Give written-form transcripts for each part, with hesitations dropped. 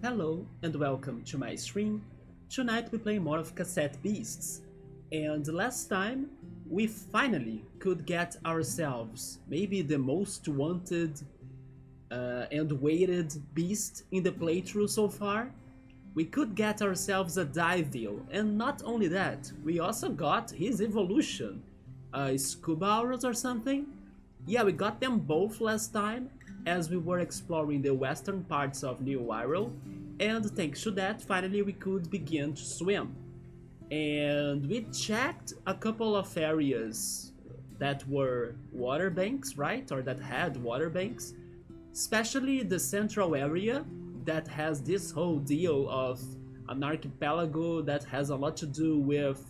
Hello and welcome to my stream. Tonight we play more of Cassette Beasts. And last time we finally could get ourselves maybe the most wanted and waited beast in the playthrough so far. We could get ourselves a dive deal, and not only that, we also got his evolution. Scuba Auras or something? Yeah, we got them both last time as we were exploring the western parts of New Wirral, and thanks to that, finally we could begin to swim. And we checked a couple of areas that were water banks, right? Or that had water banks, especially the central area that has this whole deal of an archipelago that has a lot to do with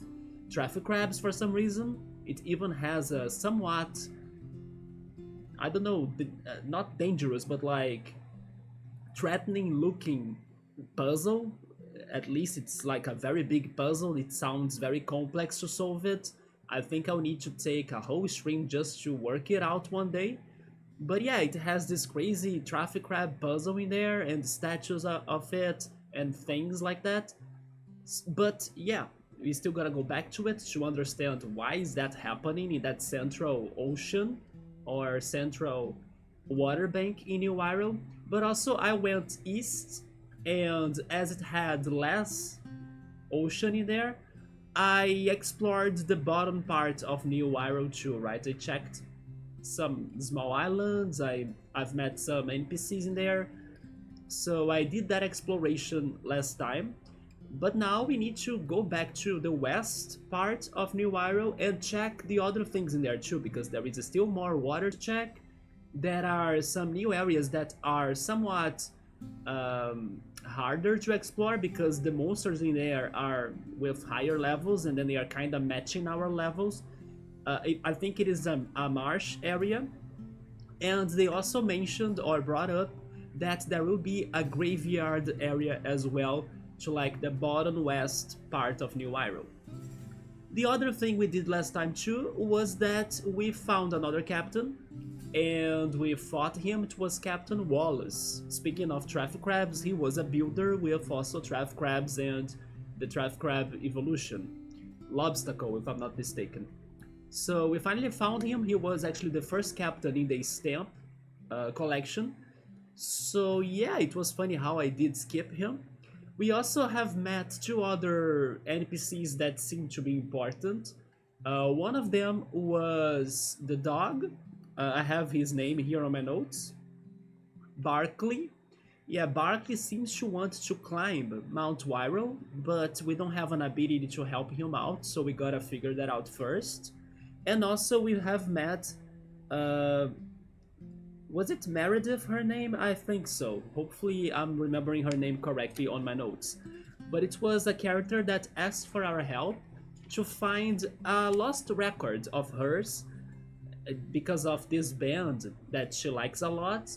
traffic crabs for some reason. It even has a somewhat, I don't know, not dangerous, but like threatening looking puzzle. At least it's like a very big puzzle. It sounds very complex to solve it. I think I'll need to take a whole stream just to work it out one day. But yeah, it has this crazy traffic crab puzzle in there and statues of it and things like that. But yeah, we still gotta go back to it to understand why is that happening in that central ocean or central water bank in New Wirral. But also I went east, and as it had less ocean in there, I explored the bottom part of New Wirral too, right? I checked some small islands, I've met some NPCs in there. So I did that exploration last time. But now we need to go back to the west part of New Wirral and check the other things in there too, because there is still more water to check. There are some new areas that are somewhat harder to explore because the monsters in there are with higher levels and then they are kind of matching our levels. I think it is a marsh area, and they also mentioned or brought up that there will be a graveyard area as well to like the bottom west part of New Wirral. The other thing we did last time too was that we found another captain and we fought him. It was Captain Wallace. Speaking of traffic crabs, he was a builder with also traffic crabs and the traffic crab evolution. Lobstacle, if I'm not mistaken. So we finally found him. He was actually the first captain in the stamp collection. So yeah, it was funny how I did skip him. We also have met two other NPCs that seem to be important. One of them was the dog. I have his name here on my notes. Barkley. Yeah, Barkley seems to want to climb Mount Wirral, but we don't have an ability to help him out, so we gotta figure that out first. And also we have met, was it Meredith her name? I think so. Hopefully I'm remembering her name correctly on my notes. But it was a character that asked for our help to find a lost record of hers because of this band that she likes a lot.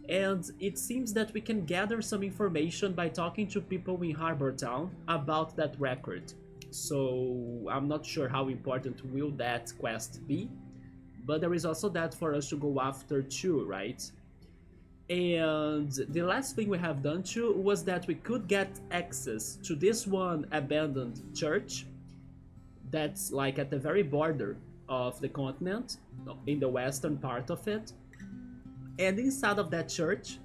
And it seems that we can gather some information by talking to people in Harbor Town about that record. So I'm not sure how important will that quest be, but there is also that for us to go after too, right? And the last thing we have done too was that we could get access to this one abandoned church that's like at the very border of the continent, in the western part of it. And inside of that church,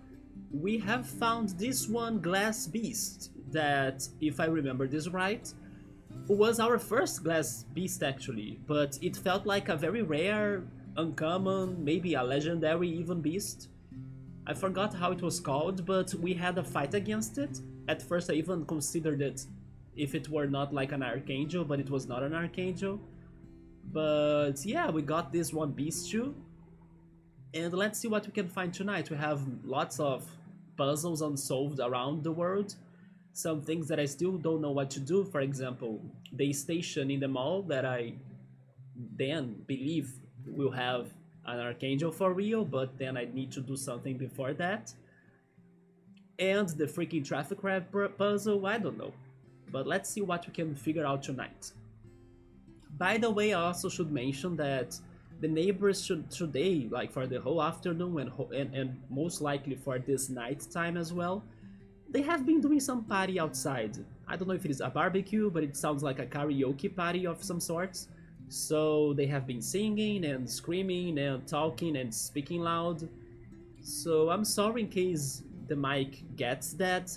we have found this one glass beast that, if I remember this right, was our first glass beast actually, but it felt like a very rare, uncommon, maybe a legendary even beast. I forgot how it was called, but we had a fight against it. At first I even considered it if it were not like an archangel, but it was not an archangel. But yeah, we got this one beast too. And let's see what we can find tonight. We have lots of puzzles unsolved around the world. Some things that I still don't know what to do. For example, the station in the mall that I then believe will have an archangel for real, but then I need to do something before that. And the freaking traffic crab puzzle, I don't know. But let's see what we can figure out tonight. By the way, I also should mention that the neighbors should today, like for the whole afternoon and most likely for this night time as well, they have been doing some party outside. I don't know if it is a barbecue, but it sounds like a karaoke party of some sorts. So they have been singing and screaming and talking and speaking loud. So I'm sorry in case the mic gets that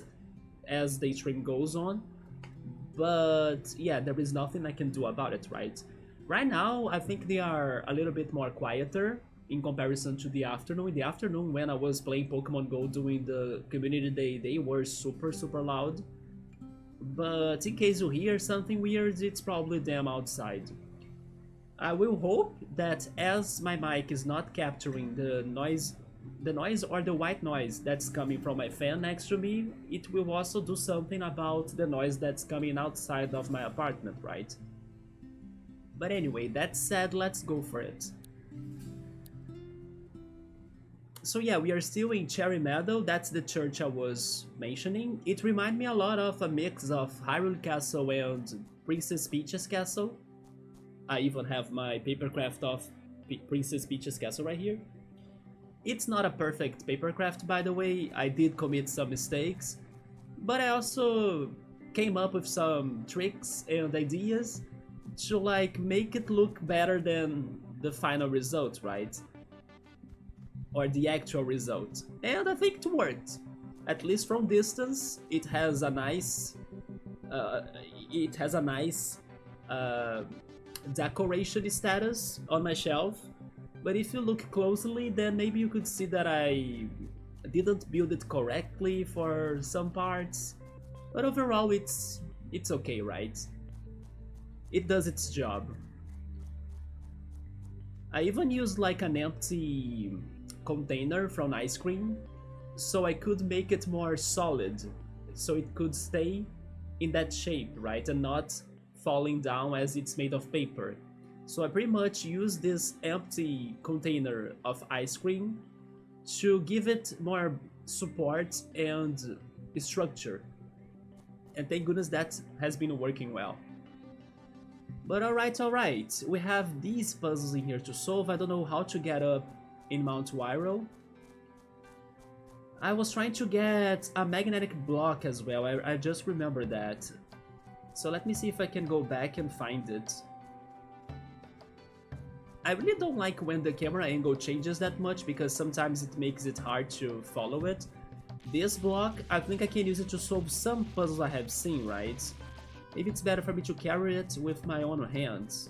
as the stream goes on. But yeah, there is nothing I can do about it, right? Right now, I think they are a little bit more quieter in comparison to the afternoon. In the afternoon, when I was playing Pokemon Go during the community day, they were super, super loud. But in case you hear something weird, it's probably them outside. I will hope that as my mic is not capturing the noise or the white noise that's coming from my fan next to me, it will also do something about the noise that's coming outside of my apartment, right? But anyway, that said, let's go for it. So yeah, we are still in Cherry Meadow, that's the church I was mentioning. It reminds me a lot of a mix of Hyrule Castle and Princess Peach's Castle. I even have my papercraft of Princess Peach's Castle right here. It's not a perfect papercraft, by the way, I did commit some mistakes, but I also came up with some tricks and ideas to like make it look better than the final result, right? Or the actual result. And I think it worked. At least from distance, it has a nice decoration status on my shelf. But if you look closely, then maybe you could see that I didn't build it correctly for some parts. But overall, it's okay, right? It does its job. I even used like an empty container from ice cream, so I could make it more solid, so it could stay in that shape, right? And not falling down as it's made of paper. So I pretty much use this empty container of ice cream to give it more support and structure. And thank goodness that has been working well. But alright, we have these puzzles in here to solve. I don't know how to get up in Mount Wirral. I was trying to get a magnetic block as well, I just remember that. So let me see if I can go back and find it. I really don't like when the camera angle changes that much because sometimes it makes it hard to follow it. This block, I think I can use it to solve some puzzles I have seen, right? Maybe it's better for me to carry it with my own hands.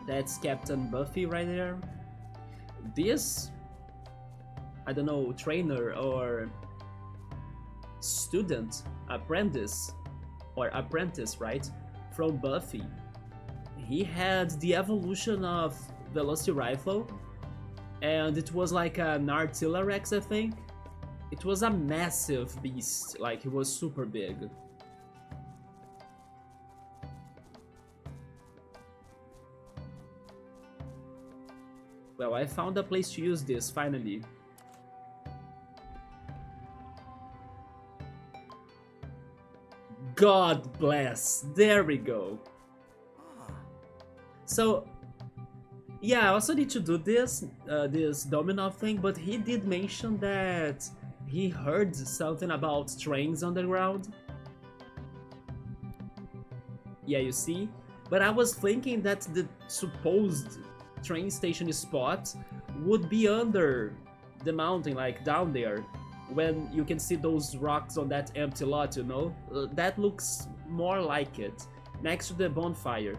That's Captain Buffy right there. This, I don't know, trainer or student, apprentice, right, from Buffy. He had the evolution of Velociraptor, and it was like an Artillarex, I think. It was a massive beast, like it was super big. Well, I found a place to use this, finally. God bless! There we go! So, yeah, I also need to do this, this Dominov thing, but he did mention that he heard something about trains underground. Yeah, you see? But I was thinking that the supposed train station spot would be under the mountain, like down there, when you can see those rocks on that empty lot, you know? That looks more like it, next to the bonfire.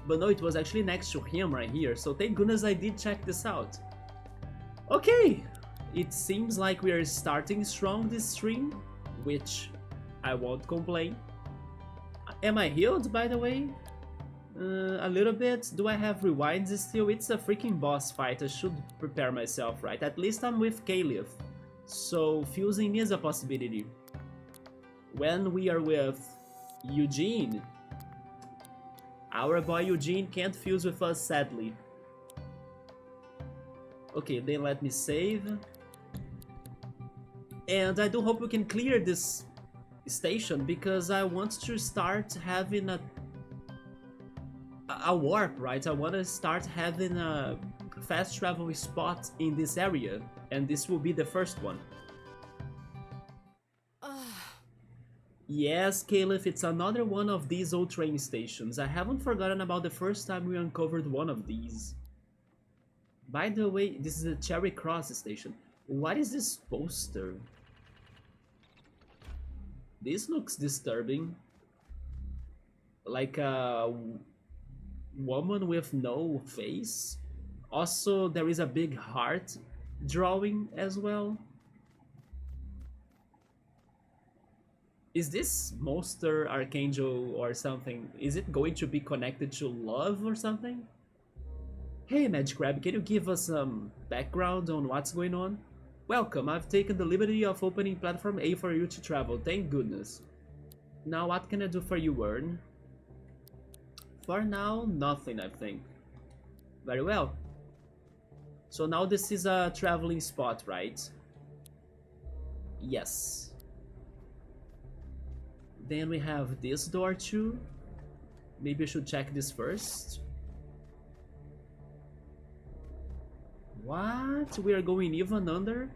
But no, it was actually next to him right here, so thank goodness I did check this out. Okay, it seems like we are starting strong this stream, which I won't complain. Am I healed, by the way? A little bit. Do I have rewinds still? It's a freaking boss fight, I should prepare myself, right? At least I'm with Caliph, so fusing is a possibility. When we are with Eugene, our boy Eugene can't fuse with us, sadly. Okay, then let me save. And I do hope we can clear this station because I want to start having a warp, right? I want to start having a fast travel spot in this area, and this will be the first one. Yes, Caliph, it's another one of these old train stations. I haven't forgotten about the first time we uncovered one of these. By the way, this is a Cherry Cross station. What is this poster? This looks disturbing. Like a woman with no face. Also, there is a big heart drawing as well. Is this monster archangel or something? Is it going to be connected to love or something? Hey Magic Crab, can you give us some background on what's going on? Welcome, I've taken the liberty of opening platform A for you to travel, thank goodness. Now what can I do for you, Wern? For now, nothing, I think. Very well. So now this is a traveling spot, right? Yes. Then we have this door too. Maybe I should check this first. What? We are going even under?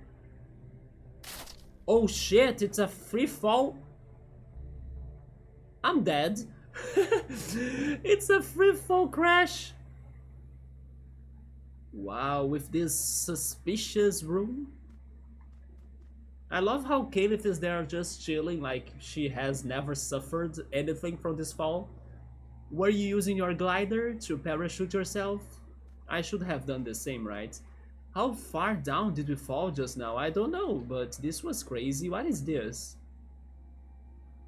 Oh shit, it's a free fall. I'm dead. It's a free fall crash. Wow, with this suspicious room. I love how Caliph is there just chilling like she has never suffered anything from this fall. Were you using your glider to parachute yourself? I should have done the same, right? How far down did we fall just now? I don't know, but this was crazy. What is this?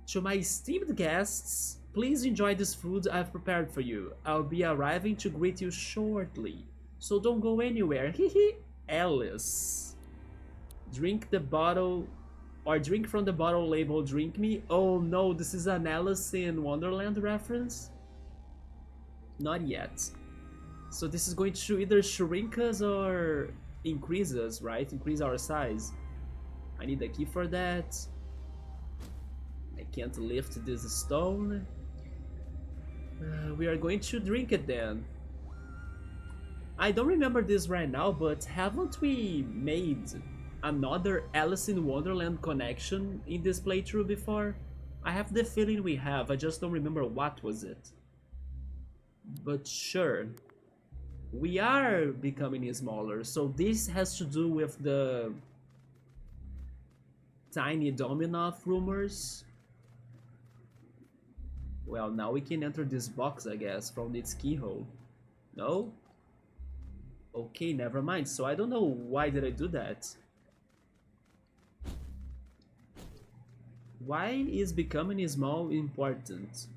To my esteemed guests, please enjoy this food I've prepared for you. I'll be arriving to greet you shortly, so don't go anywhere. Hehe. Alice. Drink the bottle, or drink from the bottle labeled drink me. Oh no, this is an Alice in Wonderland reference? Not yet. So this is going to either shrink us or increase us, right? Increase our size. I need a key for that. I can't lift this stone. We are going to drink it then. I don't remember this right now, but haven't we made another Alice in Wonderland connection in this playthrough before? I have the feeling we have, I just don't remember what was it. But sure. We are becoming smaller, so this has to do with the Tiny Dominoff rumors. Well, now we can enter this box, I guess, from its keyhole. No? Okay, never mind. So I don't know why did I do that. Why is becoming small important?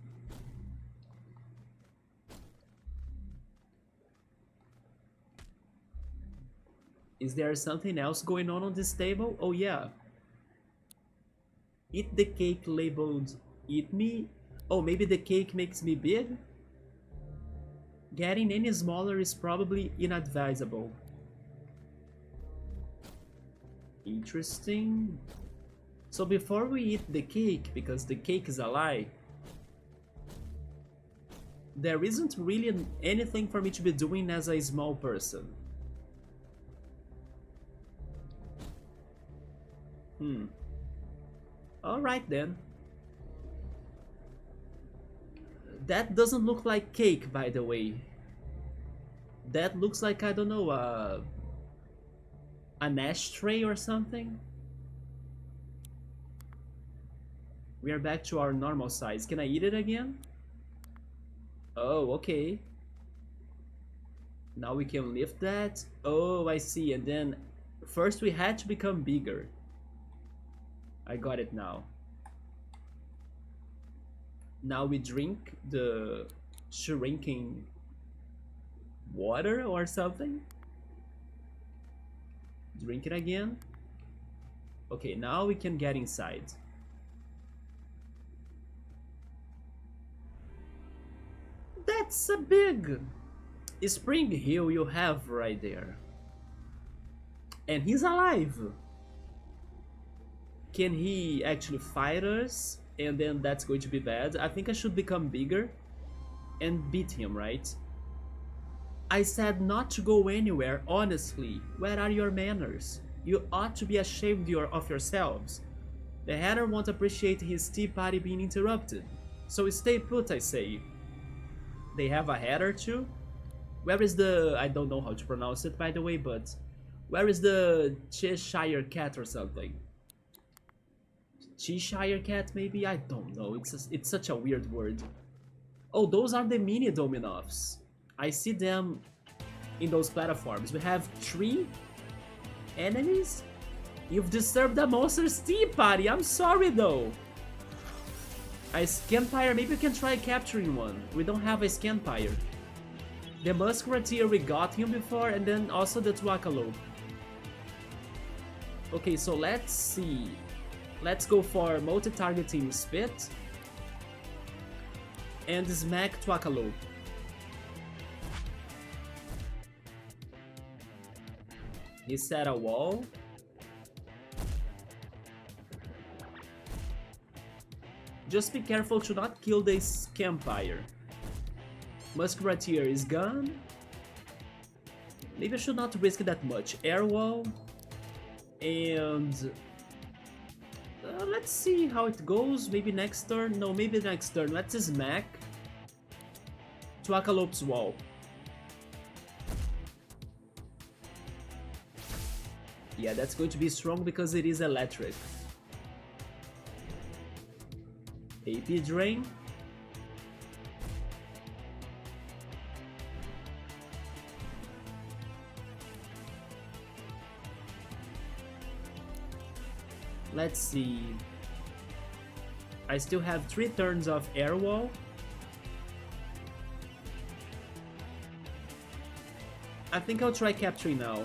Is there something else going on this table? Oh yeah. Eat the cake labeled eat me. Oh, maybe the cake makes me big? Getting any smaller is probably inadvisable. Interesting. So before we eat the cake, because the cake is a lie, there isn't really anything for me to be doing as a small person. Alright then. That doesn't look like cake, by the way. That looks like, I don't know, an ashtray or something. We are back to our normal size. Can I eat it again? Oh, okay. Now we can lift that. Oh, I see. And then first we had to become bigger. I got it now. Now we drink the shrinking water or something. Drink it again. Okay, now we can get inside. That's a big spring hill you have right there. And he's alive. Can he actually fight us? And then that's going to be bad. I think I should become bigger and beat him, right? I said not to go anywhere, honestly. Where are your manners? You ought to be ashamed of yourselves. The hatter won't appreciate his tea party being interrupted. So stay put, I say. They have a hatter too? Where is the... I don't know how to pronounce it, by the way, but... Where is the Cheshire Cat or something? Cheshire Cat, maybe? I don't know. It's such a weird word. Oh, those are the mini Dominovs. I see them in those platforms. We have 3 enemies? You've disturbed the monster's tea party. I'm sorry, though. A Scanpire, maybe we can try capturing one. We don't have a Scanpire. The Musketeer, we got him before, and then also the Twakalope. Okay, so let's see. Let's go for multi-targeting Spit and smack Twakalope. He set a wall. Just be careful to not kill the Scampire. Musketeer is gone. Maybe I should not risk that much. Air wall. And... let's see how it goes. Maybe next turn. No, maybe next turn. Let's smack Twakalope's wall. Yeah, that's going to be strong because it is electric. AP drain. Let's see. I still have 3 turns of air wall. I think I'll try capturing now.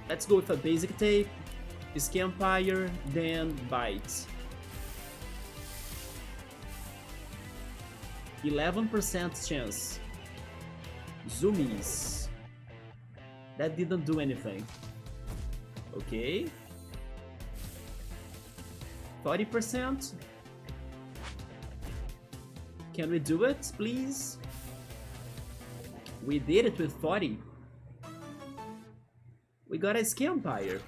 Let's go with a basic tape, Scampire, then Bite. 11% chance. Zoomies. That didn't do anything. Okay. 40%. Can we do it, please? We did it with 40. We got a Scampire.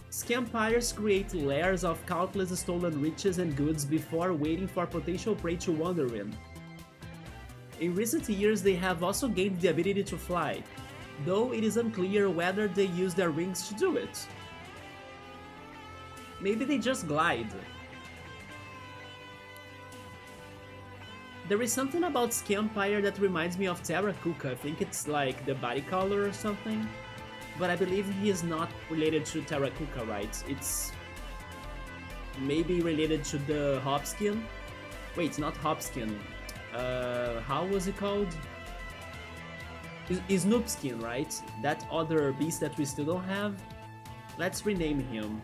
Scampires create layers of countless stolen riches and goods before waiting for potential prey to wander in. In recent years, they have also gained the ability to fly, though it is unclear whether they use their wings to do it. Maybe they just glide. There is something about Scampire that reminds me of Terracuca. I think it's like the body color or something. But I believe he is not related to Terracuca, right? It's maybe related to the Hopskin. Wait, not Hopskin. How was it called? Snoopskin, right? That other beast that we still don't have. Let's rename him.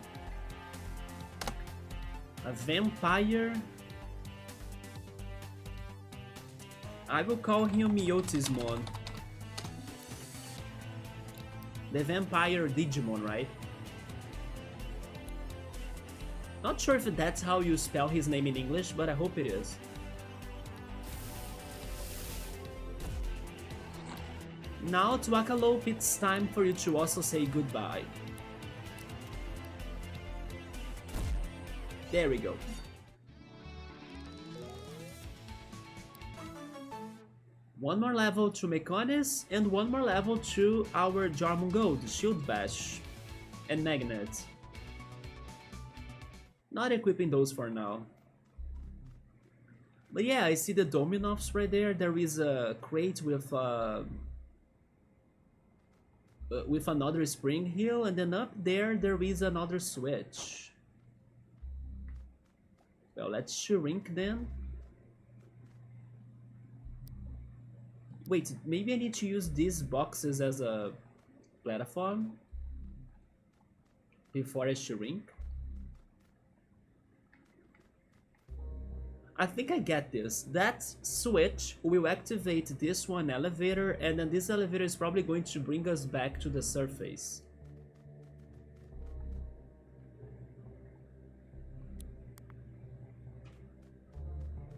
A vampire. I will call him Miotismon. The vampire Digimon, right? Not sure if that's how you spell his name in English, but I hope it is. Now, Twakalope, it's time for you to also say goodbye. There we go. One more level to Meconis, and one more level to our Jarmongold, Shield Bash, and Magnet. Not equipping those for now. But yeah, I see the Dominovs right there. There is a crate with another Spring Hill, and then up there, there is another switch. Well, let's shrink then. Wait, maybe I need to use these boxes as a platform before I shrink. I think I get this. That switch will activate this one elevator, and then this elevator is probably going to bring us back to the surface.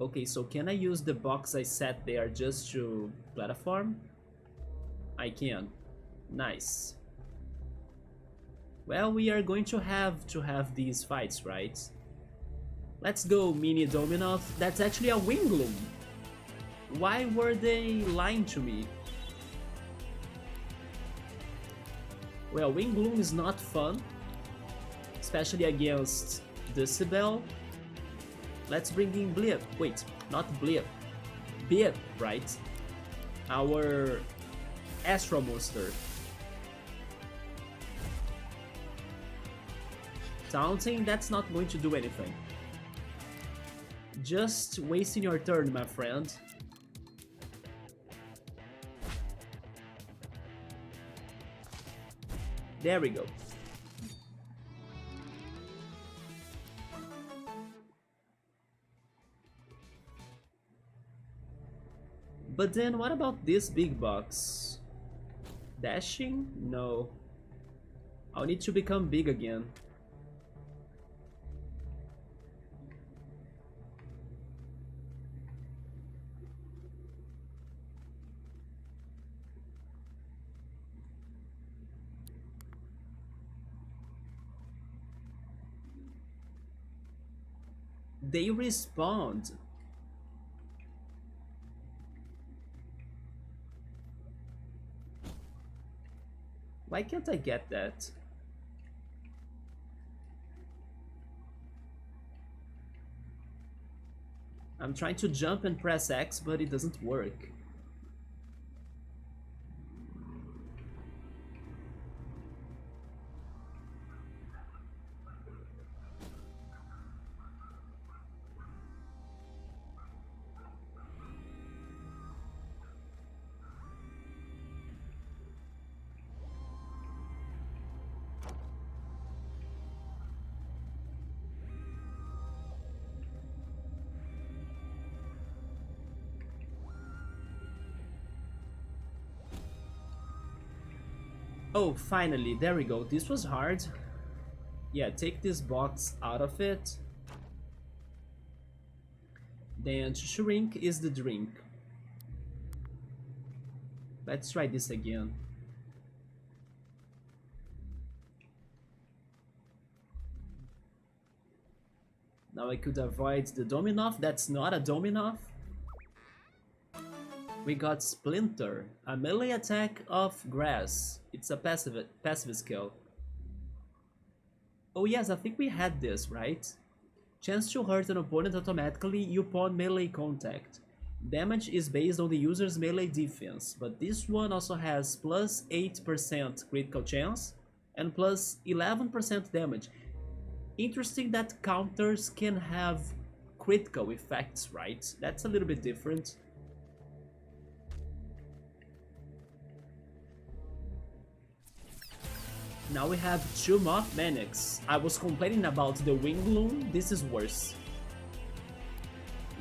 Okay, so can I use the box I set there just to platform? I can. Nice. Well, we are going to have these fights, right? Let's go, Mini Dominov. That's actually a Wingloom. Why were they lying to me? Well, Wingloom is not fun, especially against Decibel. Let's bring in Blip. Wait, not Blip. Bip, right? Our Astro Monster. Taunting, that's not going to do anything. Just wasting your turn, my friend. There we go. But then what about this big box? Dashing? No. I'll need to become big again. They respond. Why can't I get that? I'm trying to jump and press X, but it doesn't work. Oh, finally, there we go. This was hard. Yeah, take this box out of it. Then to shrink is the drink. Let's try this again. Now I could avoid the Dominoff. That's not a Dominoff. We got Splinter, a melee attack of grass. It's a passive skill. Oh yes, I think we had this, right? Chance to hurt an opponent automatically upon melee contact. Damage is based on the user's melee defense, but this one also has plus 8% critical chance and plus 11% damage. Interesting that counters can have critical effects, right? That's a little bit different. Now we have two Moth Manics. I was complaining about the Wingloom, this is worse.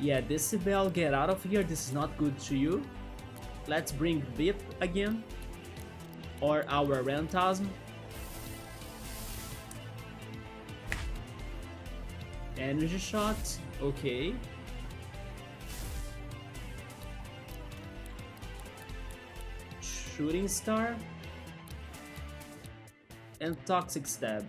Yeah, Decibel, get out of here, this is not good to you. Let's bring Bip again. Or our Rantasm. Energy Shot, okay. Shooting Star. And Toxic Stab.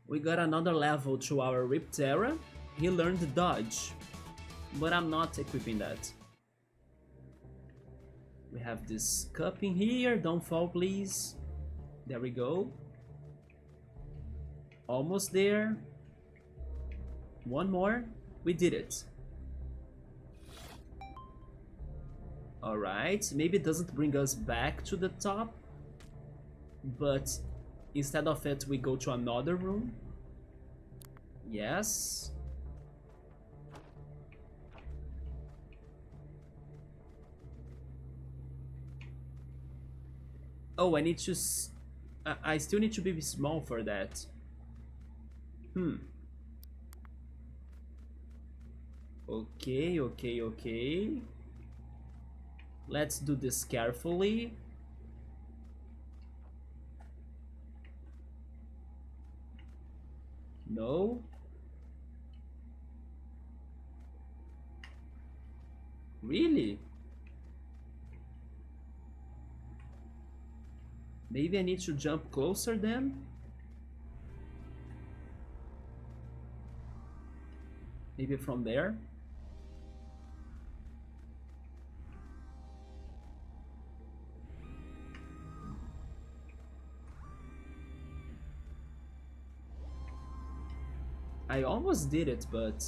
We got another level to our Riptera. He learned Dodge, but I'm not equipping that. We have this cup in here, don't fall please. There we go. Almost there. One more. We did it. Alright, maybe it doesn't bring us back to the top, but instead of it we go to another room. Yes. Oh, I need to... I still need to be small for that. Okay. Let's do this carefully. No. Really? Maybe I need to jump closer then? Maybe from there? I almost did it, but...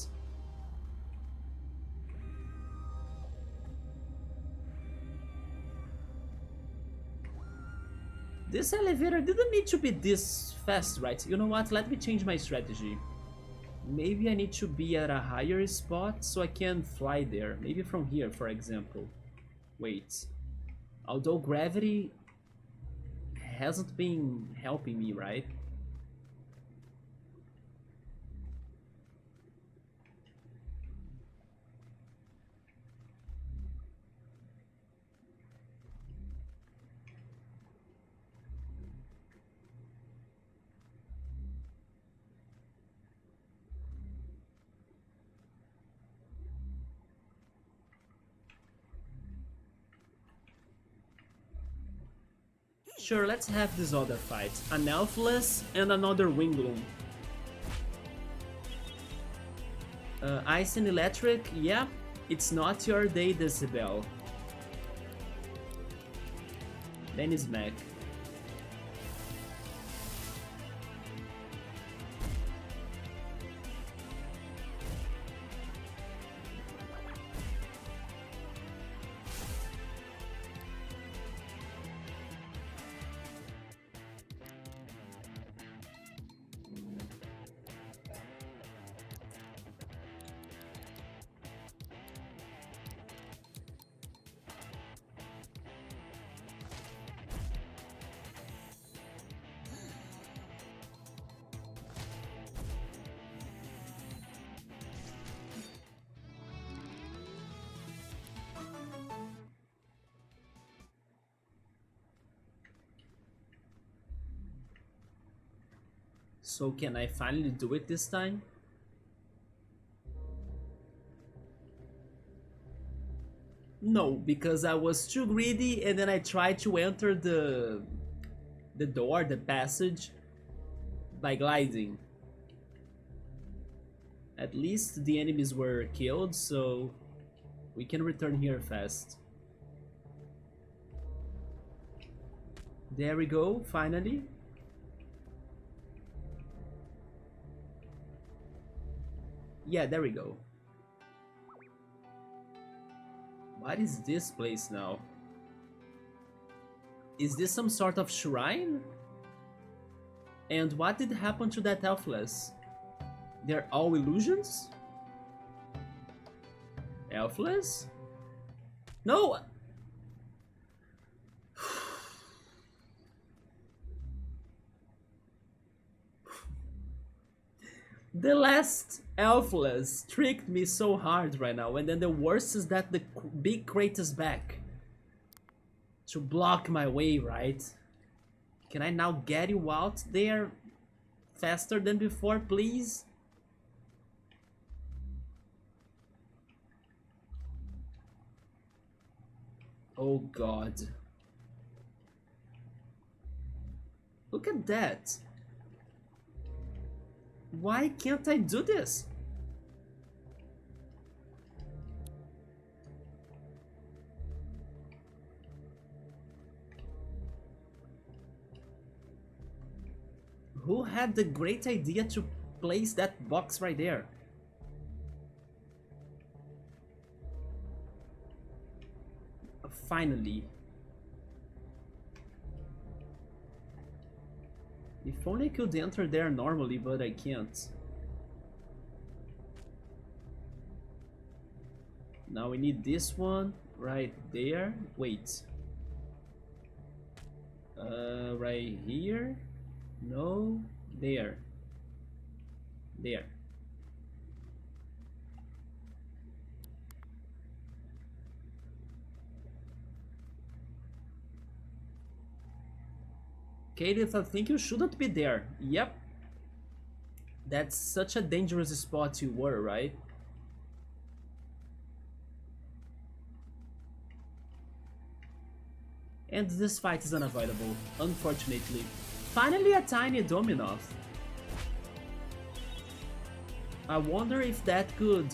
This elevator didn't need to be this fast, right? You know what? Let me change my strategy. Maybe I need to be at a higher spot so I can fly there. Maybe from here, for example. Wait. Although gravity hasn't been helping me, right? Sure, let's have this other fight. An Elfless and another Wingloom. Ice and Electric, yeah, it's not your day, Decibel. Then is Mac. So can I finally do it this time? No, because I was too greedy and then I tried to enter the door, the passage, by gliding. At least the enemies were killed, so we can return here fast. There we go, finally. Yeah, there we go. What is this place now? Is this some sort of shrine? And what did happen to that Elfless? They're all illusions? Elfless? No! The last Elfless tricked me so hard right now, and then the worst is that the big crate is back to block my way, right? Can I now get you out there faster than before, please? Oh god. Look at that. Why can't I do this? Who had the great idea to place that box right there? Finally. If only I could enter there normally, but I can't. Now we need this one right there. Wait. Right here? No. There. There. Katie, I think you shouldn't be there. Yep. That's such a dangerous spot you were, right? And this fight is unavoidable, unfortunately. Finally a tiny Dominov. I wonder if that could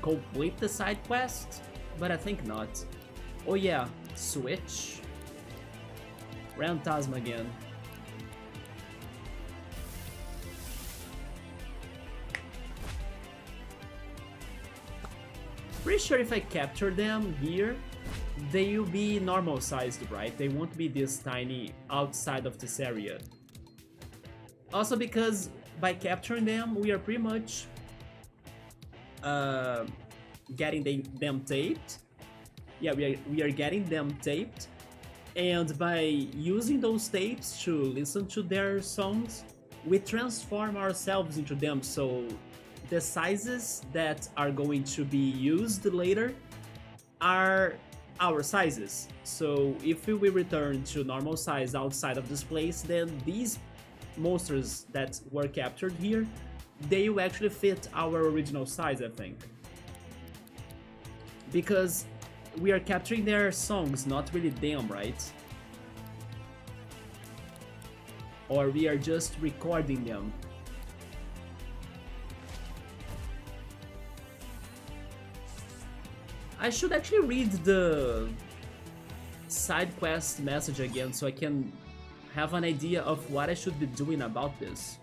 complete the side quest, but I think not. Oh yeah, switch. Rantasm again. Pretty sure if I capture them here, they will be normal sized, right? They won't be this tiny outside of this area. Also because by capturing them, we are pretty much getting them taped. Yeah, we are getting them taped. And by using those tapes to listen to their songs, we transform ourselves into them. So the sizes that are going to be used later are our sizes. So if we return to normal size outside of this place, then these monsters that were captured here, they will actually fit our original size, I think. Because we are capturing their songs, not really them, right? Or we are just recording them. I should actually read the side quest message again so I can have an idea of what I should be doing about this.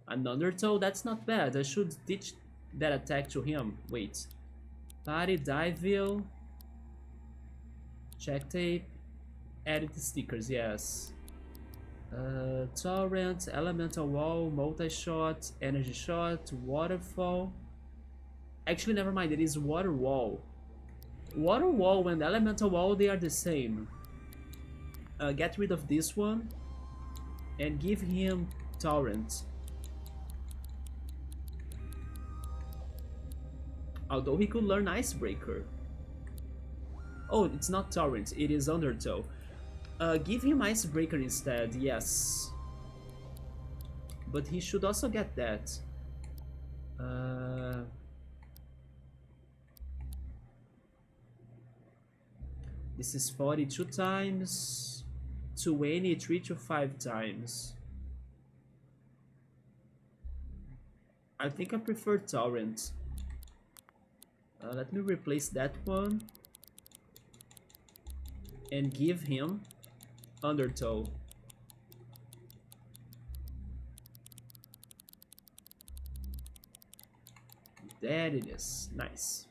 An undertow? That's not bad. I should teach that attack to him. Wait. Party, Dieville. Check tape. Edit stickers, yes. Torrent, Elemental Wall, Multi-Shot, Energy Shot, Waterfall. Actually, never mind, it is Water Wall. Water Wall and Elemental Wall, they are the same. Get rid of this one and give him Torrent. Although he could learn Icebreaker. Oh, it's not Torrent, it is Undertow. Give him Icebreaker instead, yes. But he should also get that. This is 42 times, 23 to 5 times. I think I prefer Torrent. Let me replace that one and give him Undertow. There it is. Nice.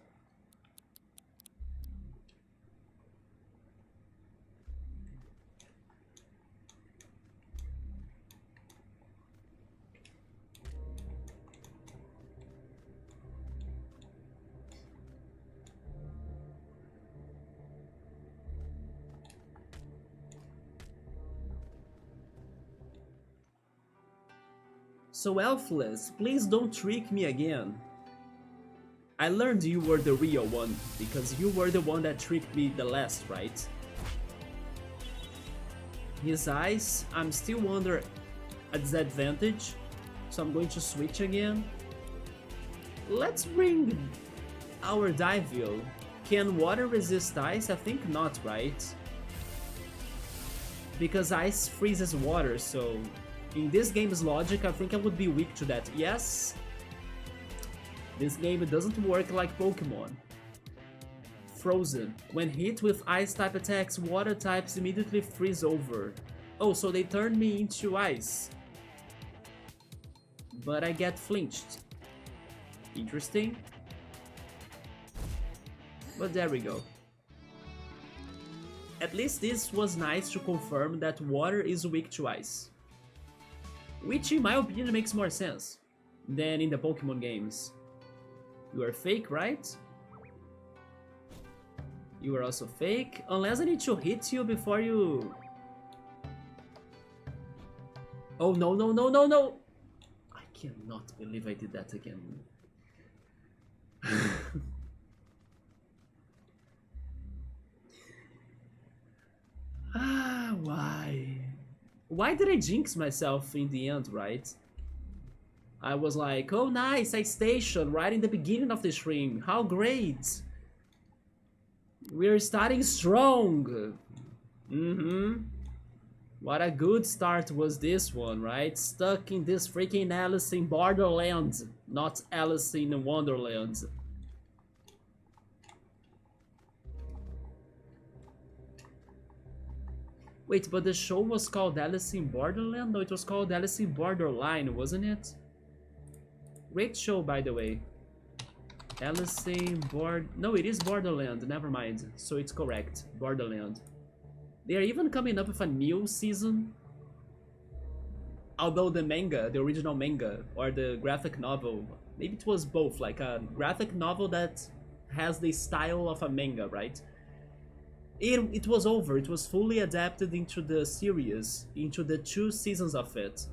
So Elfless, please don't trick me again. I learned you were the real one, because you were the one that tricked me the last, right? His eyes, I'm still under a disadvantage, so I'm going to switch again. Let's bring our Dieville. Can water resist ice? I think not, right? Because ice freezes water, so in this game's logic, I think I would be weak to that. Yes, this game doesn't work like Pokemon. Frozen. When hit with ice type attacks, water types immediately freeze over. Oh, so they turn me into ice. But I get flinched. Interesting. But there we go. At least this was nice to confirm that water is weak to ice. Which in my opinion makes more sense than in the Pokemon games. You are fake, right? You are also fake, unless I need to hit you before you... Oh no, no, no, no, no! I cannot believe I did that again. Ah, why? Why did I jinx myself in the end, right? I was like, oh nice, I stationed right in the beginning of the stream. How great! We're starting strong! What a good start was this one, right? Stuck in this freaking Alice in Borderland, not Alice in Wonderland. Wait, but the show was called Alice in Borderland? No, it was called Alice in Borderline, wasn't it? Great show, by the way. Alice in No, it is Borderland, never mind. So it's correct, Borderland. They are even coming up with a new season. Although the manga, the original manga, or the graphic novel, maybe it was both, like a graphic novel that has the style of a manga, right? It was over, it was fully adapted into the series, into the 2 seasons of it.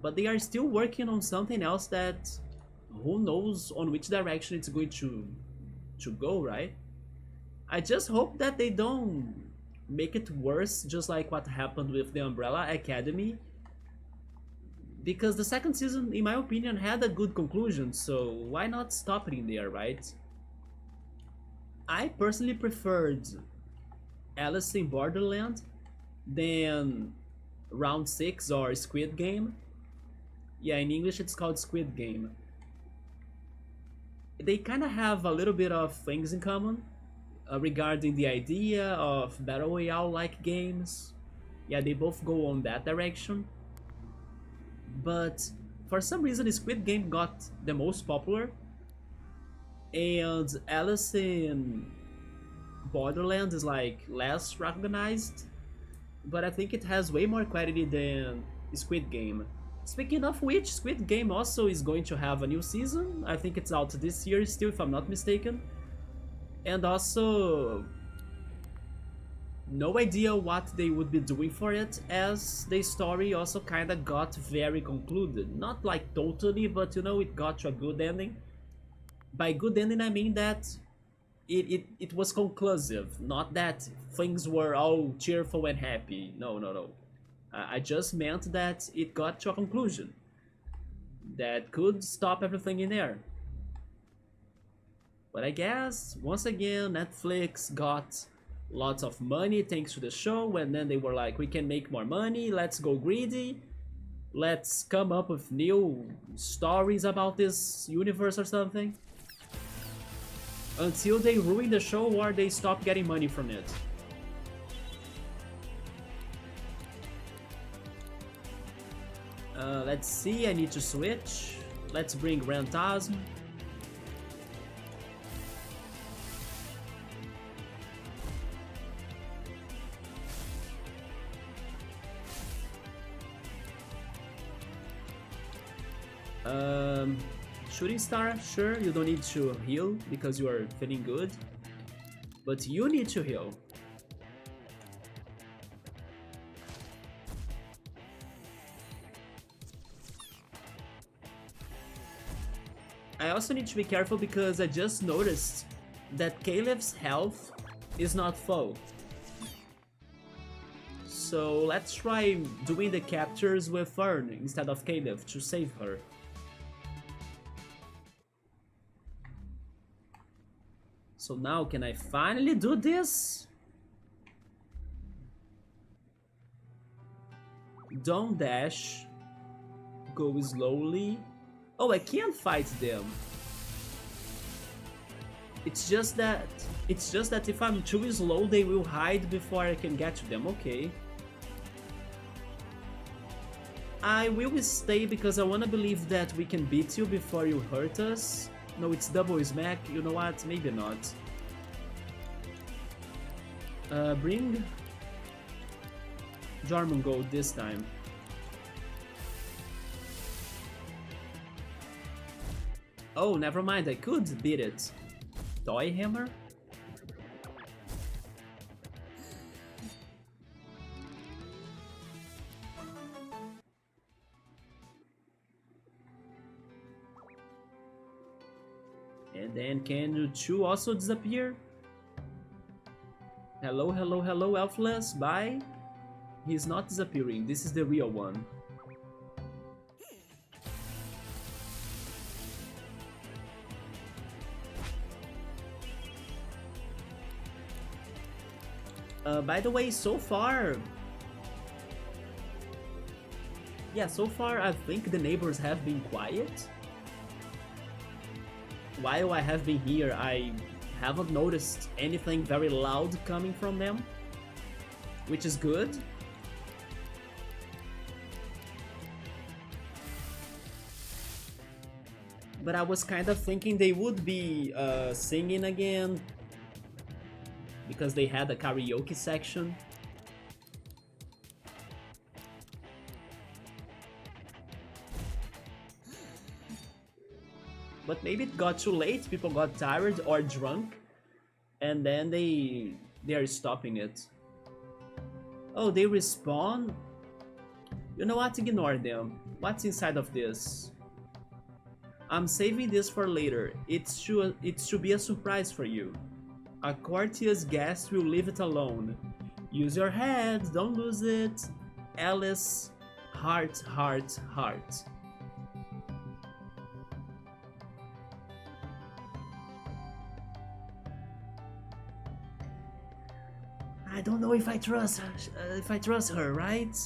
But they are still working on something else that who knows on which direction it's going to go, right? I just hope that they don't make it worse, just like what happened with the Umbrella Academy. Because the second season, in my opinion, had a good conclusion, so why not stop it in there, right? I personally preferred Alice in Borderland than Round 6 or Squid Game. Yeah, in English it's called Squid Game. They kind of have a little bit of things in common regarding the idea of Battle Royale-like games. Yeah, they both go on that direction. But for some reason Squid Game got the most popular, and Alice in Borderlands is like less recognized, but I think it has way more quality than Squid Game. Speaking of which, Squid Game also is going to have a new season. I think it's out this year still, if I'm not mistaken. And also, no idea what they would be doing for it, as the story also kinda got very concluded. Not like totally, but you know, it got to a good ending. By good ending I mean that it was conclusive, not that things were all cheerful and happy. No. I just meant that it got to a conclusion that could stop everything in there. But I guess, once again, Netflix got lots of money thanks to the show, and then they were like, we can make more money, let's go greedy, let's come up with new stories about this universe or something. Until they ruin the show or they stop getting money from it. Let's see, I need to switch. Let's bring Rantasm. Shooting Star, sure, you don't need to heal because you are feeling good, but you need to heal. I also need to be careful because I just noticed that Caleb's health is not full. So let's try doing the captures with Fern instead of Caleb to save her. So now, can I finally do this? Don't dash. Go slowly. Oh, I can't fight them. It's just that if I'm too slow, they will hide before I can get to them. Okay. I will stay because I wanna believe that we can beat you before you hurt us. No, it's double smack. You know what? Maybe not. Bring Jormungand this time. Oh, never mind. I could beat it. Toy Hammer? And then can you two also disappear? Hello, hello, hello, Elfless, bye. He's not disappearing. This is the real one. By the way, so far... Yeah, so far I think the neighbors have been quiet. While I have been here, I haven't noticed anything very loud coming from them, which is good. But I was kind of thinking they would be singing again, because they had a karaoke section. But maybe it got too late, people got tired or drunk, and then they are stopping it. Oh, they respawn? You know what, ignore them. What's inside of this? I'm saving this for later. It should be a surprise for you. A courteous guest will leave it alone. Use your head, don't lose it. Alice, heart, heart, heart. I don't know if I trust her, right?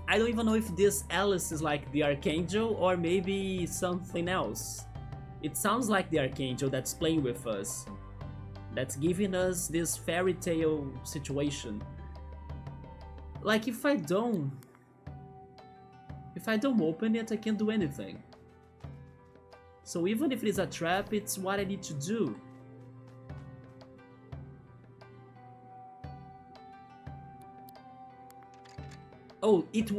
I don't even know if this Alice is like the Archangel or maybe something else. It sounds like the Archangel that's playing with us, that's giving us this fairy tale situation. Like if I don't open it, I can't do anything. So even if it is a trap, it's what I need to do. Oh, it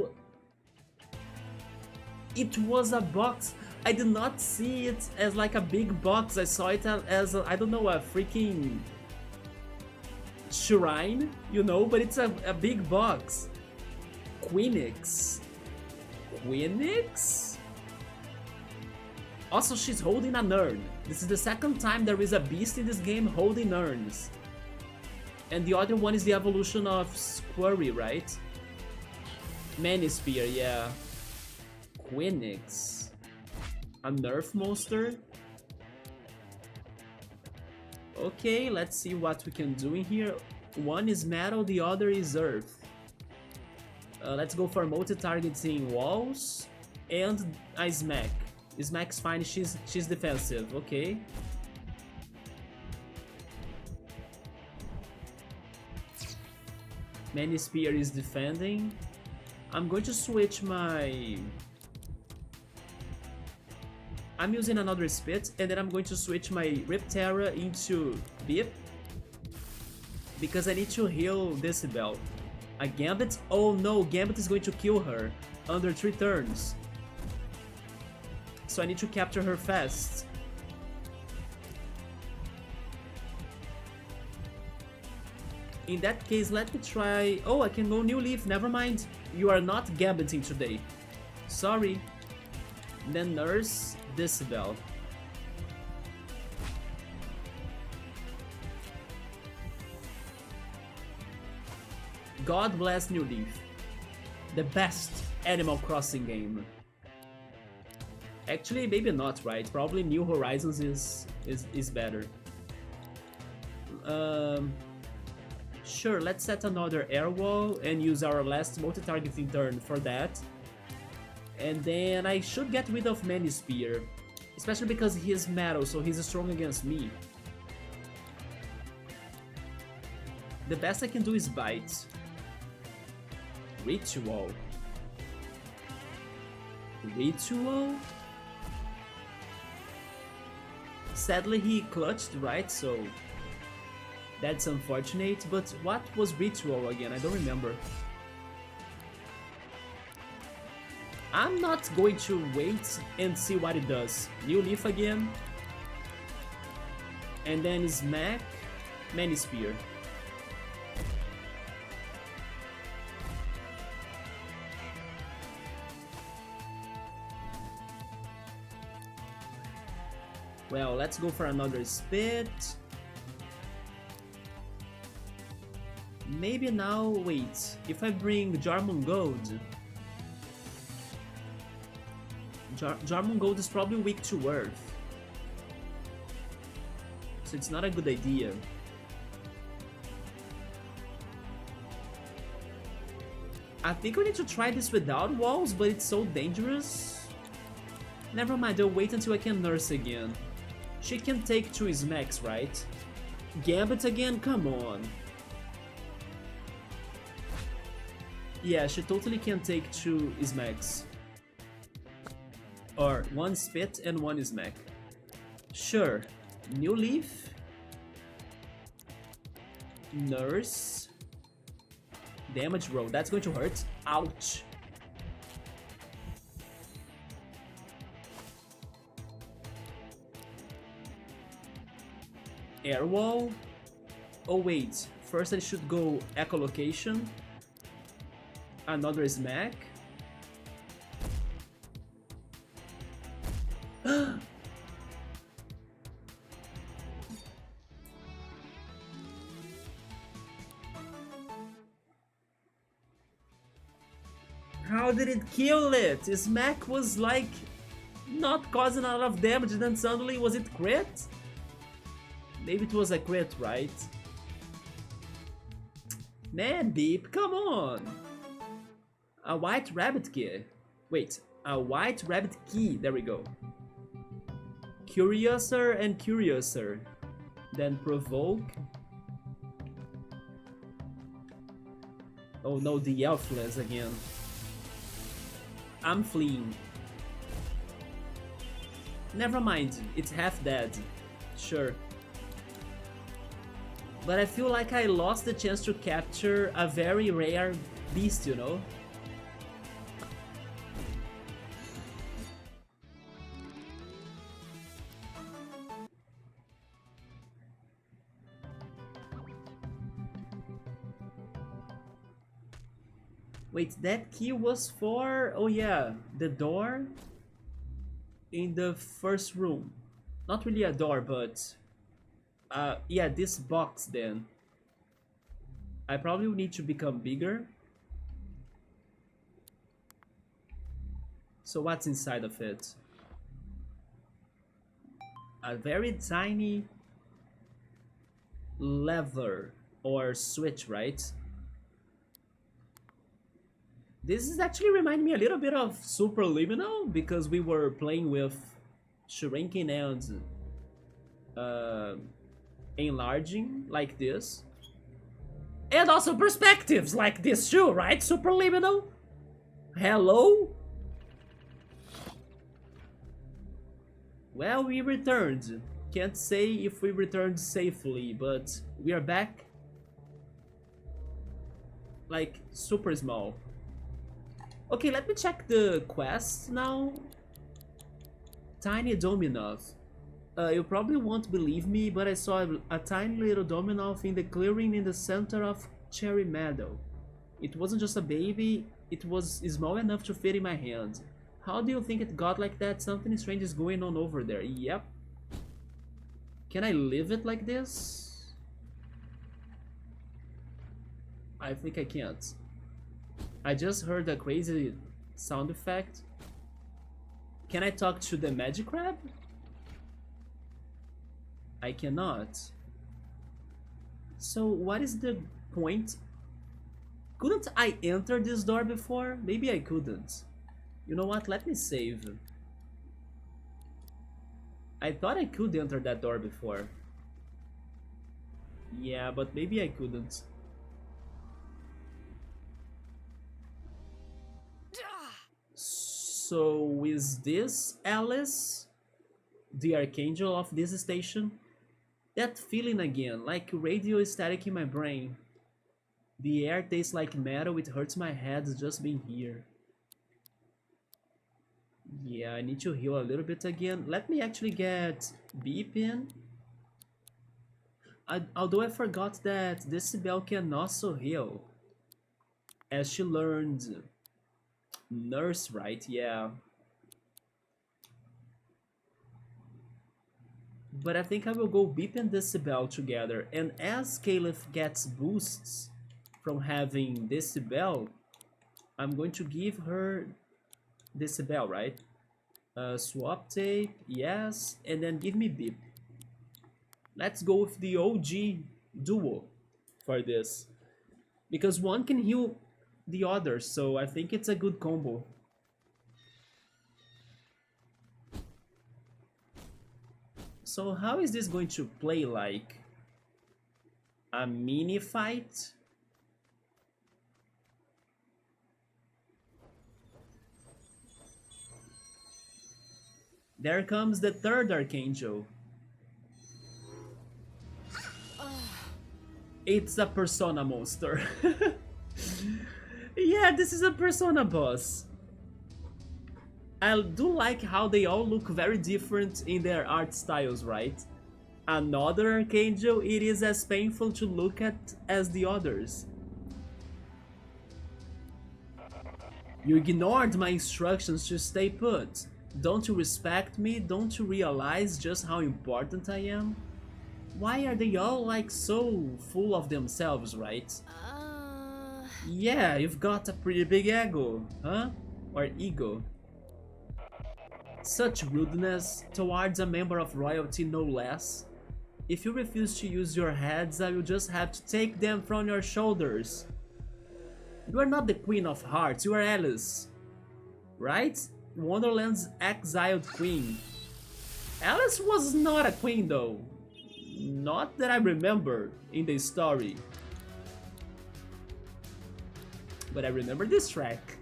was a box. I did not see it as like a big box. I saw it as a, I don't know, a freaking shrine, you know, but it's a big box. Queenix. Queenix? Also, she's holding an urn. This is the second time there is a beast in this game holding urns. And the other one is the evolution of Squirry, right? Spear, yeah. Queenix. A nerf monster? Okay, let's see what we can do in here. One is metal, the other is earth. Let's go for multi-targeting walls and a smack. Smack's fine, she's defensive, okay. Spear is defending. I'm going to switch my... I'm using another spit, and then I'm going to switch my Riptera into Beep, because I need to heal Decibel. A Gambit? Oh no, Gambit is going to kill her under 3 turns. So I need to capture her fast. In that case, let me try... Oh, I can go New Leaf, never mind. You are not gambiting today. Sorry. Then Nurse Decibel. God bless New Leaf. The best Animal Crossing game. Actually, maybe not, right? Probably New Horizons is better. Sure, let's set another air wall and use our last multi-targeting turn for that. And then I should get rid of Spear, especially because he is metal, so he's strong against me. The best I can do is bite. Ritual. Ritual? Sadly he clutched, right? So that's unfortunate, but what was Ritual again? I don't remember. I'm not going to wait and see what it does. New Leaf again. And then Smack, Spear. Well, let's go for another spit. Maybe now, wait, if I bring Jarmon Gold... Jarmon Gold is probably weak to Earth. So it's not a good idea. I think we need to try this without walls, but it's so dangerous. Never mind, I'll wait until I can nurse again. She can take 2 smacks, right? Gambit again? Come on. Yeah, she totally can take 2 smacks. Or 1 spit and 1 smack. Sure. New leaf. Nurse. Damage roll. That's going to hurt. Ouch. Air wall. Oh wait. First I should go echolocation. Another smack. How did it kill it? Smack was like not causing a lot of damage, then suddenly was it crit? Maybe it was a crit, right? Man, Deep, come on! A white rabbit key. Wait, a white rabbit key. There we go. Curiouser and Curiouser. Then provoke. Oh no, the Elfless again. I'm fleeing. Never mind, it's half dead. Sure. But I feel like I lost the chance to capture a very rare beast, you know? Wait, that key was for... Oh yeah, the door in the first room. Not really a door, but... yeah, this box then. I probably need to become bigger. So what's inside of it? A very tiny lever or switch, right? This is actually reminding me a little bit of Superliminal because we were playing with shrinking and enlarging like this. And also perspectives like this too, right? Superliminal? Hello? Well, we returned. Can't say if we returned safely, but we are back. Like, super small. Okay, let me check the quest now. Tiny Dominov. You probably won't believe me, but I saw a tiny little Dominov in the clearing in the center of Cherry Meadow. It wasn't just a baby, it was small enough to fit in my hand. How do you think it got like that? Something strange is going on over there. Yep. Can I leave it like this? I think I can't. I just heard a crazy sound effect. Can I talk to the magic crab? I cannot. So what is the point? Couldn't I enter this door before? Maybe I couldn't. You know what? Let me save. I thought I could enter that door before. Yeah, but maybe I couldn't. So is this Alice, the archangel of this station? That feeling again, like radio static in my brain. The air tastes like metal, it hurts my head just being here. Yeah, I need to heal a little bit again. Let me actually get Beep in. Although I forgot that Decibel can also heal. As she learned Nurse, right? Yeah. But I think I will go Beep and Decibel together. And as Caliph gets boosts, from having Decibel, I'm going to give her Decibel, right? Swap tape, yes, and then give me Beep. Let's go with the OG duo for this. Because one can heal the other, so I think it's a good combo. So how is this going to play, like a mini fight? There comes the third Archangel. It's a Persona monster. Yeah, this is a Persona boss. I do like how they all look very different in their art styles, right? Another Archangel, it is as painful to look at as the others. You ignored my instructions to stay put. Don't you respect me? Don't you realize just how important I am? Why are they all like so full of themselves, right? Yeah, you've got a pretty big ego, huh? Or ego. Such rudeness towards a member of royalty, no less. If you refuse to use your heads, I will just have to take them from your shoulders. You are not the Queen of Hearts, you are Alice. Right? Wonderland's exiled queen. Alice was not a queen though. Not that I remember in the story. But I remember this track.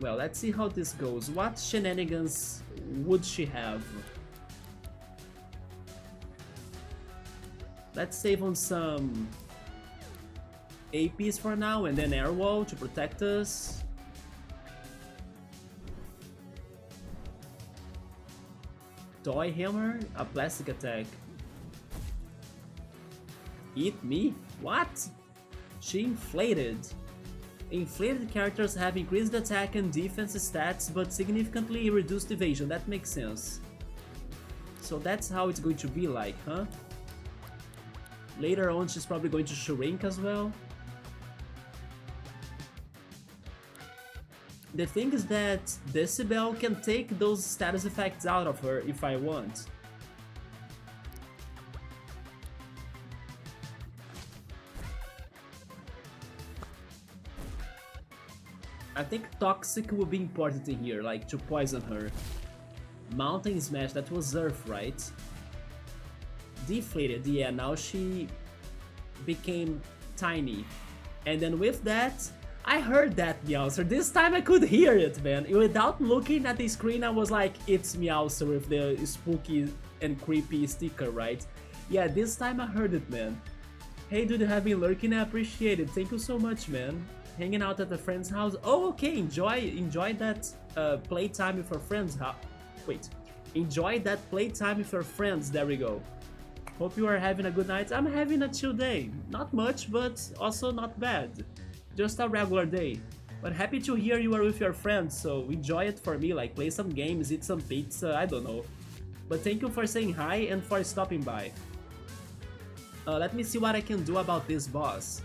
Well, let's see how this goes. What shenanigans would she have? Let's save on some APs for now and then air wall to protect us. Toy hammer, a plastic attack. Eat me? What? She inflated. Inflated characters have increased attack and defense stats but significantly reduced evasion. That makes sense. So that's how it's going to be like, huh? Later on she's probably going to shrink as well. The thing is that Decibel can take those status effects out of her if I want. I think Toxic will be important in here, like to poison her. Mountain Smash, that was Earth, right? Deflated, yeah, now she became tiny. And then with that, I heard that Meowser. This time I could hear it, man. Without looking at the screen, I was like, it's Meowser with the spooky and creepy sticker, right? Yeah, this time I heard it, man. Hey dude, you have been lurking, I appreciate it. Thank you so much, man. Hanging out at a friend's house. Oh, okay, enjoy that playtime with your friends. Wait, enjoy that playtime with your friends. There we go. Hope you are having a good night. I'm having a chill day. Not much, but also not bad. Just a regular day. But happy to hear you are with your friends, so enjoy it for me, like play some games, eat some pizza, I don't know. But thank you for saying hi and for stopping by. Let me see what I can do about this boss.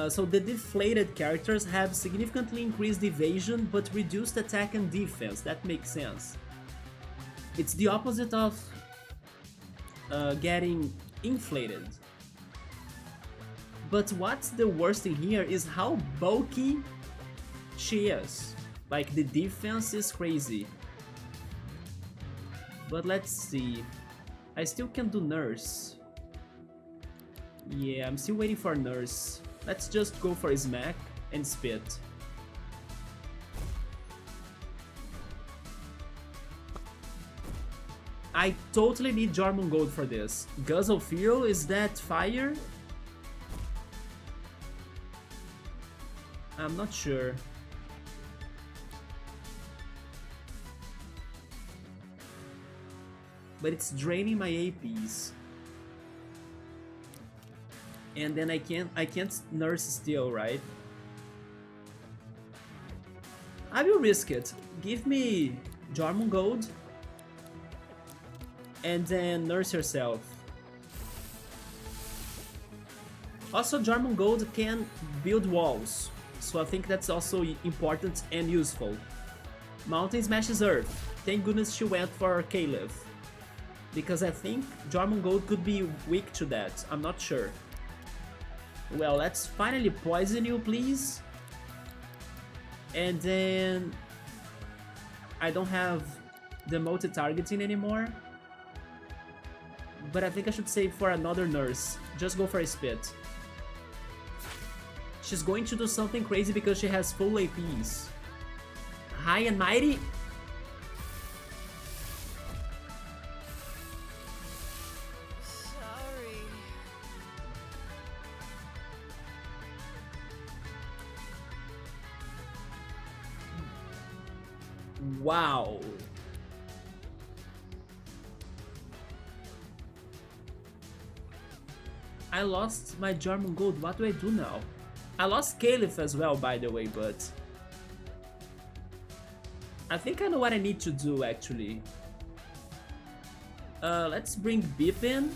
So the deflated characters have significantly increased evasion but reduced attack and defense. That makes sense. It's the opposite of getting inflated. But what's the worst in here is how bulky she is. Like the defense is crazy. But let's see. I still can do Nurse. Yeah, I'm still waiting for Nurse. Let's just go for Smack and Spit. I totally need Jormungand for this. Guzzle Fuel, is that fire? I'm not sure. But it's draining my APs. And then I can't Nurse still, right? I will risk it. Give me Jormungand and then Nurse yourself. Also, Jormungand can build walls, so I think that's also important and useful. Mountain smashes Earth. Thank goodness she went for Caliph, because I think Jormungand could be weak to that. I'm not sure. Well, let's finally poison you, please. And then I don't have the multi-targeting anymore. But I think I should save for another nurse. Just go for a spit. She's going to do something crazy because she has full APs. High and mighty. Sorry. Wow. I lost my Jormungand. What do I do now? I lost Caliph as well, by the way, but I think I know what I need to do, actually. Let's bring Beep in.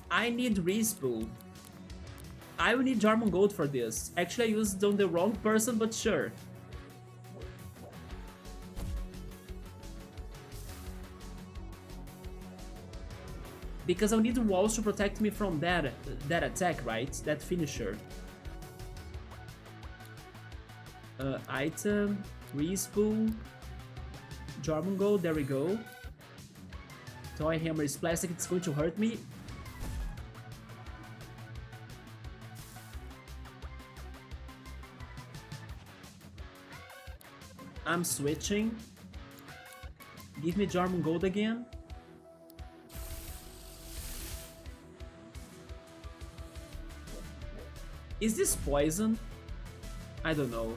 I need Respool. I will need Jormungand for this. Actually, I used on the wrong person, but sure. Because I'll need walls to protect me from that attack, right? That finisher. Item, Respool, Jormungand, there we go. Toy Hammer is plastic, it's going to hurt me. I'm switching. Give me Jormungand again. Is this poison? I don't know.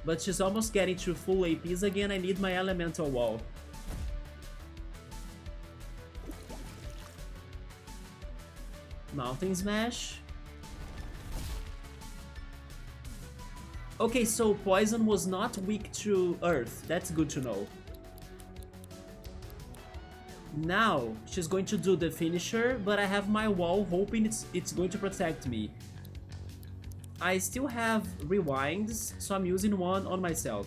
But she's almost getting to full APs again. I need my elemental wall. Mountain Smash. Okay, so poison was not weak to earth. That's good to know. Now, she's going to do the finisher, but I have my wall hoping it's going to protect me. I still have rewinds, so I'm using one on myself.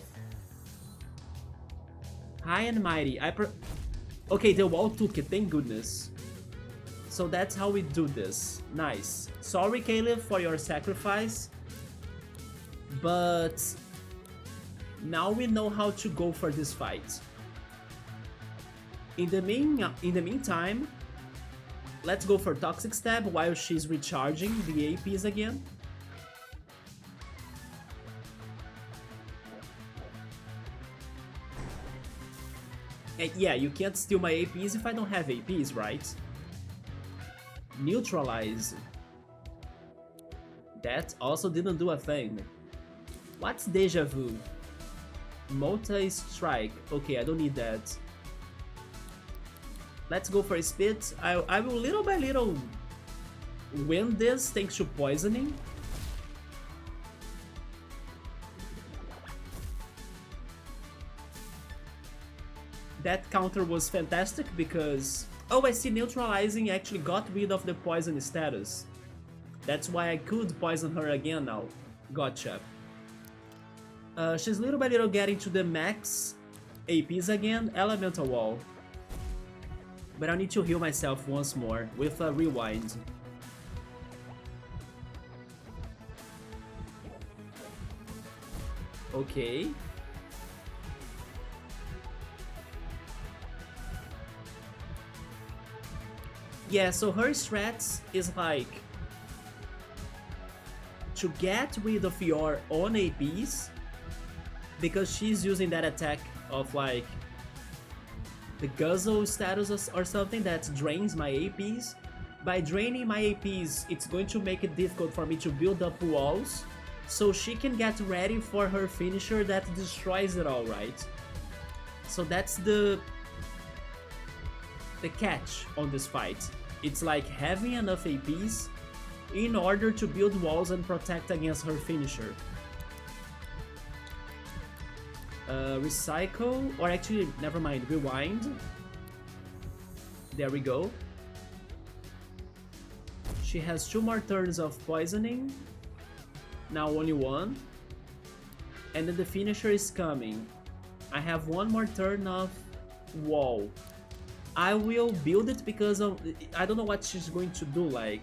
High and mighty. Okay, the wall took it, thank goodness. So that's how we do this. Nice. Sorry, Caliph, for your sacrifice. But now we know how to go for this fight. In the meantime, let's go for Toxic Stab while she's recharging the APs again. And yeah, you can't steal my APs if I don't have APs, right? Neutralize. That also didn't do a thing. What's Deja Vu? Multi-strike. Okay, I don't need that. Let's go for a spit. I will little by little win this thanks to poisoning. That counter was fantastic because... Oh, I see neutralizing actually got rid of the poison status. That's why I could poison her again now. Gotcha. She's little by little getting to the max APs again. Elemental Wall. But I need to heal myself once more with a rewind. Okay. Yeah, so her strats is like to get rid of your own APs, because she's using that attack of like the Guzzle status or something that drains my APs. By draining my APs, it's going to make it difficult for me to build up walls, so she can get ready for her finisher that destroys it all, right? So that's the catch on this fight. It's like having enough APs in order to build walls and protect against her finisher. Recycle, or actually, never mind, rewind. There we go. She has 2 more turns of poisoning. Now only 1. And then the finisher is coming. I have 1 more turn of wall. I will build it because of, I don't know what she's going to do, like.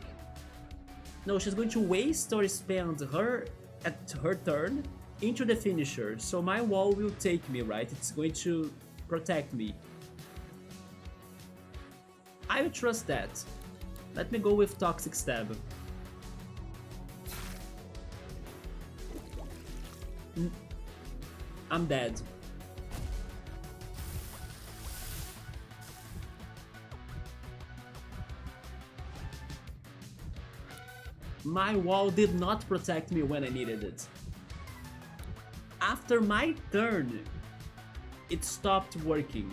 No, she's going to waste or spend her at her turn into the finisher. So my wall will take me, right? It's going to protect me. I will trust that. Let me go with Toxic Stab. I'm dead. My wall did not protect me when I needed it. After my turn, it stopped working.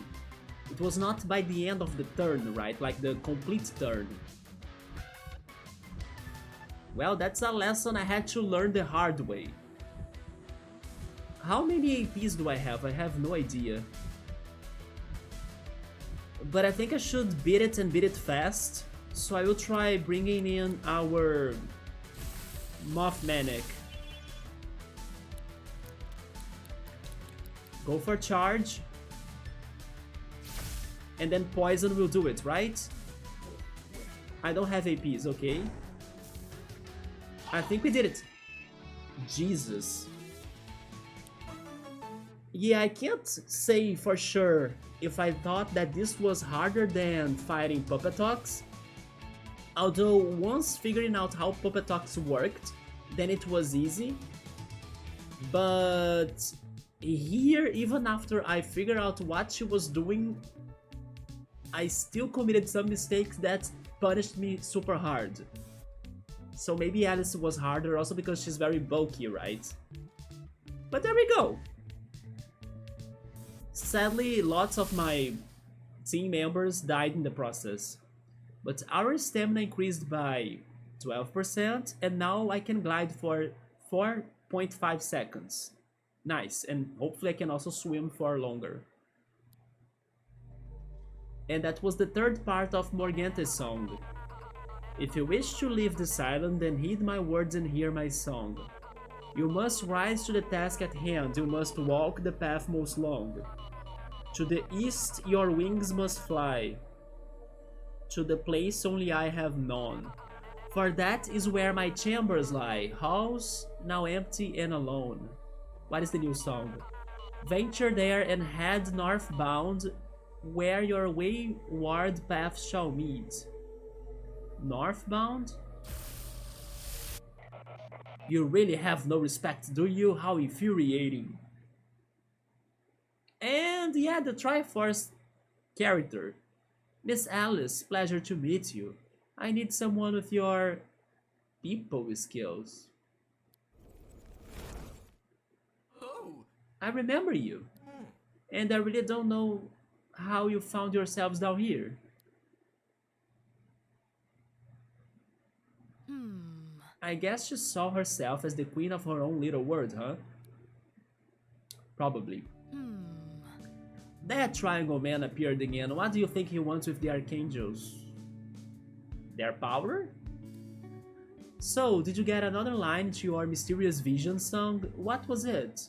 It was not by the end of the turn, right? Like the complete turn. Well, that's a lesson I had to learn the hard way. How many APs do I have? I have no idea. But I think I should beat it and beat it fast. So I will try bringing in our Mothmanic. Go for charge. And then poison will do it, right? I don't have APs, okay. I think we did it. Jesus. Yeah, I can't say for sure if I thought that this was harder than fighting Puppetox. Although once figuring out how Puppetox worked, then it was easy. But here, even after I figured out what she was doing, I still committed some mistakes that punished me super hard. So maybe Alice was harder also because she's very bulky, right? But there we go! Sadly, lots of my team members died in the process. But our stamina increased by 12% and now I can glide for 4.5 seconds. Nice, and hopefully I can also swim for longer. And that was the third part of Morgante's song. If you wish to leave this island, then heed my words and hear my song. You must rise to the task at hand, you must walk the path most long. To the east your wings must fly, to the place only I have known. For that is where my chambers lie, halls now empty and alone. What is the new song? Venture there and head northbound, where your wayward paths shall meet. Northbound? You really have no respect, do you? How infuriating. And yeah, the Triforce character. Miss Alice, pleasure to meet you. I need someone with your people skills. Oh. I remember you. And I really don't know how you found yourselves down here. I guess she saw herself as the queen of her own little world, huh? Probably. That triangle man appeared again. What do you think he wants with the Archangels? Their power? So, did you get another line to your mysterious vision song? What was it?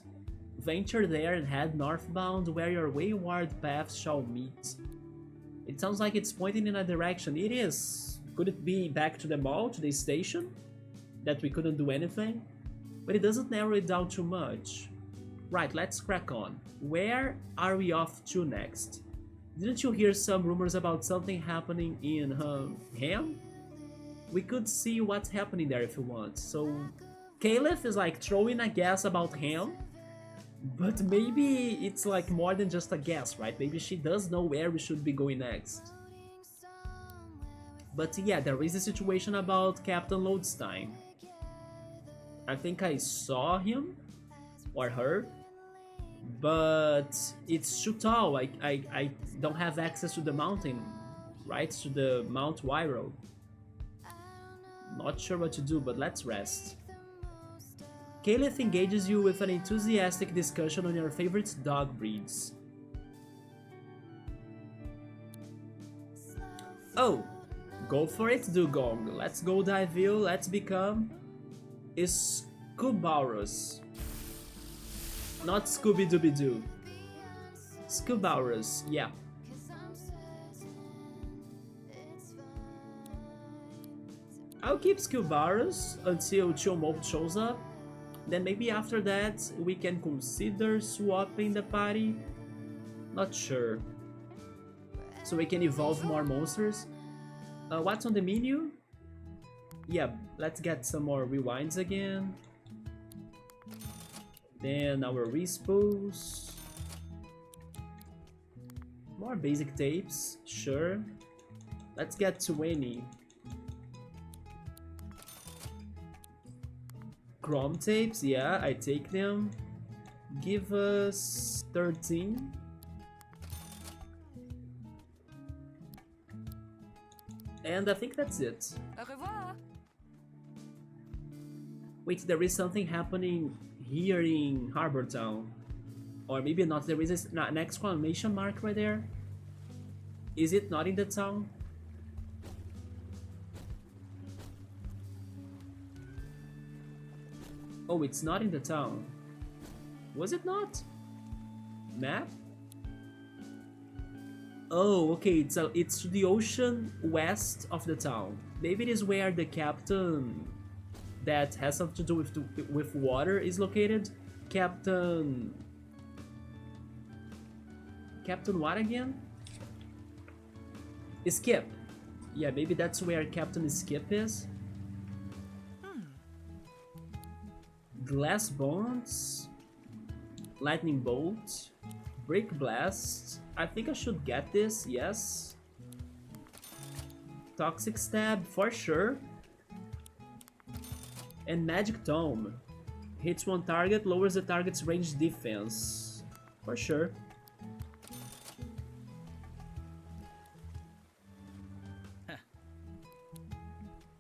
Venture there and head northbound, where your wayward paths shall meet. It sounds like it's pointing in a direction. It is. Could it be back to the mall, to the station? That we couldn't do anything? But it doesn't narrow it down too much. Right, let's crack on. Where are we off to next? Didn't you hear some rumors about something happening in Ham? We could see what's happening there if you want. So, Caliph is like throwing a guess about Ham, but maybe it's like more than just a guess, right? Maybe she does know where we should be going next. But yeah, there is a situation about Captain Lodestein. I think I saw him or her, but it's too tall. I don't have access to the mountain, right? To the Mount Wirral. Not sure what to do, but let's rest. Caliph engages you with an enthusiastic discussion on your favorite dog breeds. Oh, go for it, Dugong. Let's go dive you. Let's become Scubarus. Not Scooby-Dooby-Doo. Scubarus, yeah. I'll keep Scubarus until Chiomob shows up. Then maybe after that we can consider swapping the party. Not sure. So we can evolve more monsters. What's on the menu? Yeah, let's get some more rewinds again. Then our respos. More basic tapes, sure. Let's get 20. Chrome tapes, yeah, I take them. Give us 13. And I think that's it. Au revoir. Wait, there is something happening here in Harbor Town. Or maybe not, there is an exclamation mark right there. Is it not in the town? Oh, it's not in the town. Was it not? Map? Oh, okay, it's to the ocean west of the town. Maybe it is where the captain that has something to do with water is located. Captain what again? Skip. Yeah, maybe that's where Captain Skip is. Glass Bonds, Lightning Bolt, Break Blast. I think I should get this, yes. Toxic Stab, for sure. And Magic Tome. Hits one target, lowers the target's range defense. For sure.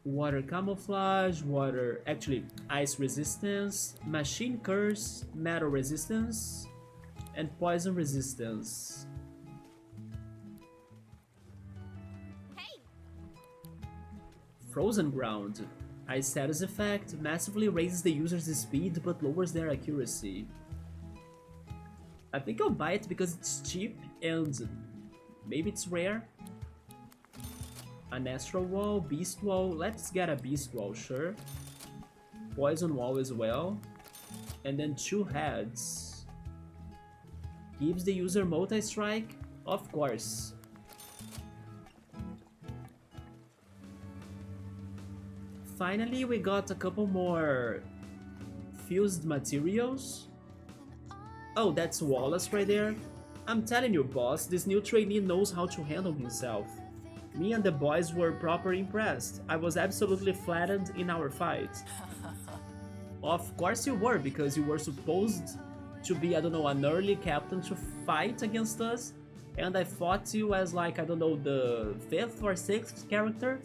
Water Camouflage, Ice Resistance, Machine Curse, Metal Resistance, and Poison Resistance. Hey. Frozen Ground. Ice Status Effect massively raises the user's speed but lowers their accuracy. I think I'll buy it because it's cheap and maybe it's rare. An Astral Wall, Beast Wall, let's get a Beast Wall, sure. Poison Wall as well. And then 2 heads. Gives the user multi-strike? Of course. Finally, we got a couple more fused materials. Oh, that's Wallace right there. I'm telling you, boss, this new trainee knows how to handle himself. Me and the boys were proper impressed. I was absolutely flattened in our fight. Of course you were, because you were supposed to be, I don't know, an early captain to fight against us. And I fought you as like, I don't know, the 5th or 6th character.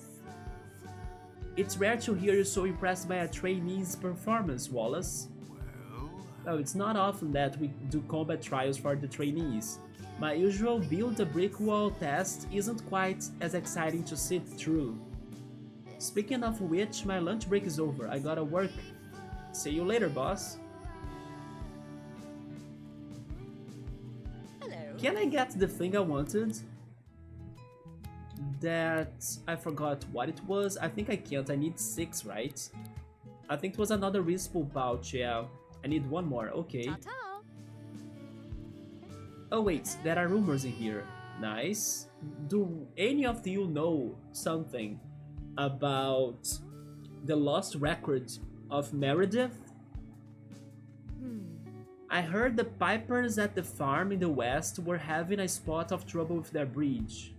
It's rare to hear you so impressed by a trainee's performance, Wallace. Well, it's not often that we do combat trials for the trainees. My usual build a brick wall test isn't quite as exciting to sit through. Speaking of which, my lunch break is over. I gotta work. See you later, boss. Hello. Can I get the thing I wanted? That I forgot what it was. I think I can't. I need 6, right? I think it was another respawn pouch, yeah. I need 1 more, okay. Ta-ta. Oh wait, there are rumors in here. Nice. Do any of you know something about the lost record of Meredith? I heard the pipers at the farm in the west were having a spot of trouble with their bridge.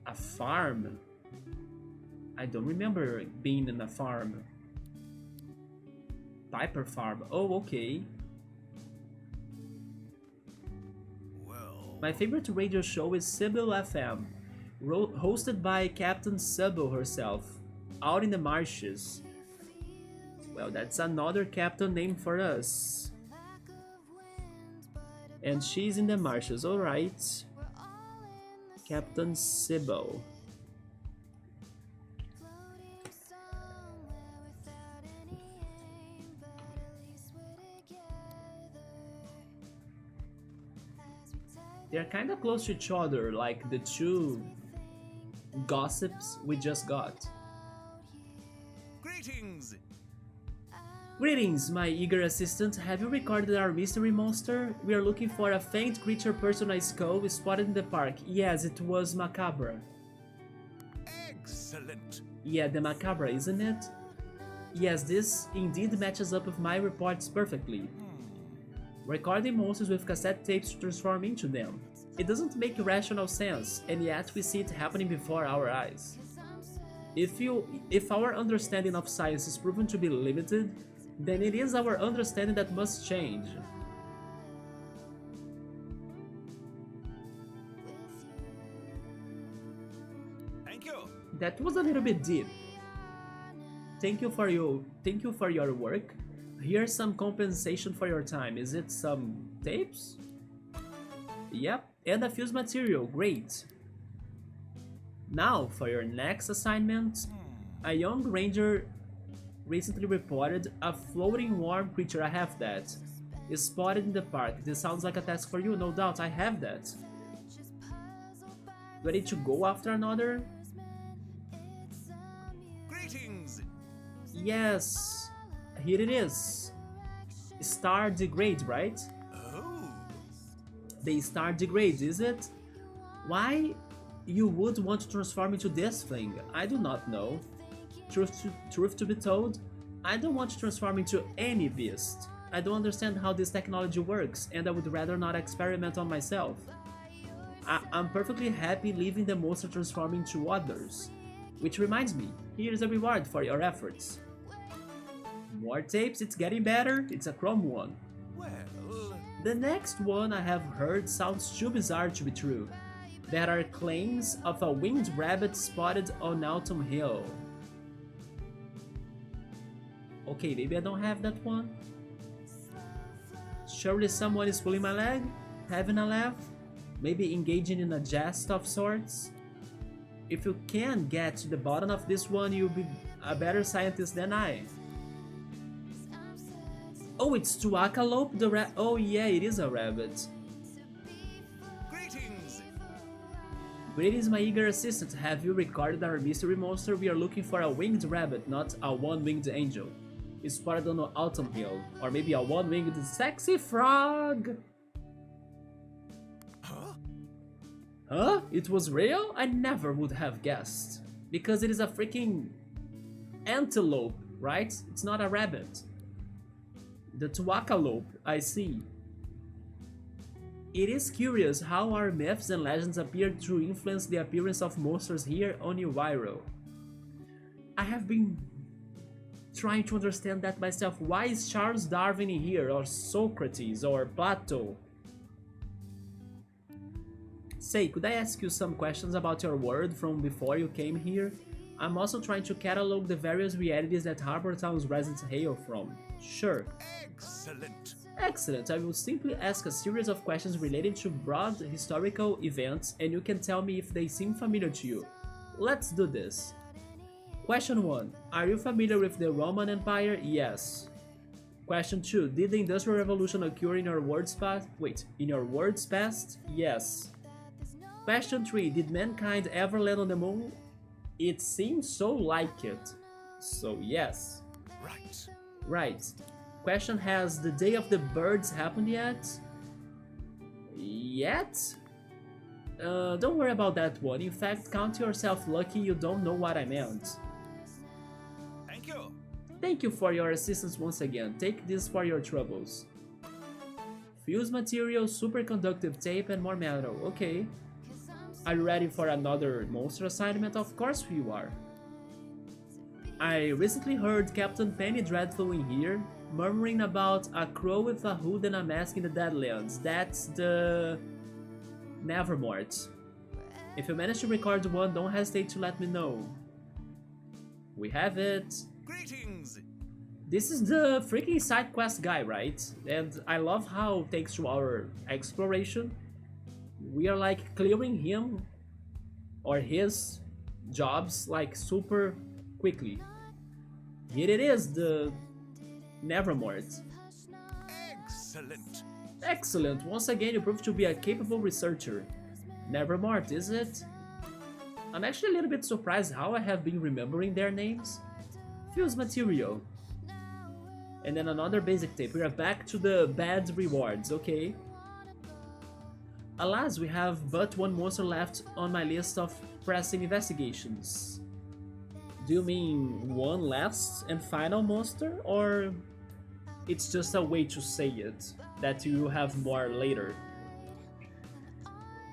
A farm? I don't remember being in a farm. Piper Farm. Oh, okay. My favorite radio show is Sybil FM, hosted by Captain Sybil herself, out in the marshes. Well, that's another captain name for us. And she's in the marshes, alright. Captain Sybil. They're kind of close to each other, like the two gossips we just got. Greetings! Greetings, my eager assistant. Have you recorded our mystery monster? We are looking for a faint creature personal skull spotted in the park. Yes, it was macabre. Excellent! Yeah, the macabre, isn't it? Yes, this indeed matches up with my reports perfectly. Recording monsters with cassette tapes to transform into them. It doesn't make rational sense, and yet we see it happening before our eyes. If our understanding of science is proven to be limited, then it is our understanding that must change. Thank you! That was a little bit deep. Thank you for your work. Here's some compensation for your time. Is it some tapes? Yep, and a fuse material. Great. Now, for your next assignment, a young ranger recently reported a floating warm creature. I have that. Is spotted in the park. This sounds like a task for you, no doubt. I have that. Ready to go after another? Greetings! Yes. Here it is. Star degrade, right? Oh! The star degrade, is it? Why you would want to transform into this thing? I do not know. Truth to be told, I don't want to transform into any beast. I don't understand how this technology works, and I would rather not experiment on myself. I'm perfectly happy leaving the monster transform into others. Which reminds me, here's a reward for your efforts. More tapes, it's getting better, it's a chrome one. Well... The next one I have heard sounds too bizarre to be true. There are claims of a winged rabbit spotted on Autumn Hill. Okay, maybe I don't have that one. Surely someone is pulling my leg, having a laugh, maybe engaging in a jest of sorts. If you can get to the bottom of this one, you'll be a better scientist than I. Oh, it's Tuacalope the rat. Oh yeah, it is a rabbit. Greetings! Greetings, my eager assistant. Have you recorded our mystery monster? We are looking for a winged rabbit, not a one-winged angel. It's spotted on Autumn Hill, or maybe a one-winged sexy frog. Huh? Huh? It was real? I never would have guessed. Because it is a freaking antelope, right? It's not a rabbit. The Tuacalope, I see. It is curious how our myths and legends appear to influence the appearance of monsters here on Wirral. I have been trying to understand that myself. Why is Charles Darwin in here, or Socrates, or Plato? Say, could I ask you some questions about your world from before you came here? I'm also trying to catalog the various realities that Harbor Town's residents hail from. Sure. Excellent! Excellent. I will simply ask a series of questions related to broad historical events, and you can tell me if they seem familiar to you. Let's do this. Question 1. Are you familiar with the Roman Empire? Yes. Question 2. Did the Industrial Revolution occur in your world's past? Yes. Question 3. Did mankind ever land on the moon? It seems so like it. So yes. Right. Right. Question: has the Day of the Birds happened yet? Don't worry about that one. In fact, count yourself lucky you don't know what I meant. Thank you! Thank you for your assistance once again. Take this for your troubles. Fuse material, superconductive tape, and more metal. Okay. Are you ready for another monster assignment? Of course you are. I recently heard Captain Penny Dreadful in here, murmuring about a crow with a hood and a mask in the Deadlands. That's the... Nevermort. If you manage to record one, don't hesitate to let me know. We have it. Greetings! This is the freaking side quest guy, right? And I love how thanks to our exploration, we are like clearing him or his jobs like super quickly. Here it is, the Nevermort. Excellent. Excellent! Once again, you proved to be a capable researcher. Nevermort, is it? I'm actually a little bit surprised how I have been remembering their names. Fuse material. And then another basic tip. We are back to the bad rewards, okay? Alas, we have but one monster left on my list of pressing investigations. Do you mean one last and final monster, or it's just a way to say it, that you will have more later?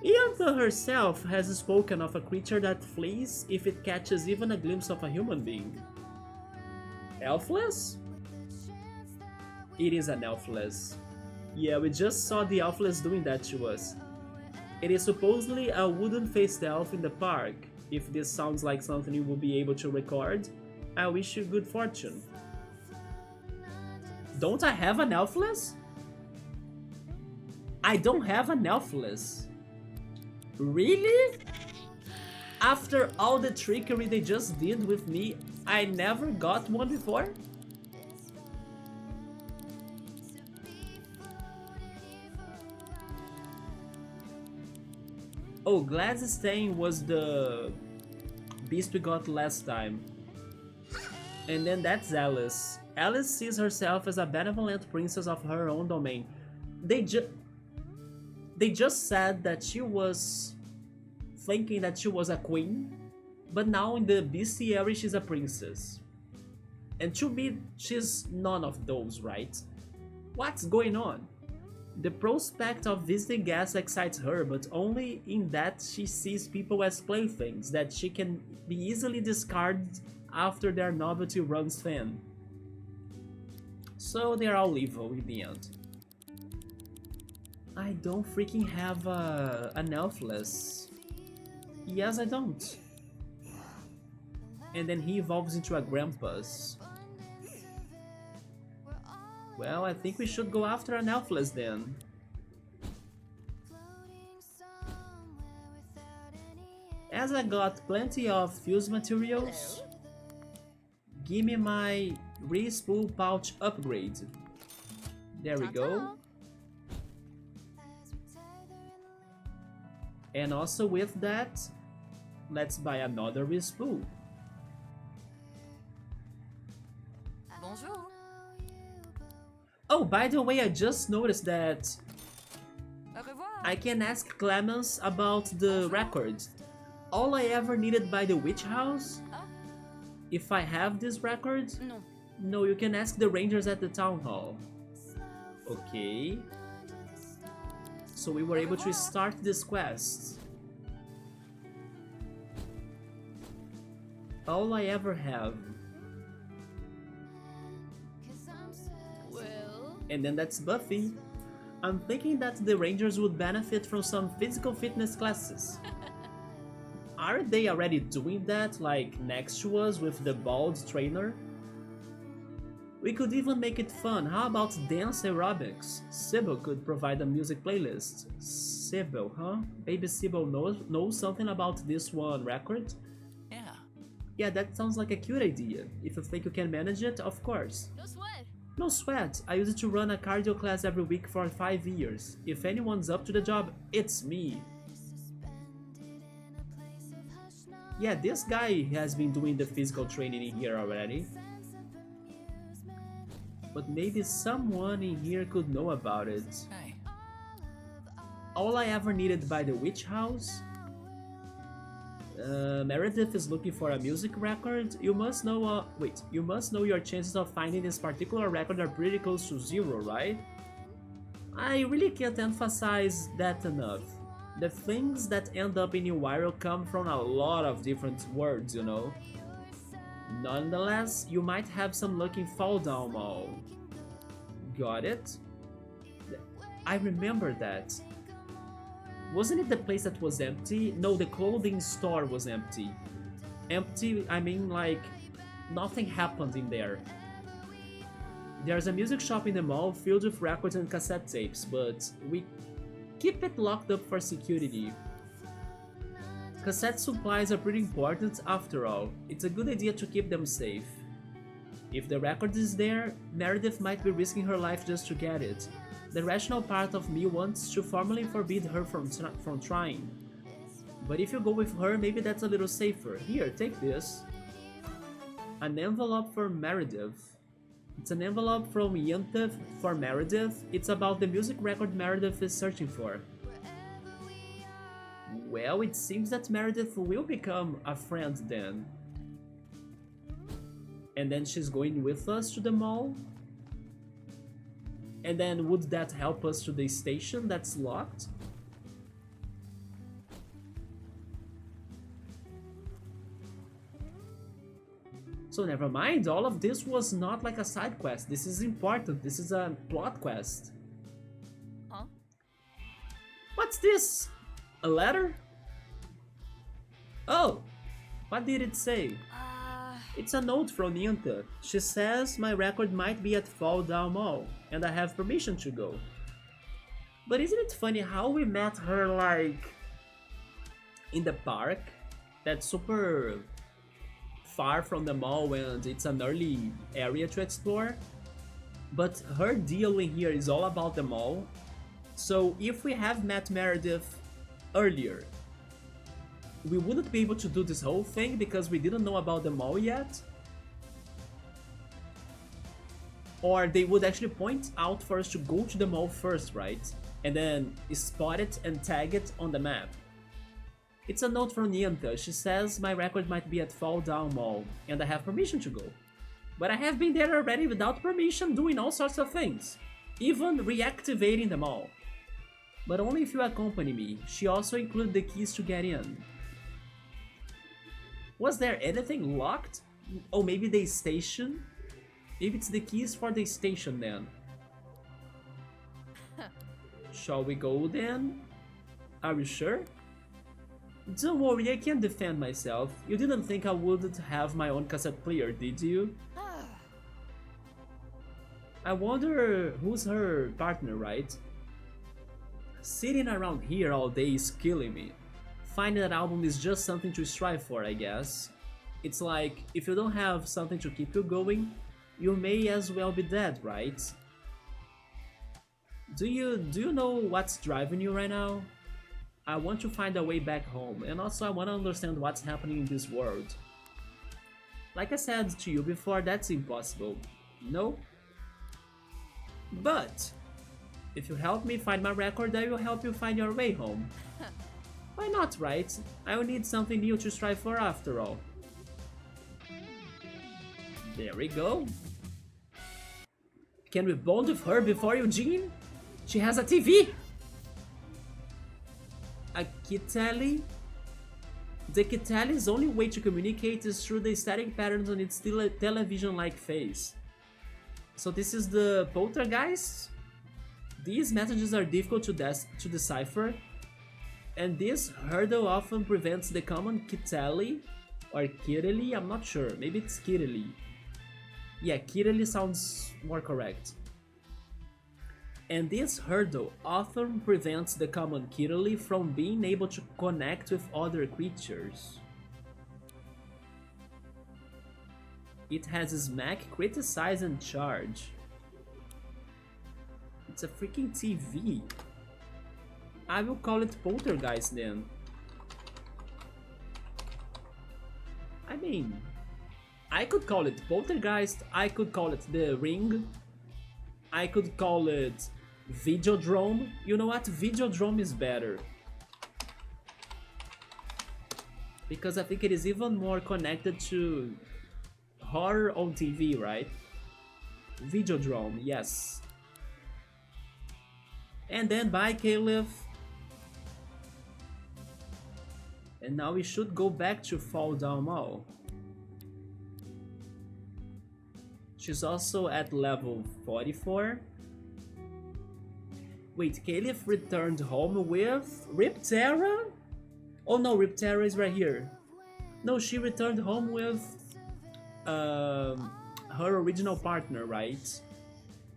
Iantha herself has spoken of a creature that flees if it catches even a glimpse of a human being. Elfless? It is an elfless. Yeah, we just saw the elfless doing that to us. It is supposedly a wooden-faced elf in the park. If this sounds like something you will be able to record, I wish you good fortune. Don't I have an elfless? I don't have an elfless. Really? After all the trickery they just did with me, I never got one before? Oh, Gladstein was the beast we got last time. And then that's Alice. Alice sees herself as a benevolent princess of her own domain. They just said that she was thinking that she was a queen, but now in the bestiary she's a princess. And to me, she's none of those, right? What's going on? The prospect of visiting guests excites her, but only in that she sees people as playthings that she can be easily discarded after their novelty runs thin. So they're all evil in the end. I don't freaking have an elfless. Yes, I don't. And then he evolves into a Grampus. Well, I think we should go after an elfless then. As I got plenty of fuse materials, give me my re-spool pouch upgrade. There we go. And also with that, let's buy another re-spool. Bonjour. Oh, by the way, I just noticed that Au revoir. I can ask Clemens about the record. All I ever needed by the witch house? If I have this record? Non. No, you can ask the rangers at the town hall. Okay. So we were able to start this quest. All I ever have. Well. And then that's Buffy. I'm thinking that the rangers would benefit from some physical fitness classes. Aren't they already doing that, like next to us with the bald trainer? We could even make it fun. How about dance aerobics? Sybil could provide a music playlist. Sybil, huh? Baby Sybil knows something about this one record? Yeah. Yeah, that sounds like a cute idea. If you think you can manage it, of course. No sweat. No sweat. I used to run a cardio class every week for 5 years. If anyone's up to the job, it's me. Yeah, this guy has been doing the physical training in here already. But maybe someone in here could know about it. Hey. All I ever needed by the witch house? Meredith is looking for a music record. You must know you must know your chances of finding this particular record are pretty close to zero, right? I really can't emphasize that enough. The things that end up in Wirral come from a lot of different words, you know. Nonetheless, you might have some luck in Falldown Mall. Got it? I remember that. Wasn't it the place that was empty? No, the clothing store was empty. Empty, I mean like, nothing happened in there. There's a music shop in the mall filled with records and cassette tapes, but we keep it locked up for security. Cassette supplies are pretty important after all. It's a good idea to keep them safe. If the record is there, Meredith might be risking her life just to get it. The rational part of me wants to formally forbid her from trying. But if you go with her, maybe that's a little safer. Here, take this. An envelope for Meredith. It's an envelope from Yantef for Meredith. It's about the music record Meredith is searching for. Well, it seems that Meredith will become a friend then. And then she's going with us to the mall. And then would that help us to the station that's locked? So never mind, all of this was not like a side quest. This is important. This is a plot quest. Huh? What's this? A letter? Oh, what did it say? It's a note from Ninta. She says my record might be at Falldown Mall, and I have permission to go. But isn't it funny how we met her like in the park? That's super far from the mall and it's an early area to explore. But her deal in here is all about the mall. So if we have met Meredith earlier, we wouldn't be able to do this whole thing because we didn't know about the mall yet. Or they would actually point out for us to go to the mall first, right? And then spot it and tag it on the map. It's a note from Nianta. She says my record might be at Falldown Mall, and I have permission to go. But I have been there already without permission, doing all sorts of things. Even reactivating the mall. But only if you accompany me. She also included the keys to get in. Was there anything locked? Oh, maybe the station? Maybe it's the keys for the station then. Shall we go then? Are you sure? Don't worry, I can defend myself. You didn't think I wouldn't have my own cassette player, did you? I wonder who's her partner, right? Sitting around here all day is killing me. Finding that album is just something to strive for, I guess. It's like, if you don't have something to keep you going, you may as well be dead, right? Do you know what's driving you right now? I want to find a way back home, and also I want to understand what's happening in this world. Like I said to you before, that's impossible. No? But, if you help me find my record, I will help you find your way home. Why not, right? I will need something new to strive for after all. There we go. Can we bond with her before Eugene? She has a TV! A Kitali? The Kitali's only way to communicate is through the static patterns on its television-like face. So this is the poltergeist? These messages are difficult to decipher, and this hurdle often prevents the common Kitali, or Kirili, I'm not sure, maybe it's Kirili. Yeah, Kirili sounds more correct. And this hurdle often prevents the common Kirili from being able to connect with other creatures. It has smack, criticize, and charge. It's a freaking TV. I will call it poltergeist then. I mean, I could call it poltergeist, I could call it the ring, I could call it Videodrome. You know what? Videodrome is better. Because I think it is even more connected to horror on TV, right? Videodrome, yes. And then bye, Caliph. And now we should go back to Falldown Mall. She's also at level 44. Wait, Caliph returned home with Riptera? Oh no, Riptera is right here. No, she returned home with her original partner, right?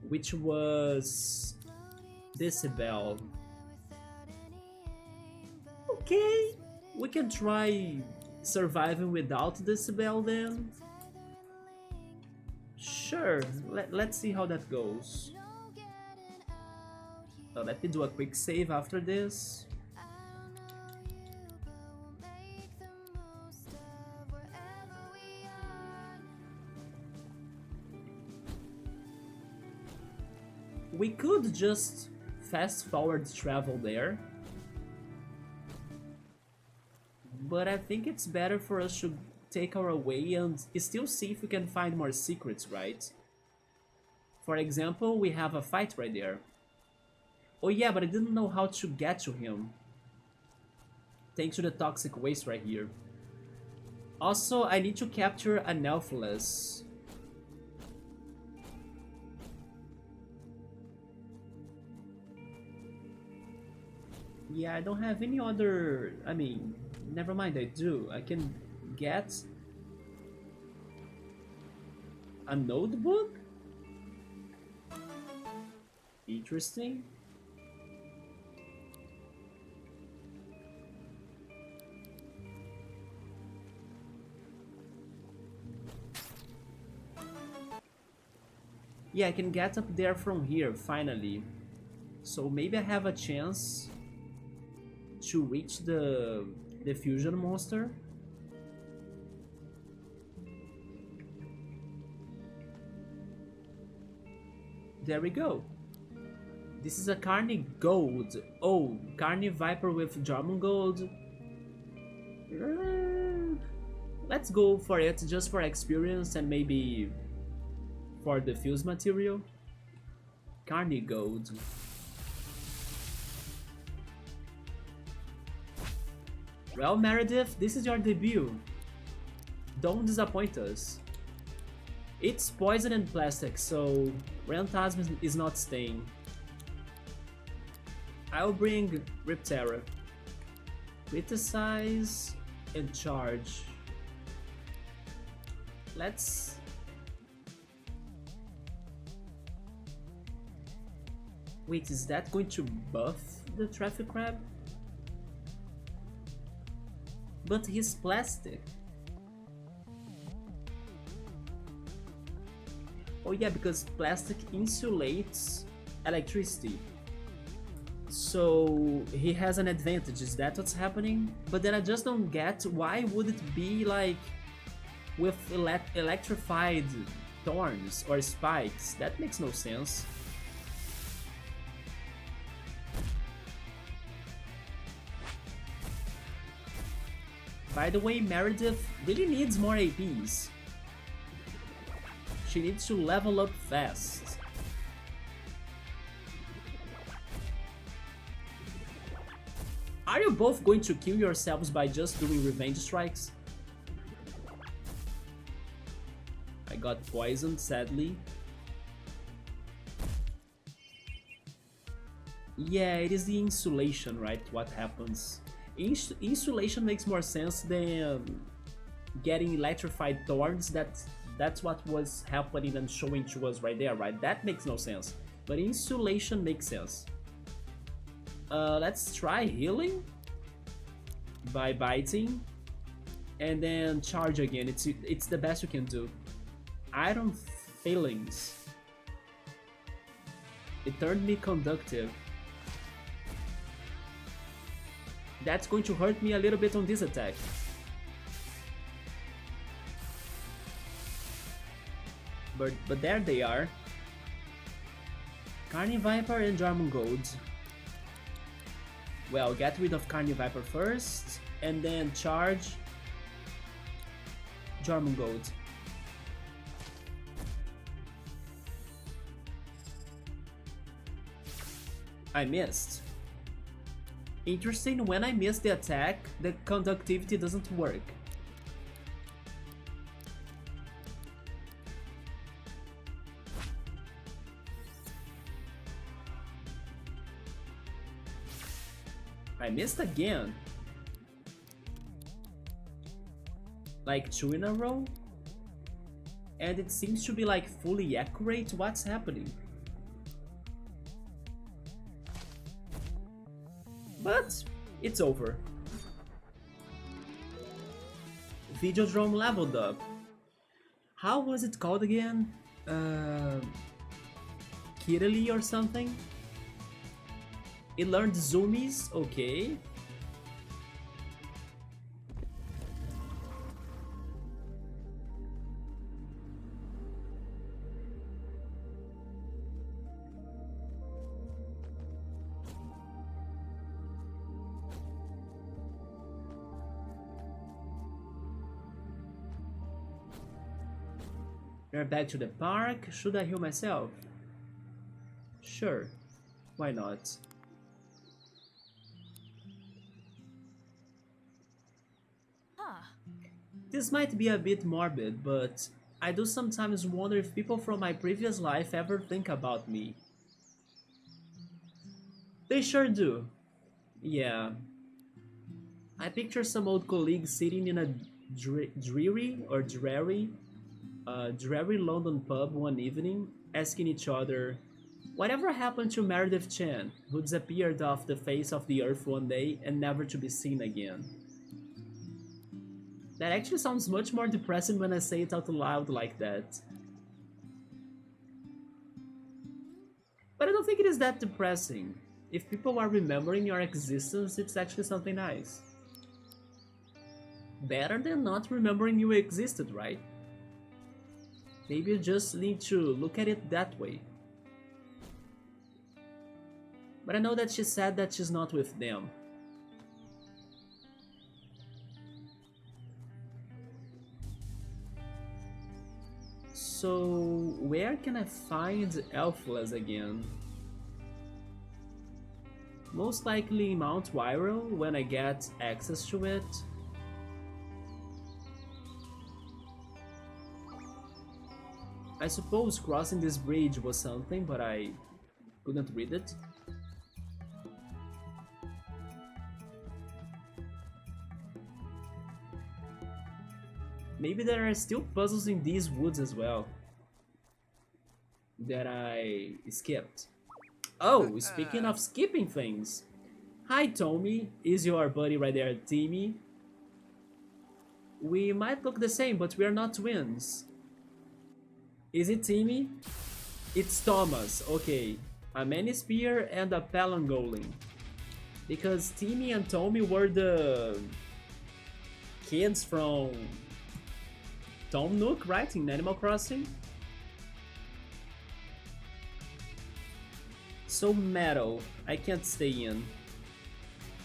Which was Decibel. Okay, We can try surviving without the spell then. Sure, let's see how that goes. Let me do a quick save after this. We could just fast forward travel there, but I think it's better for us to take our way and still see if we can find more secrets, right? For example, we have a fight right there. Oh yeah, but I didn't know how to get to him. Thanks to the toxic waste right here. Also, I need to capture an Elfless. Yeah, I don't have any other... I mean, never mind, I do. I can get a notebook? Interesting. Yeah, I can get up there from here, finally. So maybe I have a chance to reach the fusion monster. There we go. This is a Carni Gold. Oh, Carni Viper with German Gold. Let's go for it just for experience and maybe for the fuse material. Carni Gold. Well, Meredith, this is your debut. Don't disappoint us. It's poison and plastic, so Rantasm is not staying. I'll bring Riptera. Criticize and charge. Let's... Wait, is that going to buff the Traffic Crab? But he's plastic. Oh yeah, because plastic insulates electricity. So he has an advantage, is that what's happening? But then I just don't get why would it be like with electrified thorns or spikes? That makes no sense. By the way, Meredith really needs more APs. She needs to level up fast. Are you both going to kill yourselves by just doing revenge strikes? I got poisoned, sadly. Yeah, it is the insulation, right? What happens? Insulation makes more sense than getting electrified thorns. That's what was happening and showing to us right there, right? That makes no sense. But insulation makes sense. Let's try healing by biting and then charge again. It's the best you can do. Iron Filings. It turned me conductive. That's going to hurt me a little bit on this attack. But there they are. Carni Viper and German Gold. Well, get rid of Carni Viper first, and then charge German Gold. I missed. Interesting, when I miss the attack, the conductivity doesn't work. I missed again. Like 2 in a row? And it seems to be like fully accurate. What's happening? But it's over. Videodrome leveled up. How was it called again? Kirili or something? It learned zoomies, okay. We're back to the park. Should I heal myself? Sure. Why not? Huh. This might be a bit morbid, but I do sometimes wonder if people from my previous life ever think about me. They sure do. Yeah. I picture some old colleagues sitting in a dreary London pub one evening, asking each other, whatever happened to Meredith Chan, who disappeared off the face of the earth one day and never to be seen again? That actually sounds much more depressing when I say it out loud like that. But I don't think it is that depressing. If people are remembering your existence, it's actually something nice. Better than not remembering you existed, right? Maybe you just need to look at it that way. But I know that she said that she's not with them. So, where can I find Elflas again? Most likely Mount Wirral when I get access to it. I suppose crossing this bridge was something, but I couldn't read it. Maybe there are still puzzles in these woods as well that I skipped. Oh, speaking of skipping things. Hi Tommy, is your buddy right there, Timmy? We might look the same, but we are not twins. Is it Timmy? It's Thomas, okay. A mini spear and a palangoling. Because Timmy and Tommy were the kids from Tom Nook, right? In Animal Crossing? So Meadow, I can't stay in.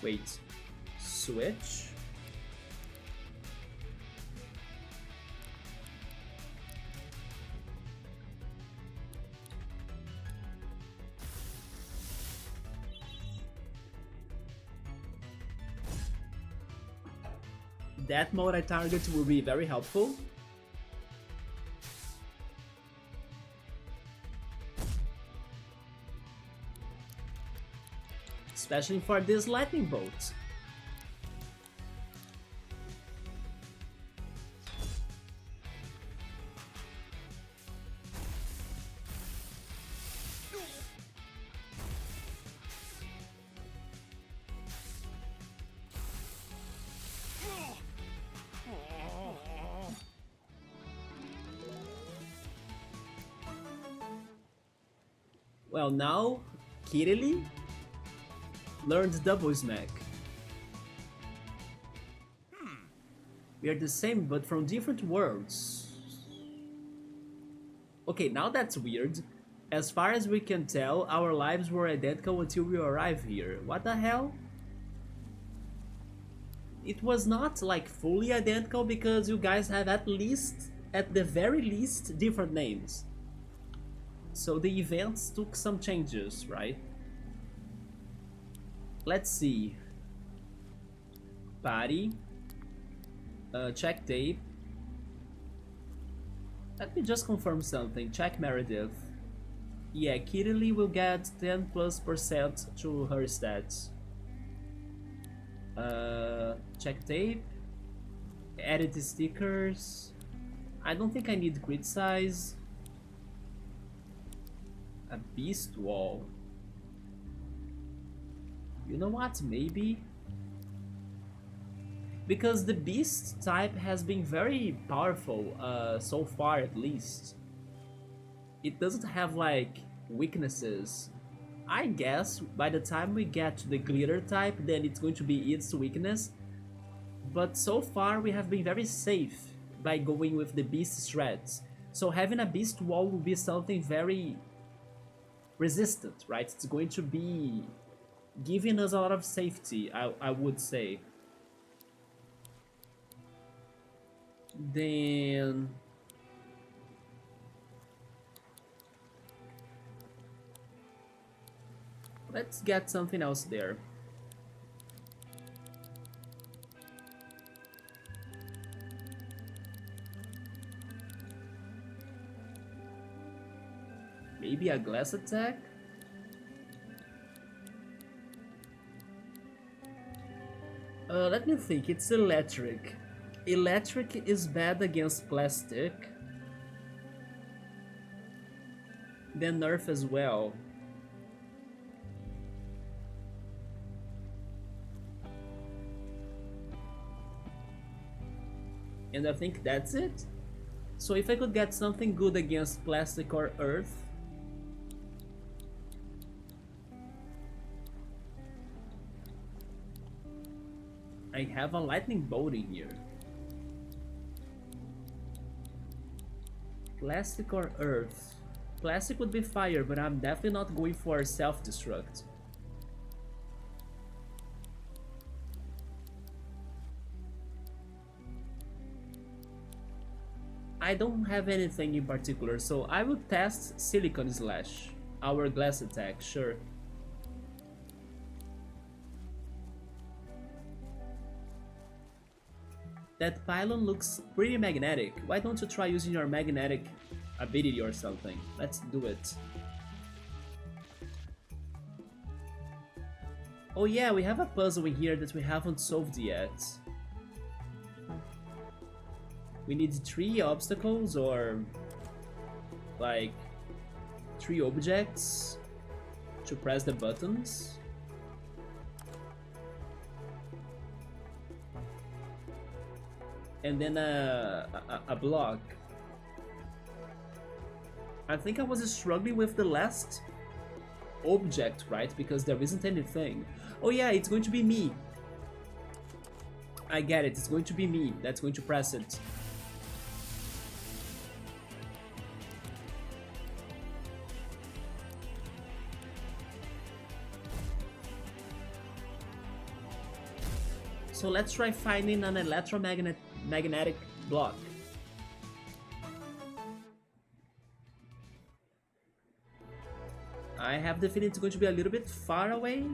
Wait, switch? That multi-target will be very helpful. Especially for this lightning bolt. Well, now Kirili learned double smack. We are the same but from different worlds. Okay, now that's weird. As far as we can tell, our lives were identical until we arrived here. What the hell? It was not like fully identical because you guys have at the very least, different names. So the events took some changes, right? Let's see. Party. Check tape. Let me just confirm something. Check Meredith. Yeah, Kirili will get 10+% to her stats. Check tape. Edit stickers. I don't think I need grid size. A beast wall. You know what? Maybe. Because the beast type has been very powerful, so far at least. It doesn't have like weaknesses. I guess by the time we get to the glitter type, then it's going to be its weakness. But so far we have been very safe by going with the beast shreds. So having a beast wall will be something very resistant, right? It's going to be giving us a lot of safety, I would say. Then let's get something else there. Maybe a glass attack? Let me think, it's electric. Electric is bad against plastic. Then nerf as well. And I think that's it. So if I could get something good against plastic or earth. I have a lightning bolt in here. Plastic or earth? Plastic would be fire, but I'm definitely not going for self-destruct. I don't have anything in particular, so I will test Silicon Slash. Our glass attack, sure. That pylon looks pretty magnetic. Why don't you try using your magnetic ability or something? Let's do it. Oh yeah, we have a puzzle in here that we haven't solved yet. We need 3 obstacles or like 3 objects to press the buttons. And then a block. I think I was struggling with the last object, right? Because there isn't anything. Oh yeah, it's going to be me. I get it, it's going to be me that's going to press it. So let's try finding an electromagnetic block. I have the feeling it's going to be a little bit far away.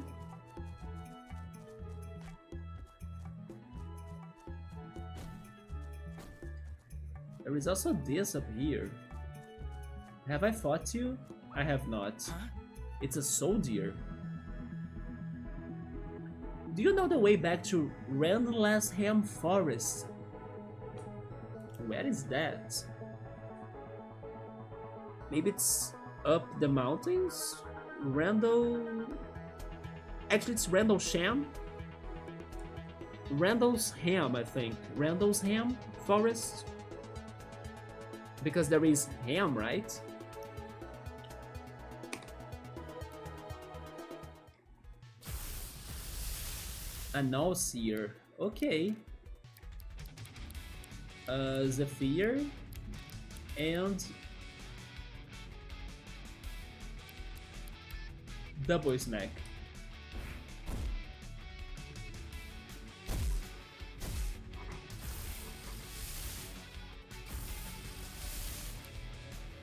There is also this up here. Have I fought you? I have not. Huh? It's a soldier. Do you know the way back to Randlassham Forest? Where is that? Maybe it's up the mountains? Actually, it's Randlesham? Randlesham, I think. Randlesham Forest? Because there is ham, right? A Nullseer. Okay. Zephyr. And double smack.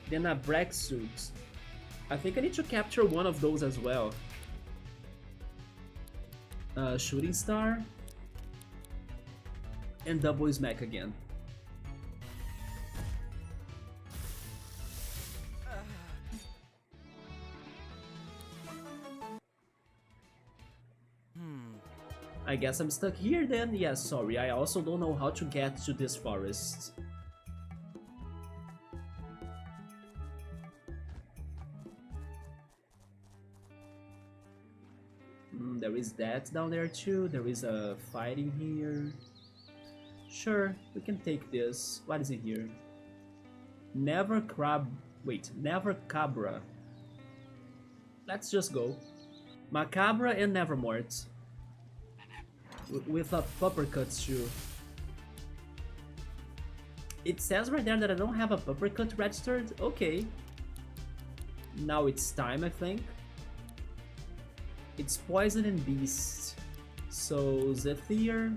Then a Brack suit. I think I need to capture one of those as well. Shooting star. And double smack again. I guess I'm stuck here then. Yeah, sorry, I also don't know how to get to this forest. There is that down there too. There is a fighting here. Sure, we can take this. What is it here? Never crab. Wait, never cabra. Let's just go. Macabra and Nevermort. With a uppercut too. It says right there that I don't have a uppercut registered. Okay. Now it's time, I think. It's Poison and Beast. So Zephyr.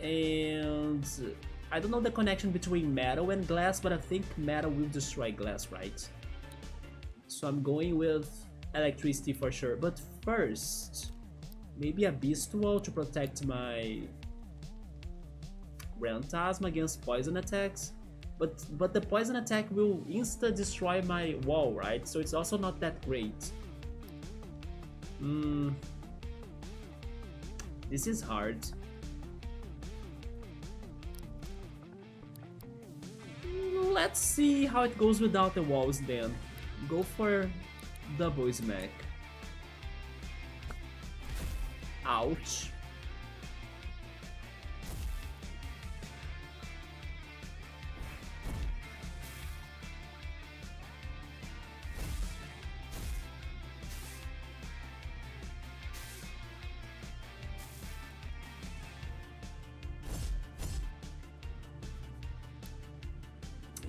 And I don't know the connection between Meadow and Glass, but I think Meadow will destroy Glass, right? So I'm going with Electricity for sure. But first, maybe a Beast Wall to protect my Rantasm against poison attacks. But the poison attack will insta destroy my wall, right? So it's also not that great. This is hard. Let's see how it goes without the walls then. Go for double smack. Ouch.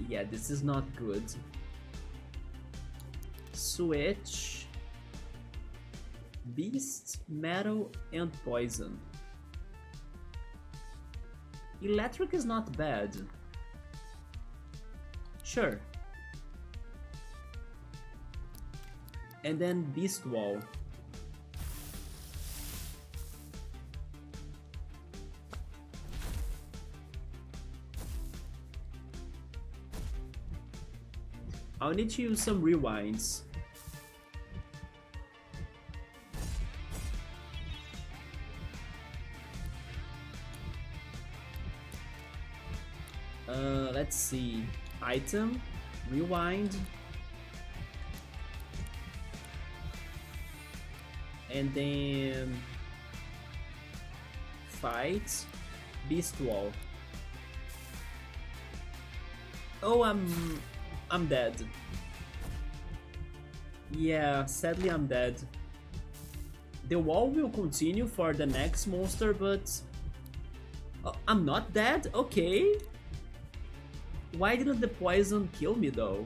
Yeah, this is not good. Switch. Beast, Metal, and Poison. Electric is not bad. Sure. And then Beast Wall. I'll need to use some rewinds. Let's see. Item, rewind, and then fight, Beast Wall. Oh, I'm dead. Yeah, sadly I'm dead. The wall will continue for the next monster, but I'm not dead? Okay. Why didn't the poison kill me though?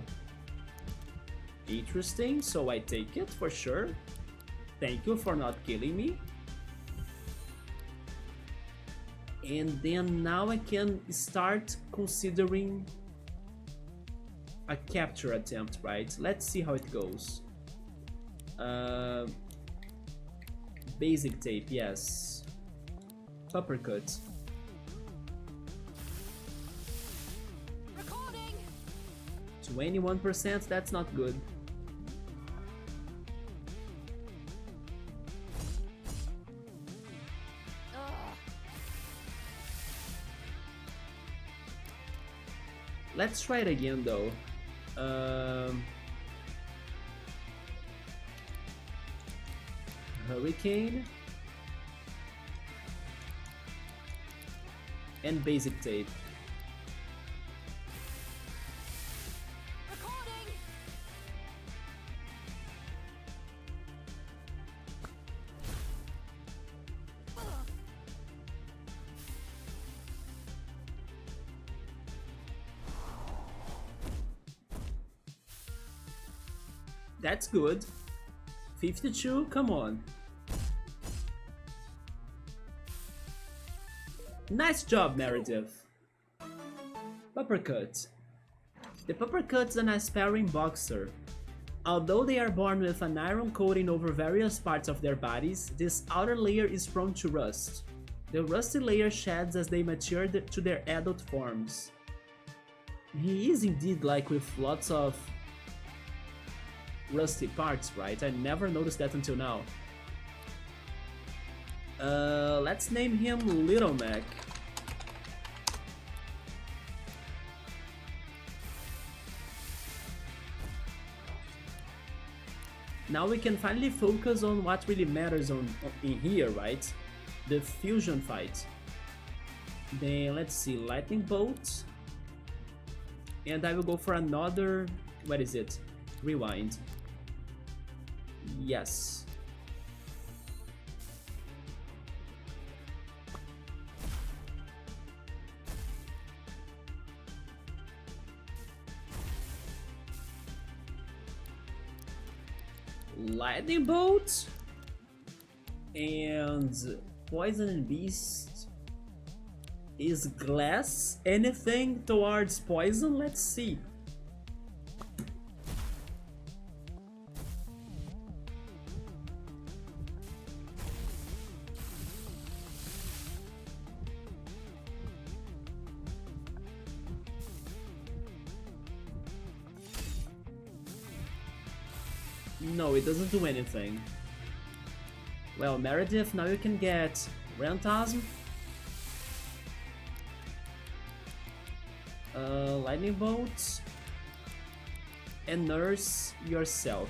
Interesting, so I take it for sure. Thank you for not killing me. And then now I can start considering a capture attempt, right? Let's see how it goes. Basic tape, yes. Uppercut. Recording. 21%, that's not good. Let's try it again though. Hurricane and basic tape. Recording. That's good. 52, come on. Nice job, Meredith. Uppercut. The Puppercut's an aspiring boxer. Although they are born with an iron coating over various parts of their bodies, this outer layer is prone to rust. The rusty layer sheds as they mature to their adult forms. He is indeed like with lots of rusty parts, right? I never noticed that until now. Let's name him Little Mac. Now we can finally focus on what really matters in here, right? The fusion fight. Then let's see, lightning bolt. And I will go for another, what is it? Rewind. Yes. Lightning bolt and poison beast is glass. Anything towards poison? Let's see. No, it doesn't do anything. Well, Meredith, now you can get Rantasm, Lightning Bolt, and Nurse yourself.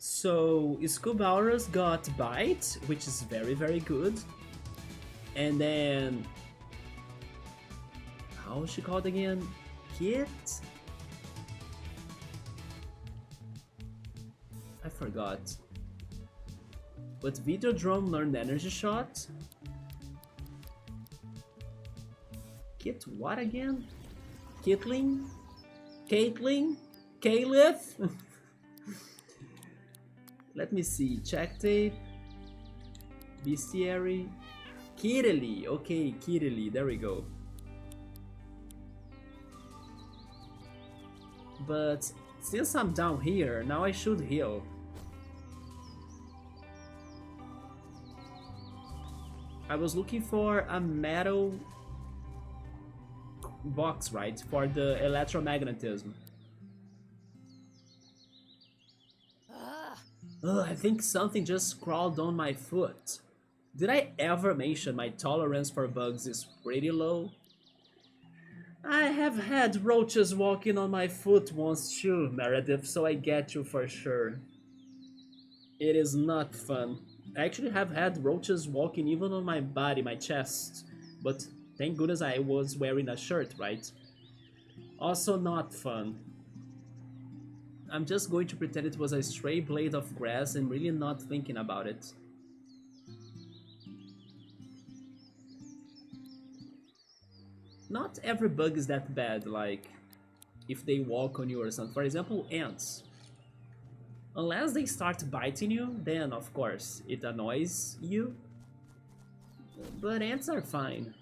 So Scubaurus got Bite, which is very good. And then how is she called again? Kit? I forgot. But Videodrome learned Energy Shot. Kit what again? Kitling? Caitlyn? Caliph? Let me see. Check tape. Bestiary. Kirili. Okay, Kirili. There we go. But since I'm down here, now I should heal. I was looking for a metal box, right? For the electromagnetism. Ugh, I think something just crawled on my foot. Did I ever mention my tolerance for bugs is pretty low? I have had roaches walking on my foot once too, Meredith, so I get you for sure. It is not fun. I actually have had roaches walking even on my body, my chest. But thank goodness I was wearing a shirt, right? Also not fun. I'm just going to pretend it was a stray blade of grass and really not thinking about it. Not every bug is that bad, like if they walk on you or something. For example, ants. Unless they start biting you, then of course it annoys you. But ants are fine.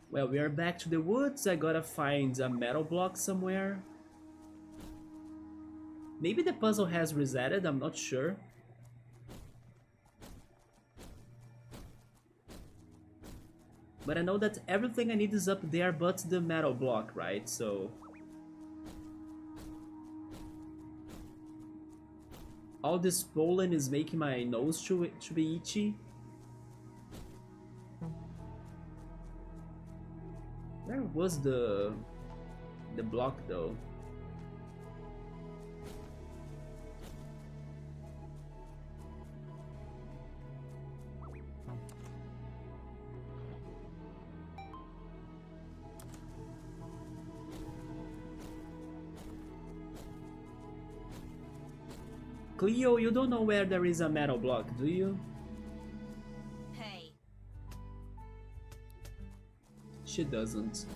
Well, we are back to the woods. I gotta find a metal block somewhere. Maybe the puzzle has resetted, I'm not sure. But I know that everything I need is up there but the metal block, right? So all this pollen is making my nose to be itchy. Where was the block though? Cleo, you don't know where there is a metal block, do you? Hey. She doesn't.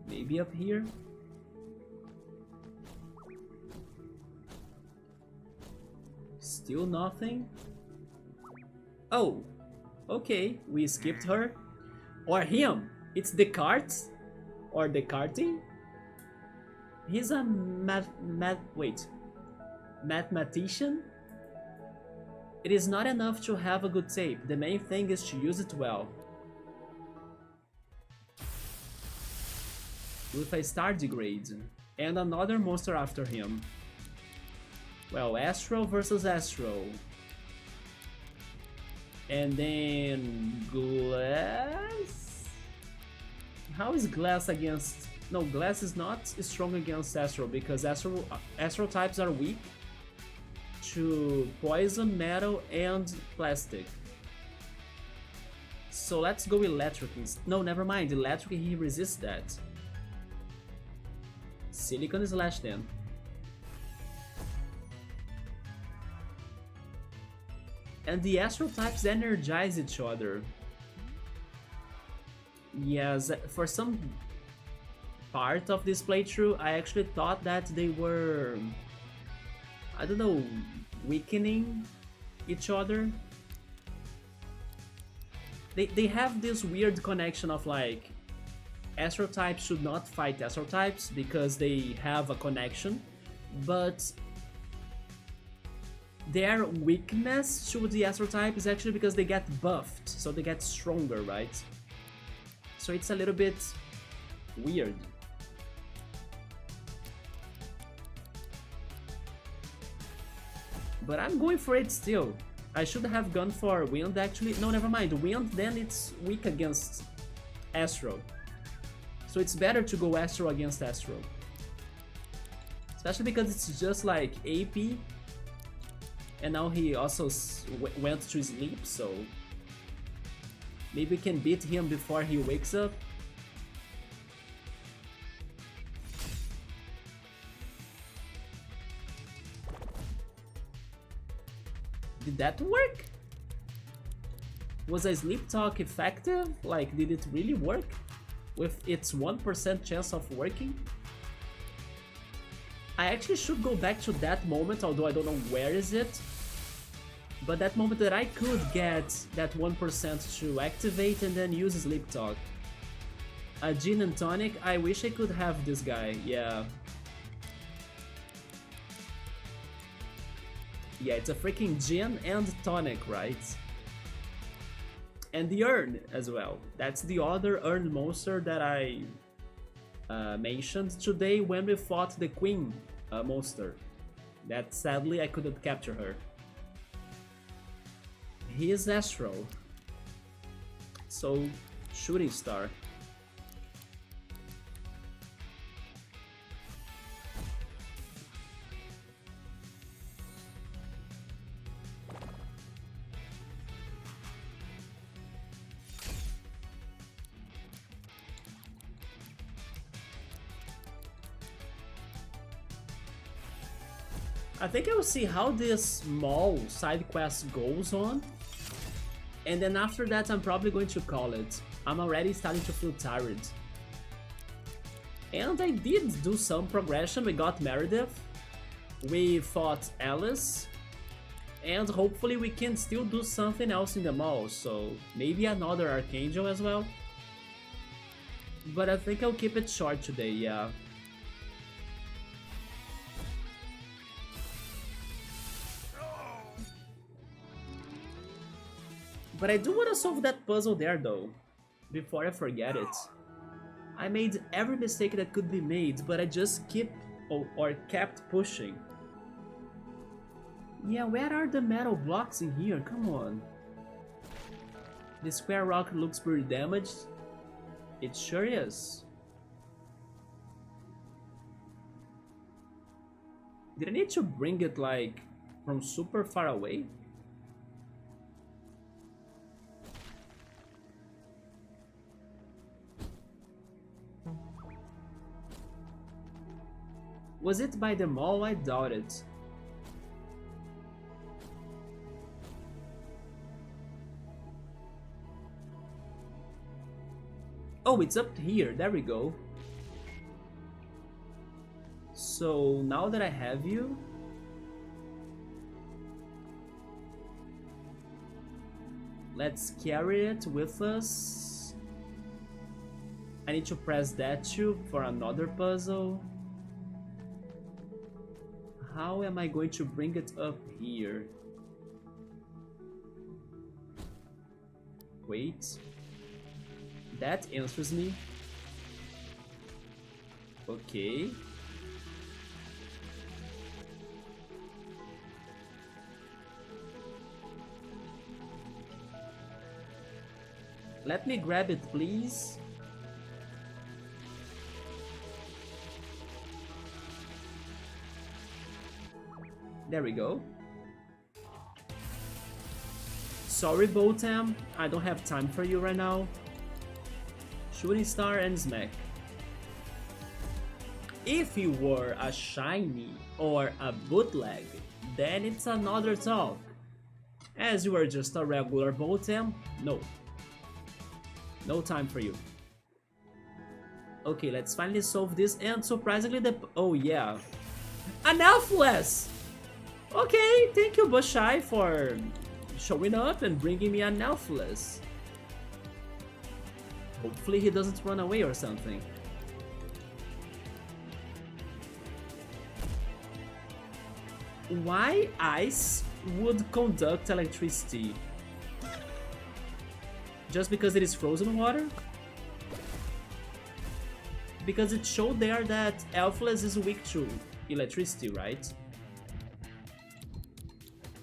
Maybe up here? Still nothing? Oh, okay, we skipped her. Or him. It's Descartes? Or Descartes? He's a mathematician? It is not enough to have a good tape, the main thing is to use it well. With a star degrade, and another monster after him. Well, Astro versus Astro. And then Glass? How is Glass against... No, Glass is not strong against Astro because Astro types are weak to Poison, Metal, and Plastic. So let's go Electric. No, never mind. Electric, he resists that. Silicon Slash then. And the Astro types energize each other. Yes, for some part of this playthrough, I actually thought that they were, I don't know, weakening each other. They have this weird connection of like, Astro types should not fight Astro types because they have a connection, but their weakness to the Astro type is actually because they get buffed, so they get stronger, right? So it's a little bit weird. But I'm going for it still. I should have gone for Wind actually. No, never mind. Wind, then it's weak against Astro. So it's better to go Astro against Astro. Especially because it's just like AP. And now he also went to sleep, so maybe we can beat him before he wakes up. Did that work? Was a sleep talk effective? Like, did it really work? With its 1% chance of working? I actually should go back to that moment, although I don't know where is it. But that moment that I could get that 1% to activate and then use Sleep Talk. A Gin and Tonic, I wish I could have this guy, yeah. Yeah, it's a freaking Gin and Tonic, right? And the Urn as well. That's the other Urn monster that I mentioned today when we fought the Queen monster. That sadly I couldn't capture her. He is Astro. So, Shooting Star. I think I will see how this small side quest goes on, and then after that I'm probably going to call it. I'm already starting to feel tired. And I did do some progression. We got Meredith, we fought Alice, and hopefully we can still do something else in the mall, so maybe another Archangel as well. But I think I'll keep it short today, yeah. But I do want to solve that puzzle there though, before I forget it. I made every mistake that could be made, but I just kept pushing. Yeah, where are the metal blocks in here? Come on. The square rock looks pretty damaged. It sure is. Did I need to bring it like from super far away? Was it by the mall? I doubt it. Oh, it's up here. There we go. So now that I have you, let's carry it with us. I need to press that too for another puzzle. How am I going to bring it up here? Wait. That answers me. Okay. Let me grab it, please. There we go. Sorry, Botam, I don't have time for you right now. Shooting Star and Smack. If you were a shiny or a bootleg, then it's another talk. As you are just a regular Botam, no. No time for you. Okay, let's finally solve this, and surprisingly oh yeah. An Elfless! Okay, thank you Bushai for showing up and bringing me an Elfless. Hopefully he doesn't run away or something. Why ice would conduct electricity? Just because it is frozen water? Because it showed there that Elfless is weak to electricity, right?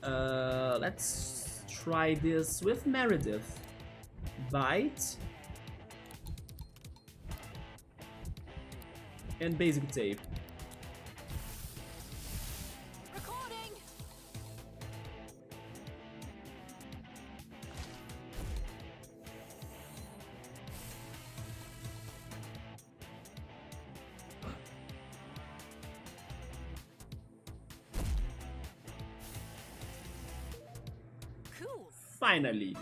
Let's try this with Meredith. Bite. And basic tape. Recording. Cool. Finally.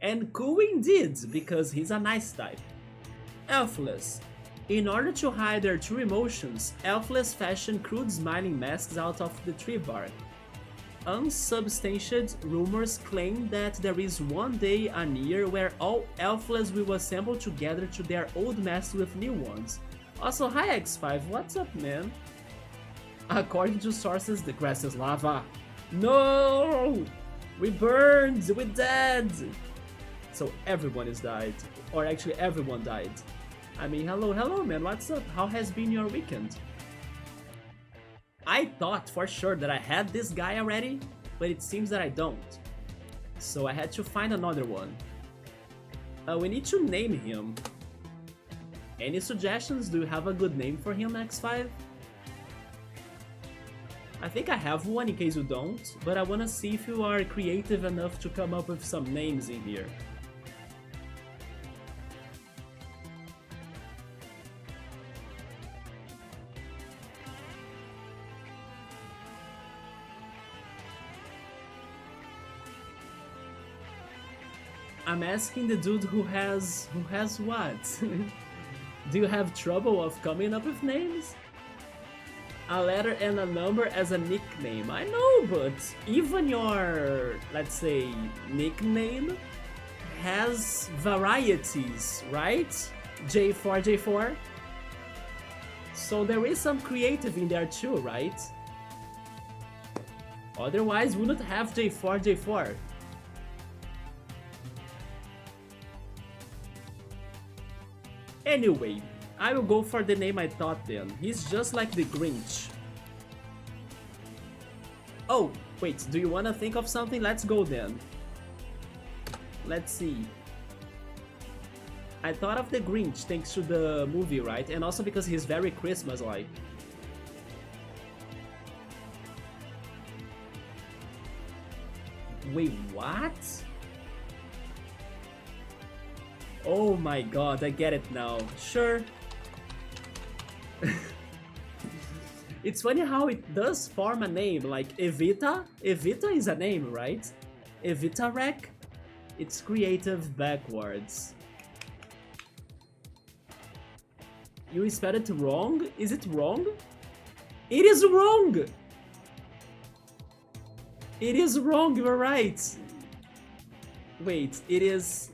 And cool indeed, because he's a nice type. Elfless. In order to hide their true emotions, Elfless fashion crude smiling masks out of the tree bark. Unsubstantiated rumors claim that there is one day a year where all Elfless will assemble together to their old masks with new ones. Also, hi X5, what's up, man? According to sources, the grass is lava. No! We burned! We dead! So everyone is died. Or actually everyone died. I mean, hello man, what's up? How has been your weekend? I thought for sure that I had this guy already, but it seems that I don't. So I had to find another one. We need to name him. Any suggestions? Do you have a good name for him, X5? I think I have one in case you don't, but I wanna see if you are creative enough to come up with some names in here. I'm asking the dude who has what? Do you have trouble of coming up with names? A letter and a number as a nickname. I know, but even your, let's say, nickname has varieties, right? J4, J4. So there is some creative in there too, right? Otherwise, wouldn't have J4, J4. Anyway, I will go for the name I thought then. He's just like the Grinch. Oh, wait, do you wanna think of something? Let's go then. Let's see. I thought of the Grinch thanks to the movie, right? And also because he's very Christmas-like. Wait, what? Oh my god, I get it now. Sure. It's funny how it does form a name, like Evita. Evita is a name, right? Evita Rec. It's creative backwards. You spelled it wrong? Is it wrong? It is wrong! It is wrong, you're right. Wait, it is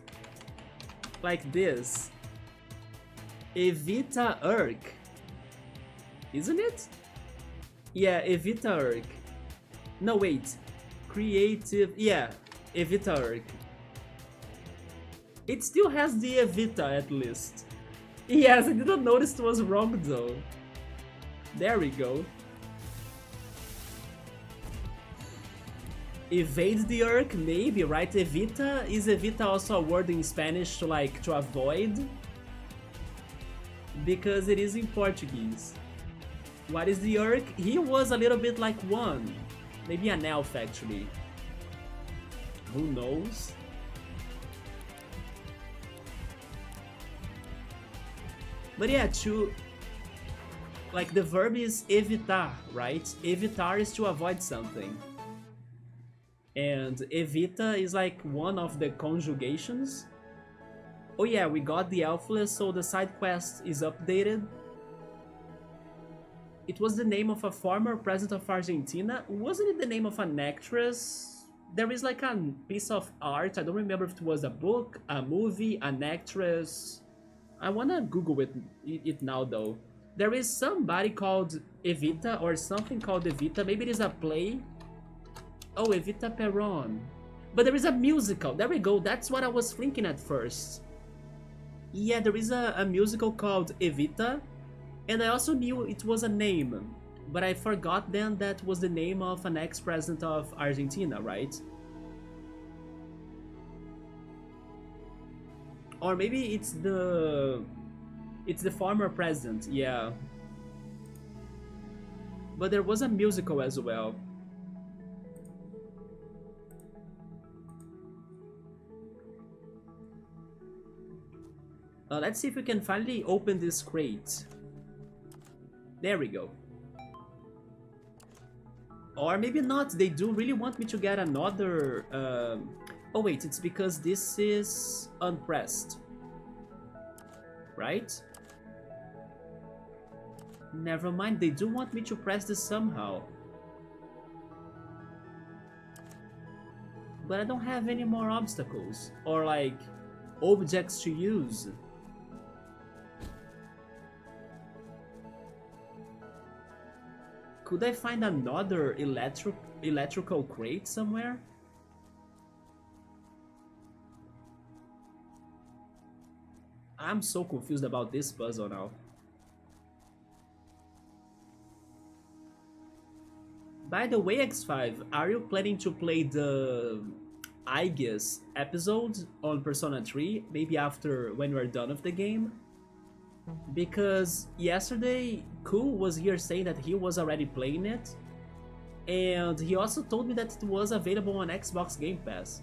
like this. Evita Urk. Isn't it? Yeah, Evita Urk. No, wait. Creative. Yeah, Evita Urk. It still has the Evita at least. Yes, I didn't notice it was wrong though. There we go. Evade the Urk, maybe, right? Evita? Is Evita also a word in Spanish to like to avoid? Because it is in Portuguese. What is the Urk? He was a little bit like one. Maybe an elf actually. Who knows? But yeah, like the verb is evitar, right? Evitar is to avoid something. And evita is like one of the conjugations. Oh yeah, we got the elf list, so the side quest is updated. It was the name of a former president of Argentina. Wasn't it the name of an actress? There is like a piece of art. I don't remember if it was a book, a movie, an actress. I wanna Google it now though. There is somebody called Evita or something called Evita. Maybe it is a play. Oh, Evita Perón. But there is a musical. There we go. That's what I was thinking at first. Yeah, there is a musical called Evita. And I also knew it was a name. But I forgot then that was the name of an ex-president of Argentina, right? Or maybe it's the former president, yeah. But there was a musical as well. Let's see if we can finally open this crate. There we go. Or maybe not, they do really want me to get another... Oh wait, it's because this is unpressed. Right? Never mind, they do want me to press this somehow. But I don't have any more obstacles. Or like, objects to use. Could I find another electrical crate somewhere? I'm so confused about this puzzle now. By the way, X5, are you planning to play the I guess episode on Persona 3? Maybe after when we're done with the game? Because yesterday, Cool was here saying that he was already playing it. And he also told me that it was available on Xbox Game Pass.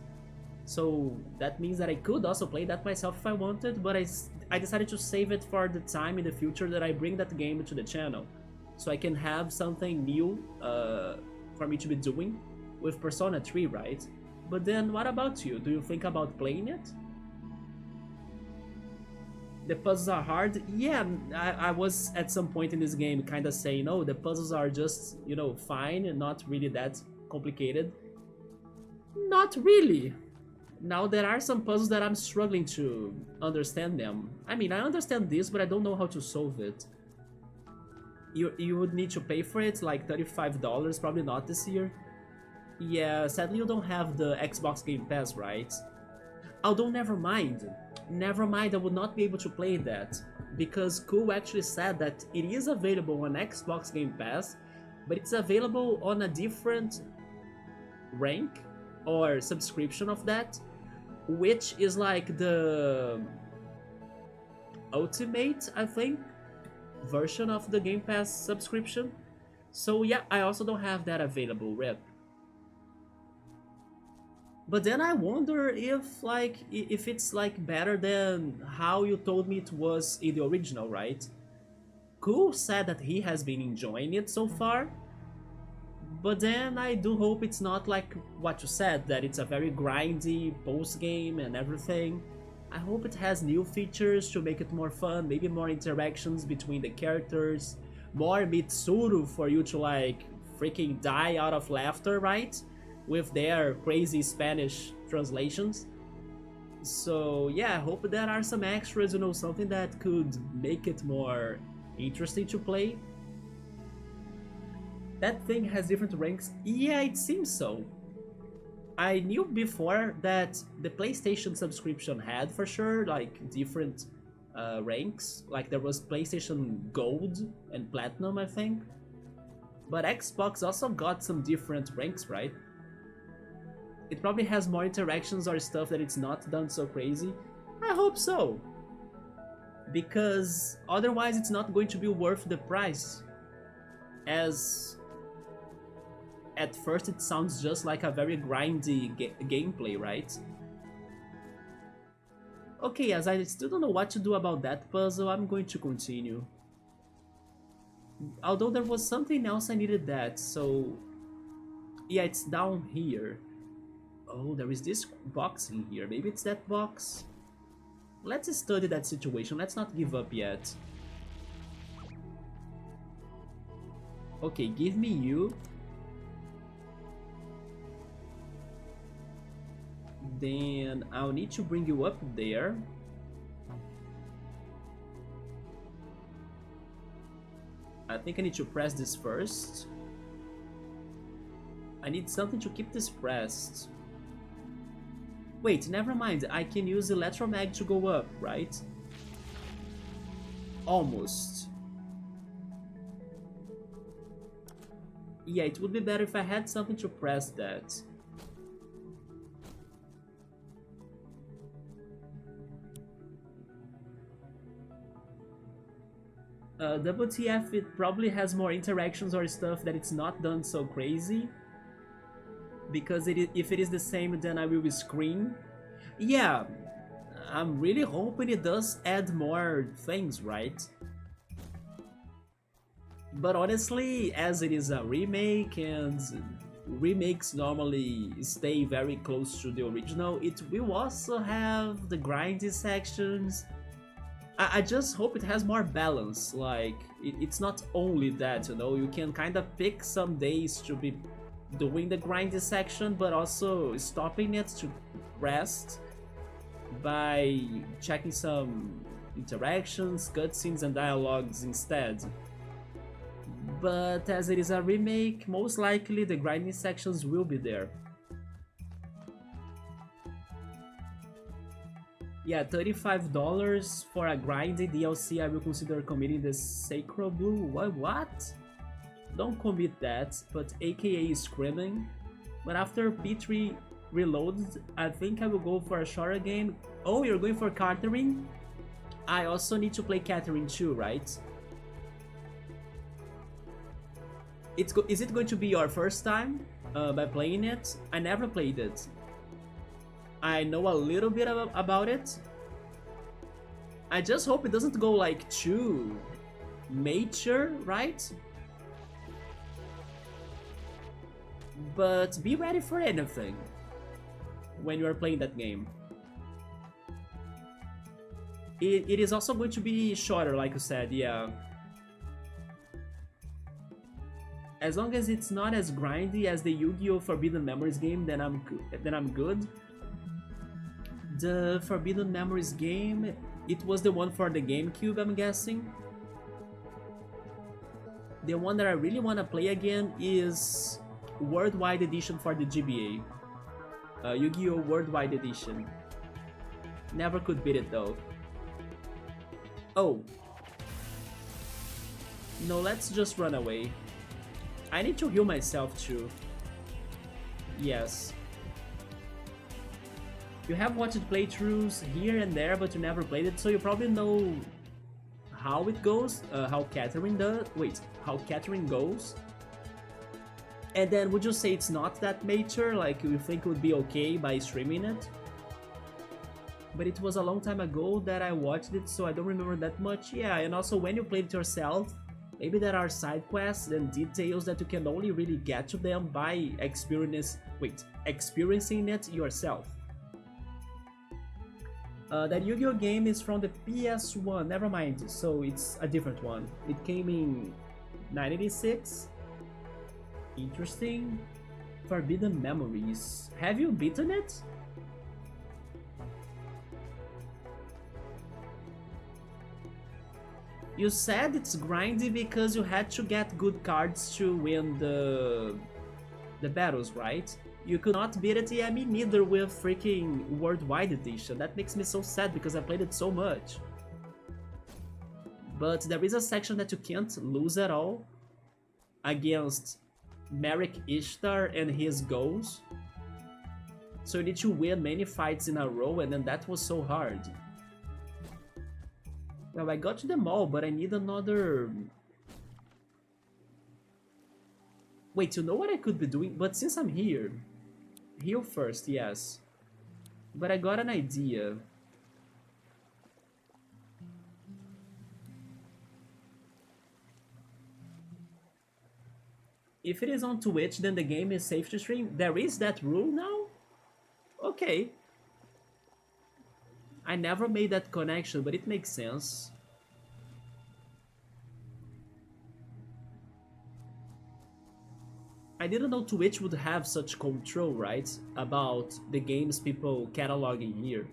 So that means that I could also play that myself if I wanted, but I decided to save it for the time in the future that I bring that game to the channel. So I can have something new for me to be doing with Persona 3, right? But then what about you? Do you think about playing it? The puzzles are hard? Yeah, I was at some point in this game kinda saying, oh, the puzzles are just, you know, fine and not really that complicated. Not really. Now, there are some puzzles that I'm struggling to understand them. I mean, I understand this, but I don't know how to solve it. You would need to pay for it, like $35, probably not this year. Yeah, sadly you don't have the Xbox Game Pass, right? Although, never mind. Never mind, I would not be able to play that. Because Cool actually said that it is available on Xbox Game Pass, but it's available on a different rank or subscription of that, which is like the ultimate, I think, version of the Game Pass subscription. So yeah, I also don't have that available, RIP. But then I wonder if it's like better than how you told me it was in the original, right? Cool said that he has been enjoying it so far. But then I do hope it's not like what you said, that it's a very grindy post-game and everything. I hope it has new features to make it more fun, maybe more interactions between the characters, more Mitsuru for you to like freaking die out of laughter, right? With their crazy Spanish translations. So yeah, I hope there are some extras, you know, something that could make it more interesting to play. That thing has different ranks? Yeah, it seems so. I knew before that the PlayStation subscription had for sure like different ranks. Like there was PlayStation Gold and Platinum, I think. But Xbox also got some different ranks, right? It probably has more interactions or stuff that it's not done so crazy. I hope so. Because otherwise it's not going to be worth the price. As at first it sounds just like a very grindy gameplay, right? Okay, as I still don't know what to do about that puzzle, I'm going to continue. Although there was something else I needed that, so... Yeah, it's down here. Oh, there is this box in here. Maybe it's that box? Let's study that situation. Let's not give up yet. Okay, give me you. Then I'll need to bring you up there. I think I need to press this first. I need something to keep this pressed. Wait, never mind. I can use Electromag to go up, right? Almost. Yeah, it would be better if I had something to press that. WTF, it probably has more interactions or stuff that it's not done so crazy. Because if it is the same, then I will scream. Yeah, I'm really hoping it does add more things, right? But honestly, as it is a remake and remakes normally stay very close to the original, it will also have the grindy sections. I just hope it has more balance, like it's not only that, you know, you can kind of pick some days to be doing the grindy section, but also stopping it to rest by checking some interactions, cutscenes and dialogues instead. But as it is a remake, most likely the grinding sections will be there. Yeah, $35 for a grindy DLC. I will consider committing the Sacro Blue. What? Don't commit that, but aka screaming. But after P3 reloads, I think I will go for a shorter game. Oh, you're going for Catherine? I also need to play Catherine too, right? Is it going to be your first time by playing it? I never played it. I know a little bit about it. I just hope it doesn't go like too mature, right? But be ready for anything when you are playing that game. It is also going to be shorter, like you said, yeah. As long as it's not as grindy as the Yu-Gi-Oh! Forbidden Memories game, then I'm good. The Forbidden Memories game, it was the one for the GameCube, I'm guessing. The one that I really want to play again is Worldwide Edition for the GBA. Yu-Gi-Oh! Worldwide Edition. Never could beat it though. Oh. No, let's just run away. I need to heal myself too. Yes. You have watched playthroughs here and there, but you never played it, so you probably know how it goes, how Catherine goes. And then would you say it's not that mature, like you think it would be okay by streaming it? But it was a long time ago that I watched it, so I don't remember that much. Yeah, and also when you played it yourself, maybe there are side quests and details that you can only really get to them by experiencing it yourself. That Yu-Gi-Oh! Game is from the PS1, never mind, so it's a different one. It came in 1986. Interesting. Forbidden Memories. Have you beaten it? You said it's grindy because you had to get good cards to win the battles, right? You could not beat it, yeah, me neither with freaking Worldwide Edition. That makes me so sad because I played it so much. But there is a section that you can't lose at all against Merrick Ishtar and his goals. So you need to win many fights in a row, and then that was so hard. Well, I got to the mall, but I need another... Wait, you know what I could be doing? But since I'm here... Heal first, yes. But I got an idea. If it is on Twitch, then the game is safe to stream. There is that rule now? Okay. I never made that connection, but it makes sense. I didn't know Twitch would have such control, right? About the games people cataloging here.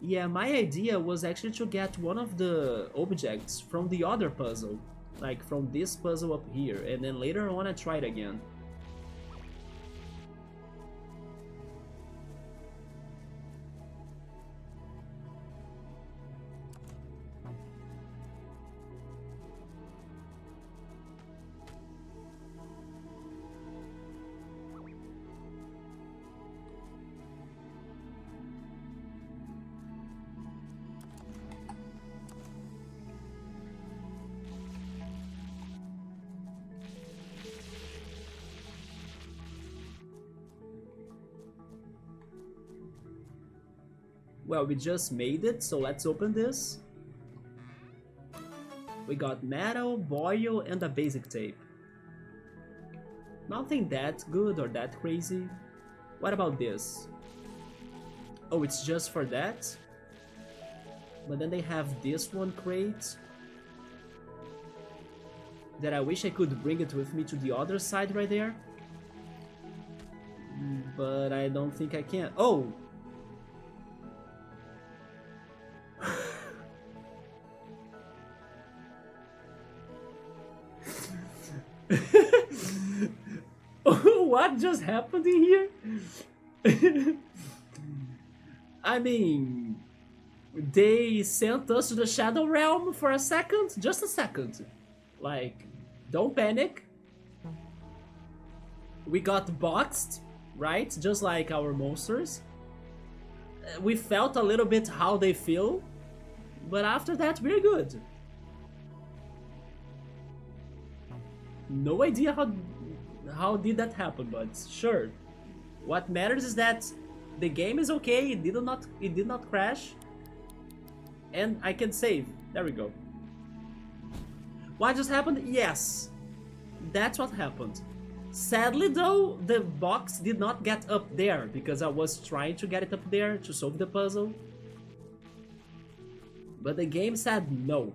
Yeah, my idea was actually to get one of the objects from the other puzzle. Like from this puzzle up here, and then later on I try it again. Well, we just made it, so let's open this. We got Meadow, Boil, and a basic tape. Nothing that good or that crazy. What about this? Oh, it's just for that? But then they have this one crate that I wish I could bring it with me to the other side right there. But I don't think I can. Oh! What just happened in here? I mean, they sent us to the Shadow Realm for a second, just a second. Like, don't panic. We got boxed, right? Just like our monsters. We felt a little bit how they feel, but after that, we're good. No idea how did that happen, but sure. What matters is that the game is okay. It did not crash, and I can save. There we go. What just happened? Yes, that's what happened. Sadly though, the box did not get up there because I was trying to get it up there to solve the puzzle, but the game said no.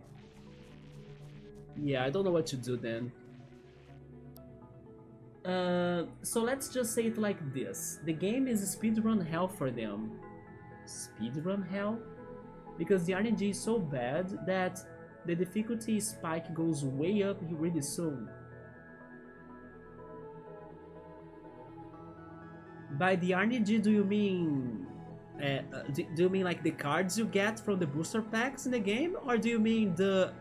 Yeah, I don't know what to do then. So let's just say it like this. The game is speedrun hell for them. Speedrun hell? Because the RNG is so bad that the difficulty spike goes way up really soon. By the RNG, do you mean... do you mean like the cards you get from the booster packs in the game? Or do you mean the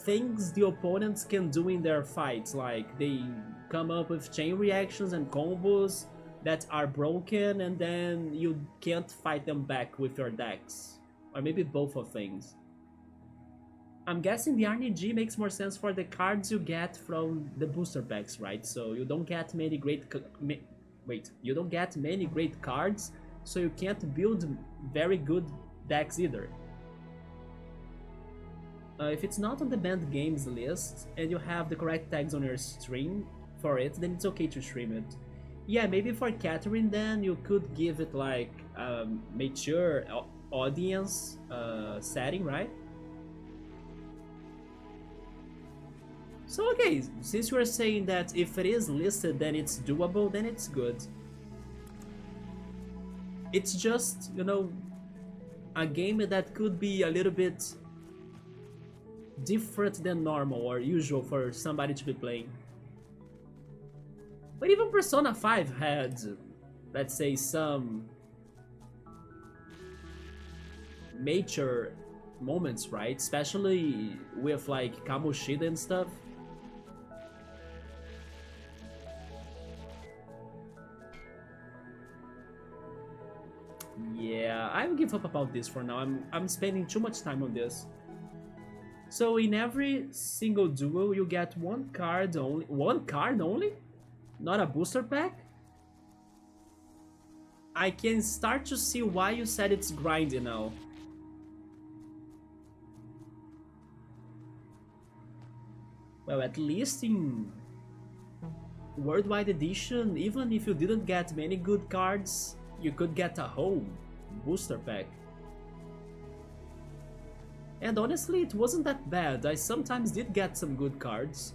things the opponents can do in their fights? Like they come up with chain reactions and combos that are broken and then you can't fight them back with your decks. Or maybe both of things. I'm guessing the RNG makes more sense for the cards you get from the booster packs, right? So you don't get many great... you don't get many great cards, so you can't build very good decks either. If it's not on the banned games list and you have the correct tags on your stream for it, then it's okay to stream it. Yeah, maybe for Catherine then you could give it like mature audience setting, right? So okay, since you are saying that if it is listed then it's doable, then it's good. It's just, you know, a game that could be a little bit different than normal or usual for somebody to be playing. But even Persona 5 had, let's say, some major moments, right? Especially with like Kamoshida and stuff. Yeah, I'll give up about this for now. I'm spending too much time on this. So in every single duel you get one card only. One card only? Not a booster pack? I can start to see why you said it's grindy now. Well, at least in Worldwide Edition, even if you didn't get many good cards, you could get a whole booster pack. And honestly, it wasn't that bad. I sometimes did get some good cards.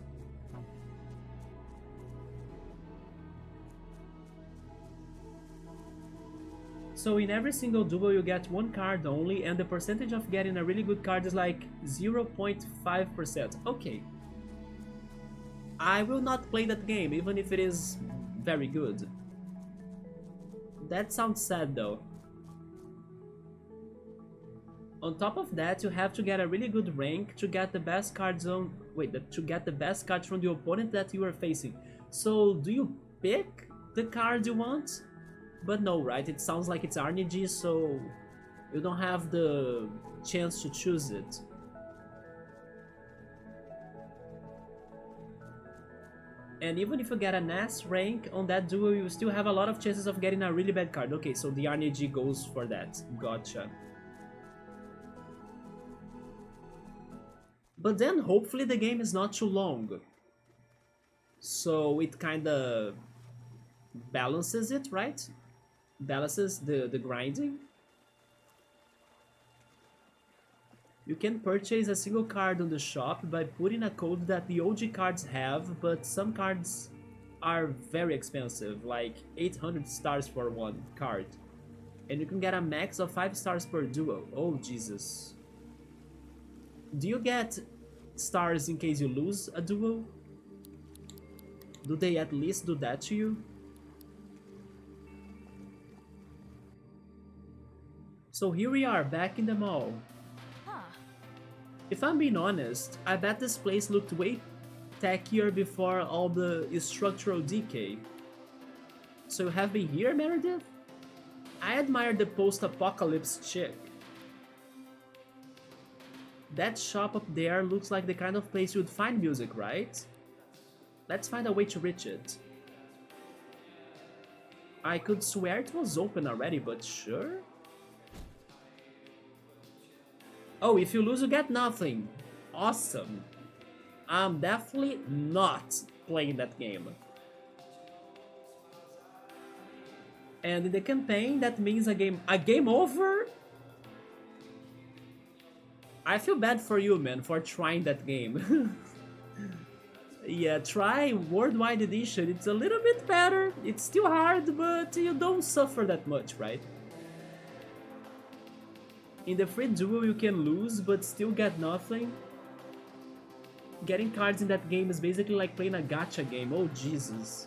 So in every single duel you get one card only, and the percentage of getting a really good card is like 0.5%. Okay. I will not play that game, even if it is very good. That sounds sad though. On top of that, you have to get a really good rank to get the best cards on... to get the best cards from the opponent that you are facing. So, do you pick the card you want? But no, right? It sounds like it's RNG, so you don't have the chance to choose it. And even if you get an S rank on that duel, you still have a lot of chances of getting a really bad card. Okay, so the RNG goes for that. Gotcha. But then, hopefully, the game is not too long. So it kinda balances it, right? Balances the grinding. You can purchase a single card on the shop by putting a code that the OG cards have, but some cards are very expensive, like 800 stars for one card. And you can get a max of 5 stars per duel. Oh, Jesus. Do you get stars in case you lose a duel? Do they at least do that to you? So here we are, back in the mall. If I'm being honest, I bet this place looked way techier before all the structural decay. So you have been here, Meredith? I admire the post-apocalypse chick. That shop up there looks like the kind of place you'd find music, right? Let's find a way to reach it. I could swear it was open already, but sure? Oh, if you lose you get nothing. Awesome. I'm definitely not playing that game. And in the campaign, that means a game over? I feel bad for you, man, for trying that game. Yeah, try Worldwide Edition. It's a little bit better. It's still hard, but you don't suffer that much, right? In the free duel you can lose, but still get nothing. Getting cards in that game is basically like playing a gacha game. Oh, Jesus.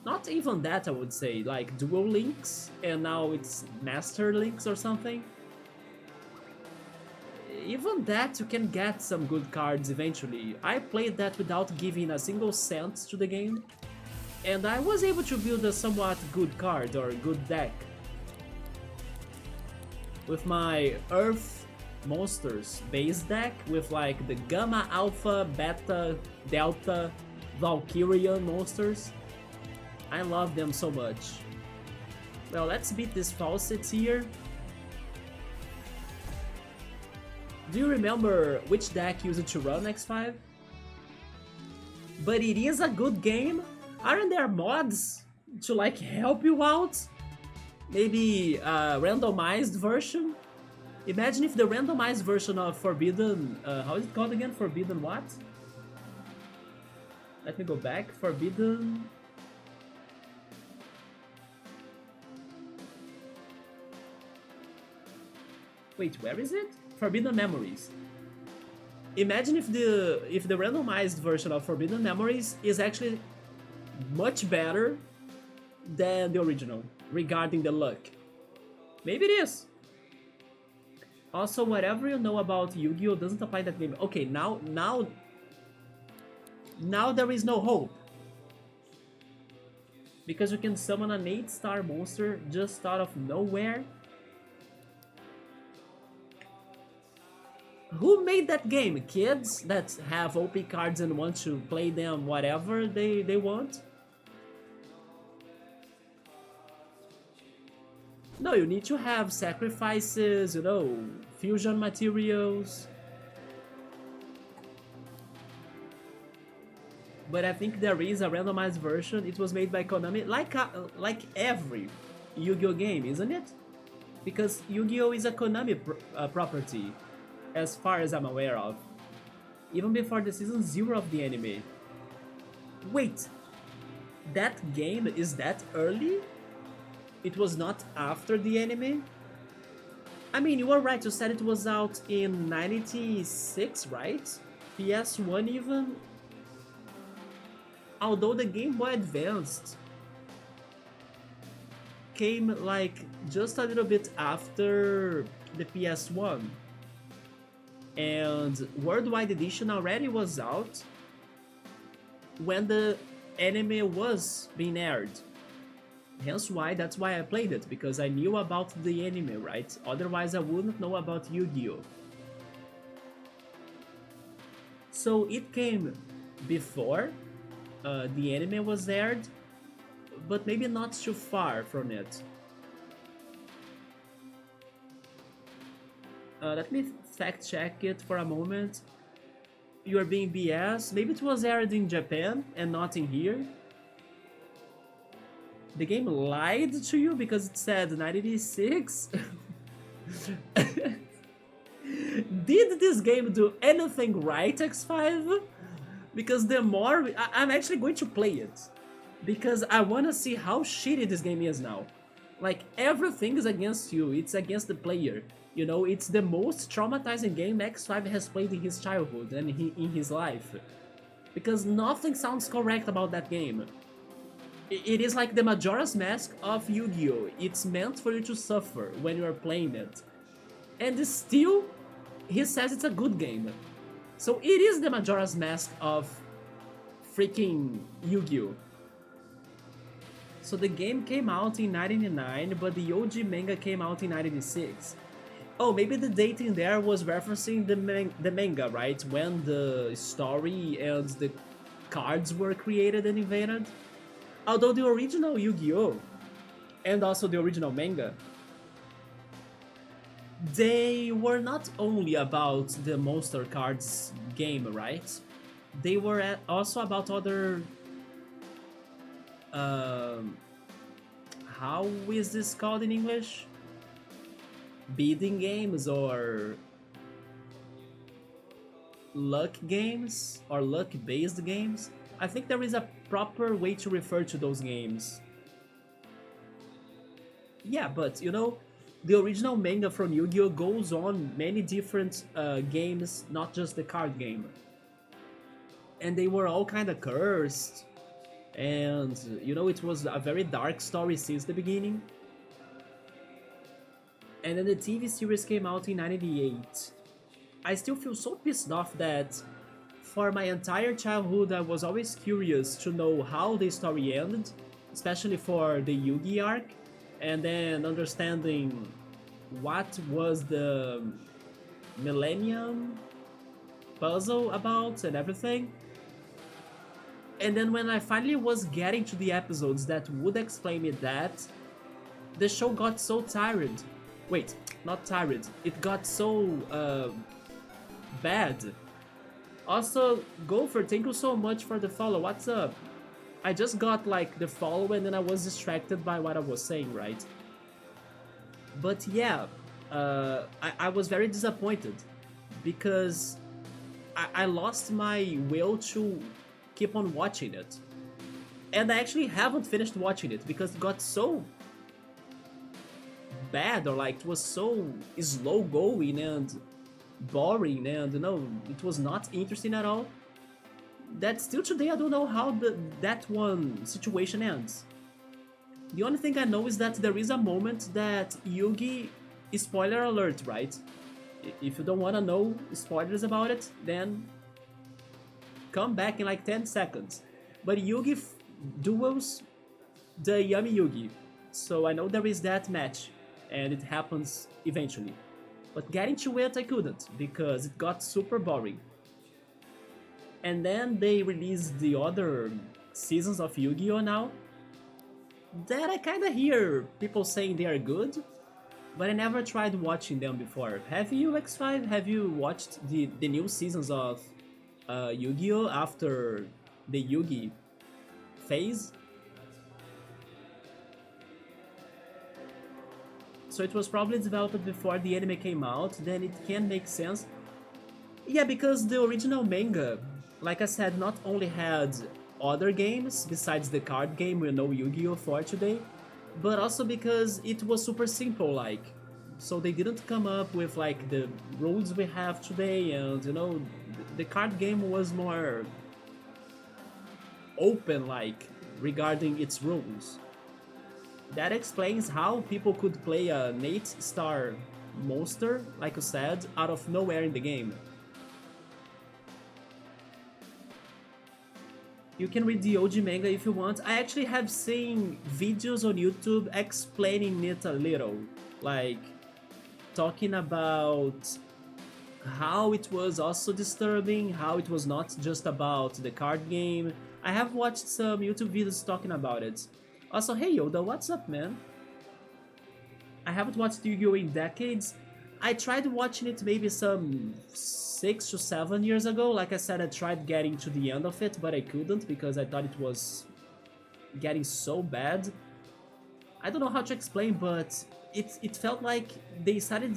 Not even that, I would say. Like Duel Links, and now it's Master Links or something. Even that, you can get some good cards eventually. I played that without giving a single cent to the game, and I was able to build a somewhat good card or good deck. With my Earth monsters base deck, with like the Gamma, Alpha, Beta, Delta, Valkyrian monsters. I love them so much. Well, let's beat these faucets here. Do you remember which deck used to run X5? But it is a good game. Aren't there mods to like help you out? Maybe a randomized version? Imagine if the randomized version of Forbidden... how is it called again? Forbidden what? Let me go back. Forbidden... Wait, where is it? Forbidden Memories. Imagine if the randomized version of Forbidden Memories is actually much better than the original regarding the luck. Maybe it is. Also, whatever you know about Yu-Gi-Oh doesn't apply that game. Okay, now there is no hope. Because you can summon an 8-star monster just out of nowhere. Who made that game? Kids that have OP cards and want to play them whatever they want? No, you need to have sacrifices, you know, fusion materials. But I think there is a randomized version. It was made by Konami, like every Yu-Gi-Oh game, isn't it? Because Yu-Gi-Oh is a Konami property, as far as I'm aware of. Even before the season 0 of the anime. Wait, that game is that early? It was not after the anime? I mean, you were right, you said it was out in 96, right? PS1 even? Although the Game Boy Advance came like just a little bit after the PS1, and Worldwide Edition already was out when the anime was being aired. Hence why, that's why I played it, because I knew about the anime, right? Otherwise I wouldn't know about Yu-Gi-Oh! So it came before the anime was aired, but maybe not too far from it. Let me fact check it for a moment. You are being BS. Maybe it was aired in Japan and not in here. The game lied to you because it said 96? Did this game do anything right, X5? Because the more... I'm actually going to play it. Because I want to see how shitty this game is now. Like, everything is against you. It's against the player. You know, it's the most traumatizing game X5 has played in his childhood and in his life. Because nothing sounds correct about that game. It is like the Majora's Mask of Yu-Gi-Oh! It's meant for you to suffer when you are playing it. And still, he says it's a good game. So it is the Majora's Mask of freaking Yu-Gi-Oh! So the game came out in 1999, but the OG manga came out in 1996. Oh, maybe the dating there was referencing the manga, right? When the story and the cards were created and invented. Although the original Yu-Gi-Oh! And also the original manga, they were not only about the Monster Cards game, right? They were also about other... how is this called in English? Bidding games or luck games or luck-based games. I think there is a proper way to refer to those games. Yeah, but you know, the original manga from Yu-Gi-Oh! Goes on many different games, not just the card game. And they were all kind of cursed. And, you know, it was a very dark story since the beginning. And then the TV series came out in 1998. I still feel so pissed off that for my entire childhood I was always curious to know how the story ended, especially for the Yugi arc, and then understanding what was the Millennium puzzle about and everything. And then when I finally was getting to the episodes that would explain me that, the show got so tired. Wait, not tired. It got so bad. Also, Gopher, thank you so much for the follow. What's up? I just got like the follow and then I was distracted by what I was saying, right? But yeah, I was very disappointed because I lost my will to keep on watching it. And I actually haven't finished watching it because it got so bad, or like it was so slow going and boring, and you know, it was not interesting at all. that still today I don't know how that one situation ends. The only thing I know is that there is a moment that Yugi, spoiler alert, right? If you don't want to know spoilers about it, then come back in like 10 seconds. But Yugi duels the Yami Yugi, so I know there is that match, and it happens eventually. But getting to it I couldn't, because it got super boring. And then they released the other seasons of Yu-Gi-Oh! Now, that I kinda hear people saying they are good, but I never tried watching them before. Have you, X5? Have you watched the new seasons of Yu-Gi-Oh! After the Yugi phase? So it was probably developed before the anime came out, then it can make sense. Yeah, because the original manga, like I said, not only had other games besides the card game we know Yu-Gi-Oh! For today, but also because it was super simple, like, so they didn't come up with like the rules we have today, and you know, the card game was more open, like, regarding its rules. That explains how people could play an 8-star monster, like you said, out of nowhere in the game. You can read the OG manga if you want. I actually have seen videos on YouTube explaining it a little, like talking about how it was also disturbing, how it was not just about the card game. I have watched some YouTube videos talking about it. Also, hey Yoda, what's up, man? I haven't watched Yu-Gi-Oh! In decades. I tried watching it maybe some 6 to 7 years ago. Like I said, I tried getting to the end of it, but I couldn't because I thought it was getting so bad. I don't know how to explain, but it felt like they started...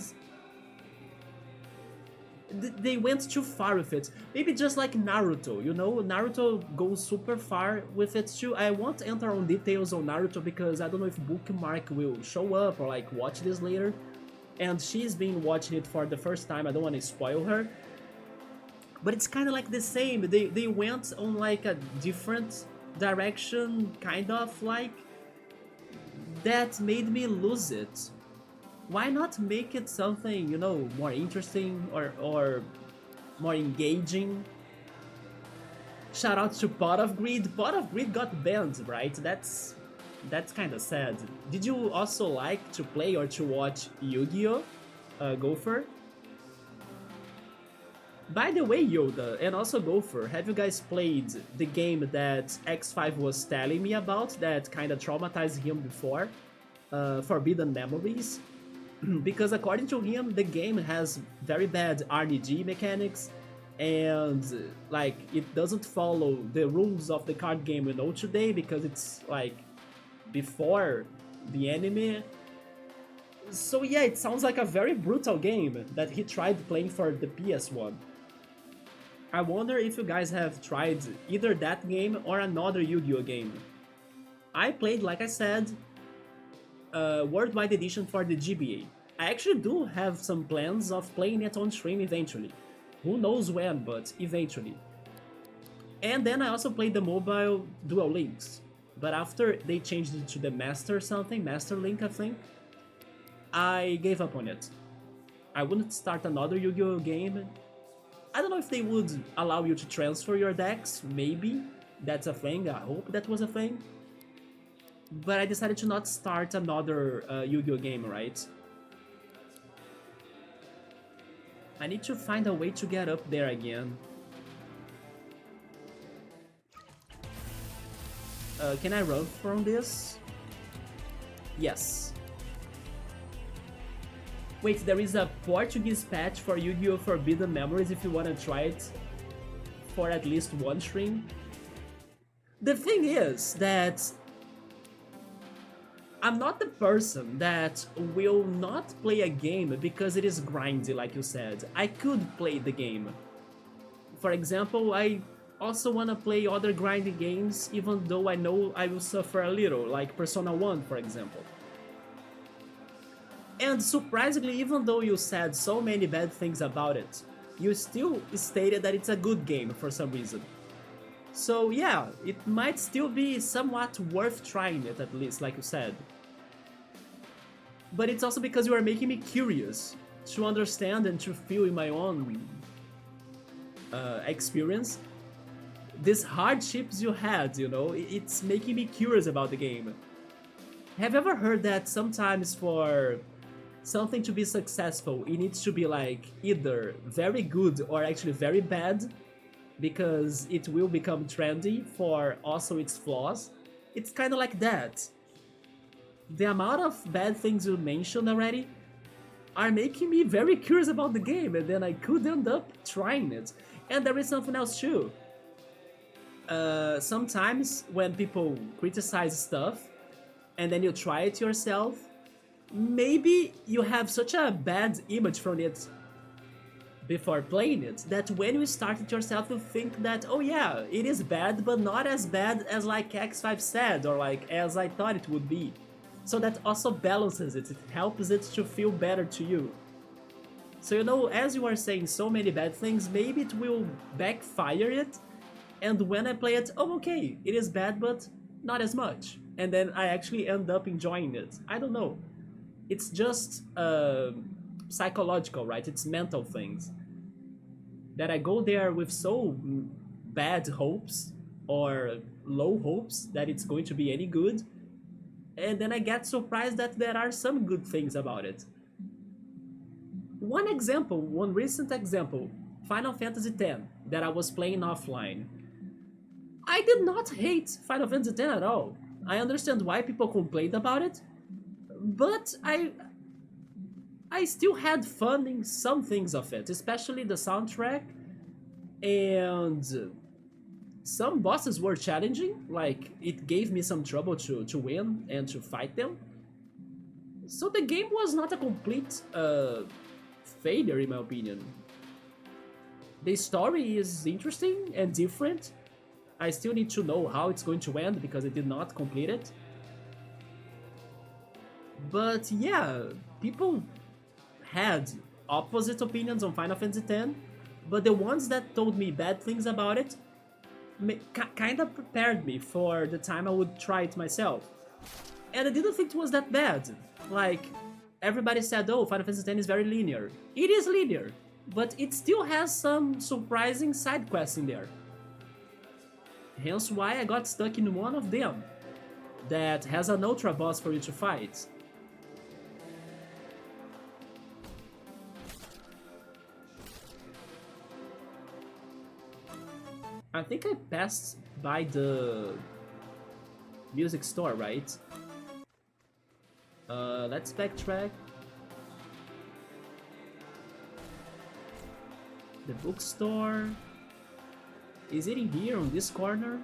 They went too far with it. Maybe just like Naruto, you know? Naruto goes super far with it too. I won't enter on details on Naruto because I don't know if Bookmark will show up or like watch this later. And she's been watching it for the first time, I don't want to spoil her. But it's kind of like the same, they went on like a different direction, kind of like, that made me lose it. Why not make it something, you know, more interesting or more engaging? Shout out to Pot of Greed. Pot of Greed got banned, right? That's kind of sad. Did you also like to play or to watch Yu-Gi-Oh! Gopher? By the way, Yoda, and also Gopher, have you guys played the game that X5 was telling me about that kind of traumatized him before? Forbidden Memories? Because according to him, the game has very bad RNG mechanics, and like it doesn't follow the rules of the card game we know today because it's like before the anime. So yeah, it sounds like a very brutal game that he tried playing for the PS1. I wonder if you guys have tried either that game or another Yu-Gi-Oh! Game. I played, like I said, Worldwide Edition for the GBA. I actually do have some plans of playing it on stream eventually. Who knows when, but eventually. And then I also played the mobile Dual Links. But after they changed it to the Master something, Master Link I think, I gave up on it. I wouldn't start another Yu-Gi-Oh! Game. I don't know if they would allow you to transfer your decks, maybe. That's a thing, I hope that was a thing. But I decided to not start another Yu-Gi-Oh! Game, right? I need to find a way to get up there again. Can I run from this? Yes. Wait, there is a Portuguese patch for Yu-Gi-Oh! Forbidden Memories if you wanna try it for at least one stream. The thing is that I'm not the person that will not play a game because it is grindy, like you said. I could play the game. For example, I also wanna play other grindy games even though I know I will suffer a little, like Persona 1 for example. And surprisingly, even though you said so many bad things about it, you still stated that it's a good game for some reason. So yeah, it might still be somewhat worth trying it, at least, like you said. But it's also because you are making me curious to understand and to feel in my own experience these hardships you had, you know? It's making me curious about the game. Have you ever heard that sometimes for something to be successful, it needs to be like either very good or actually very bad, because it will become trendy for also its flaws? It's kind of like that. The amount of bad things you mentioned already are making me very curious about the game, and then I could end up trying it. And there is something else too. Sometimes when people criticize stuff and then you try it yourself, maybe you have such a bad image from it before playing it that when you start it yourself you think that, oh yeah, it is bad, but not as bad as like X5 said, or like as I thought it would be. So that also balances it, it helps it to feel better to you. So you know, as you are saying so many bad things, maybe it will backfire it, and when I play it, oh okay, it is bad but not as much, and then I actually end up enjoying it. I don't know. It's just psychological, right? It's mental things. That I go there with so bad hopes or low hopes that it's going to be any good, and then I get surprised that there are some good things about it. One example, one recent example, Final Fantasy X, that I was playing offline. I did not hate Final Fantasy X at all. I understand why people complained about it, but I still had fun in some things of it, especially the soundtrack, and some bosses were challenging, like it gave me some trouble to win and to fight them. So the game was not a complete failure in my opinion. The story is interesting and different. I still need to know how it's going to end because I did not complete it. But yeah, people had opposite opinions on Final Fantasy X, but the ones that told me bad things about it kind of prepared me for the time I would try it myself. And I didn't think it was that bad. Like, everybody said, oh, Final Fantasy X is very linear. It is linear, but it still has some surprising side quests in there. Hence why I got stuck in one of them that has an ultra boss for you to fight. I think I passed by the music store, right? Let's backtrack. The bookstore. Is it in here on this corner?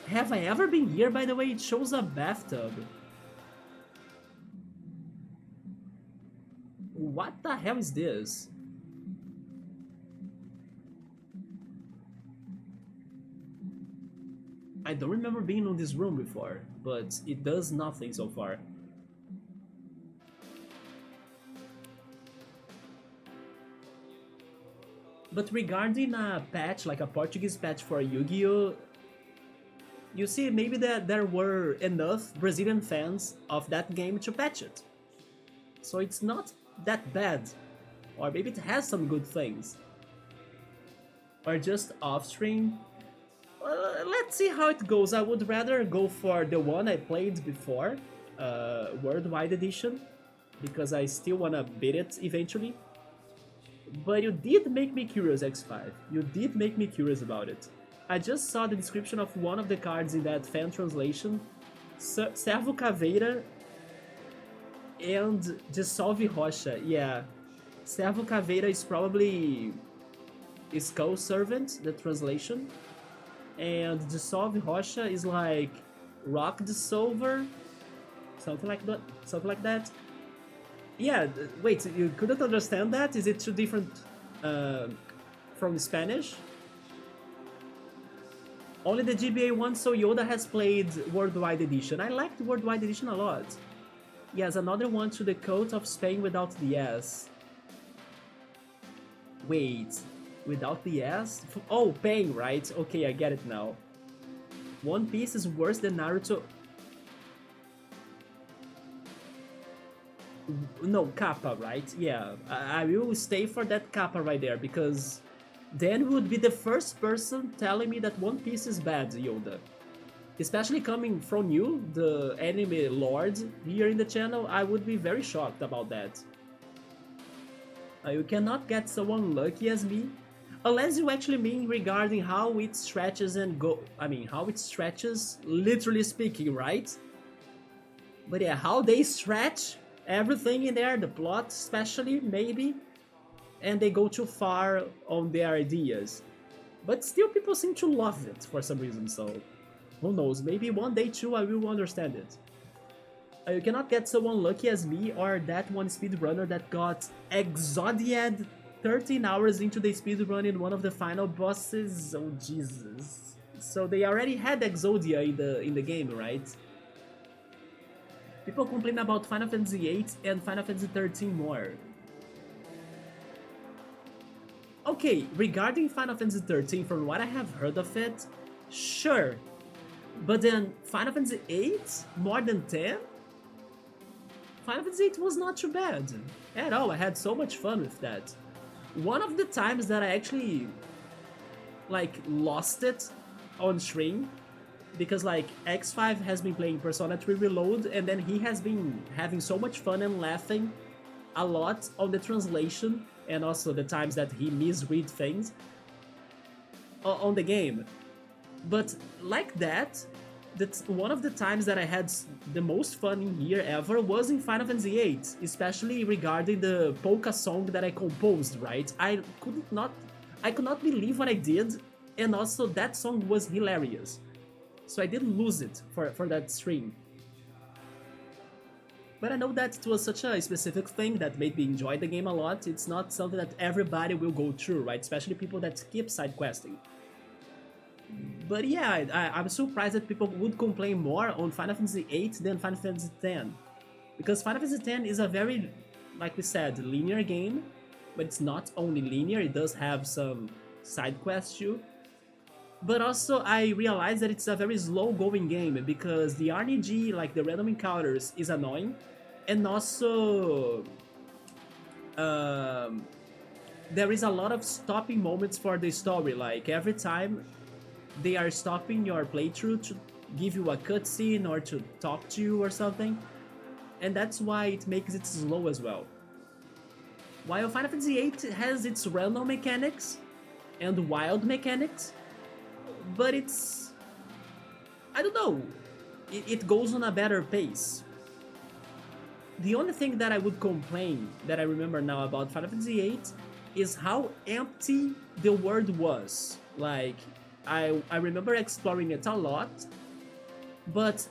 Have I ever been here, by the way? It shows a bathtub. What the hell is this? I don't remember being in this room before, but it does nothing so far. But regarding a patch, like a Portuguese patch for Yu-Gi-Oh!, you see, maybe there were enough Brazilian fans of that game to patch it. So it's not that bad. Or maybe it has some good things. Or just off-stream. Let's see how it goes. I would rather go for the one I played before, Worldwide Edition, because I still wanna beat it eventually. But you did make me curious, X5. You did make me curious about it. I just saw the description of one of the cards in that fan translation. Servo Caveira and Dissolve Rocha. Yeah. Servo Caveira is probably Skull Servant, the translation. And Dissolve Rocha is like Rock Dissolver. Something like that. Yeah, wait, you couldn't understand that? Is it too different from Spanish? Only the GBA one, so Yoda has played Worldwide Edition. I liked Worldwide Edition a lot. Yes, another one to the coat of Spain without the S. Wait, Without the S? Oh, pain, right? Okay, I get it now. One Piece is worse than Naruto. No, Kappa, right? Yeah, I will stay for that Kappa right there, because then would be the first person telling me that One Piece is bad, Yoda. Especially coming from you, the anime lord here in the channel, I would be very shocked about that. You cannot get someone lucky as me, unless you actually mean regarding how it stretches and go. I mean, how it stretches, literally speaking, right? But yeah, how they stretch everything in there, the plot especially, maybe, and they go too far on their ideas. But still, people seem to love it for some reason, so who knows, maybe one day too I will understand it. You cannot get someone lucky as me or that one speedrunner that got Exodiad 13 hours into the speedrun in one of the final bosses. Oh Jesus. So they already had Exodia in the game, right? People complain about Final Fantasy VIII and Final Fantasy XIII more. Okay, regarding Final Fantasy XIII, from what I have heard of it, sure. But then Final Fantasy VIII? More than 10? Final Fantasy VIII was not too bad at all. I had so much fun with that. One of the times that I actually lost it on stream, because X5 has been playing Persona 3 Reload, and then he has been having so much fun and laughing a lot on the translation, and also the times that he misread things on the game. But like that's one of the times that I had the most fun in here ever was in Final Fantasy VIII, especially regarding the polka song that I composed, right? I could not believe what I did, and also that song was hilarious. So I didn't lose it for that stream. But I know that it was such a specific thing that made me enjoy the game a lot. It's not something that everybody will go through, right? Especially people that skip side questing. But yeah, I'm surprised that people would complain more on Final Fantasy VIII than Final Fantasy X. Because Final Fantasy X is a very, like we said, linear game. But it's not only linear, it does have some side quests too. But also I realized that it's a very slow going game because the RNG, like the random encounters, is annoying. And also there is a lot of stopping moments for the story, like every time they are stopping your playthrough to give you a cutscene or to talk to you or something, and that's why it makes it slow as well. While Final Fantasy VIII has its random mechanics and wild mechanics, but it's... I don't know, it goes on a better pace. The only thing that I would complain, that I remember now about Final Fantasy VIII, is how empty the world was. Like, I remember exploring it a lot, but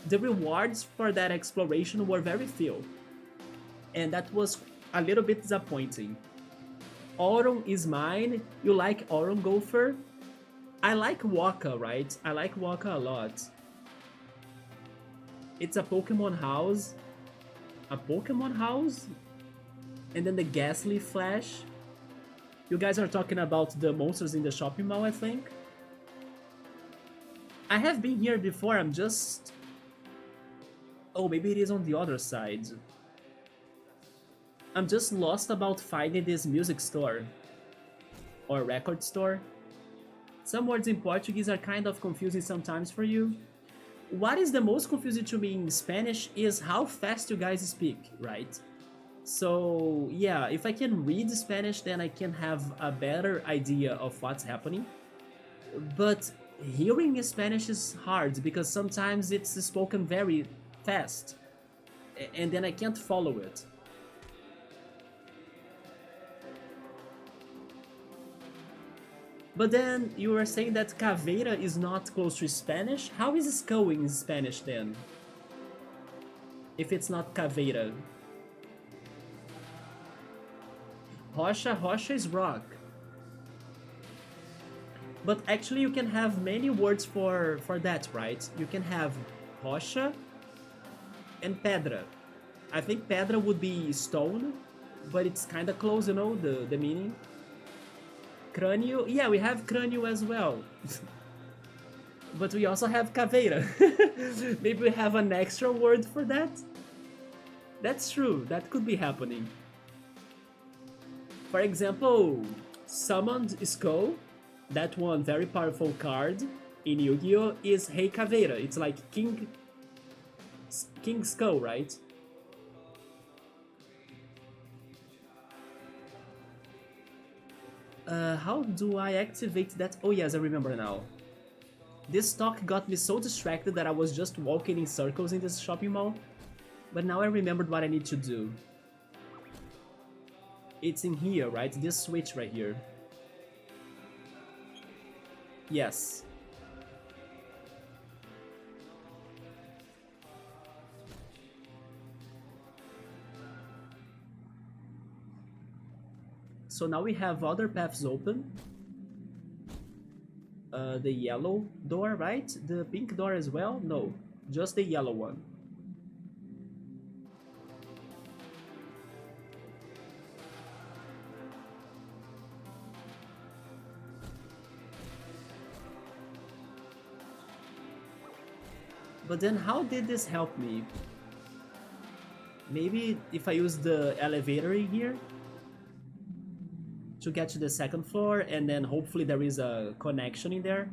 the rewards for that exploration were very few. And that was a little bit disappointing. Auron is mine. You like Auron, Gopher? I like Waka, right? I like Waka a lot. It's a Pokemon house. A Pokemon house? And then the Ghastly Flash. You guys are talking about the monsters in the shopping mall, I think. I have been here before, I'm just... Oh, maybe it is on the other side. I'm just lost about finding this music store. Or record store. Some words in Portuguese are kind of confusing sometimes for you. What is the most confusing to me in Spanish is how fast you guys speak, right? So yeah, if I can read Spanish, then I can have a better idea of what's happening. But hearing Spanish is hard because sometimes it's spoken very fast, and then I can't follow it. But then you were saying that caveira is not close to Spanish? How is skull in Spanish then? If it's not caveira. Rocha is rock. But actually you can have many words for that, right? You can have rocha and pedra. I think pedra would be stone, but it's kinda close, you know, the meaning. Crânio. Yeah, we have Crânio as well. But we also have Caveira. Maybe we have an extra word for that? That's true, that could be happening. For example, Summoned Skull, that one very powerful card in Yu-Gi-Oh! Is Rei Caveira. It's like King Skull, right? How do I activate that? Oh yes, I remember now. This talk got me so distracted that I was just walking in circles in this shopping mall. But now I remembered what I need to do. It's in here, right? This switch right here. Yes. So now we have other paths open. The yellow door, right? The pink door as well? No, just the yellow one. But then how did this help me? Maybe if I use the elevator in here to get to the second floor, and then hopefully there is a connection in there.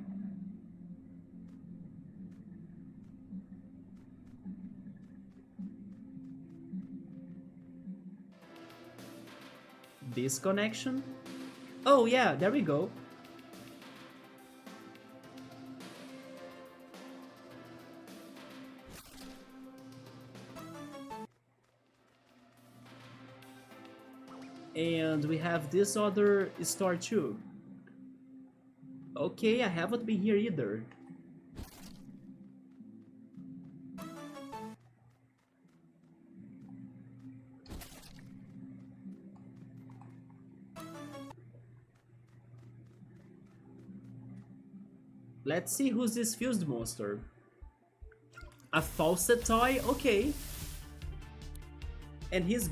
This connection? Oh yeah, there we go. And we have this other store too. Okay, I haven't been here either. Let's see who's this fused monster. A faucet toy? Okay. And he's...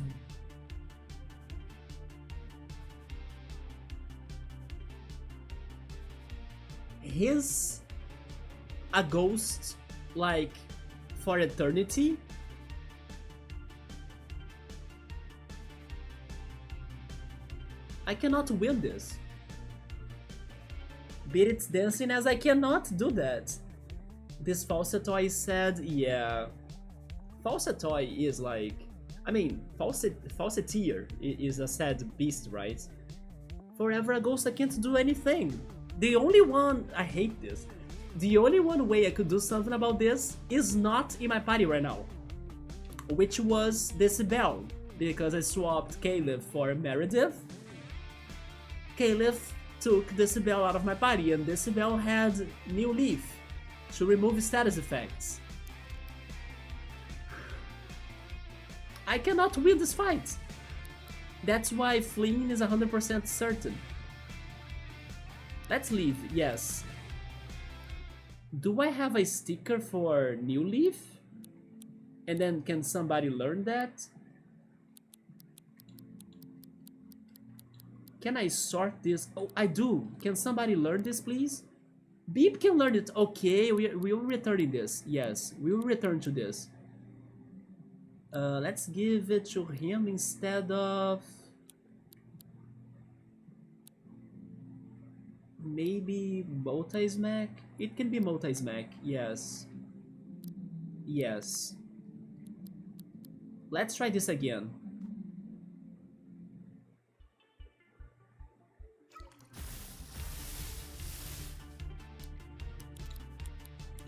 He's a ghost, like, for eternity? I cannot win this. Beat It's Dancing as I cannot do that. This faucet toy said, yeah. Faucet toy is like... I mean, faucetier is a sad beast, right? Forever a ghost, I can't do anything. The only one... I hate this. The only one way I could do something about this is not in my party right now. Which was Decibel. Because I swapped Caleb for Meredith. Caleb took Decibel out of my party, and Decibel had New Leaf to remove status effects. I cannot win this fight. That's why fleeing is 100% certain. Let's leave, yes. Do I have a sticker for New Leaf? And then can somebody learn that? Can I sort this? Oh, I do. Can somebody learn this, please? Beep can learn it. Okay, we'll return in this. Yes, we'll return to this. Let's give it to him instead of... Maybe multi-smack? It can be multi-smack, yes. Yes. Let's try this again.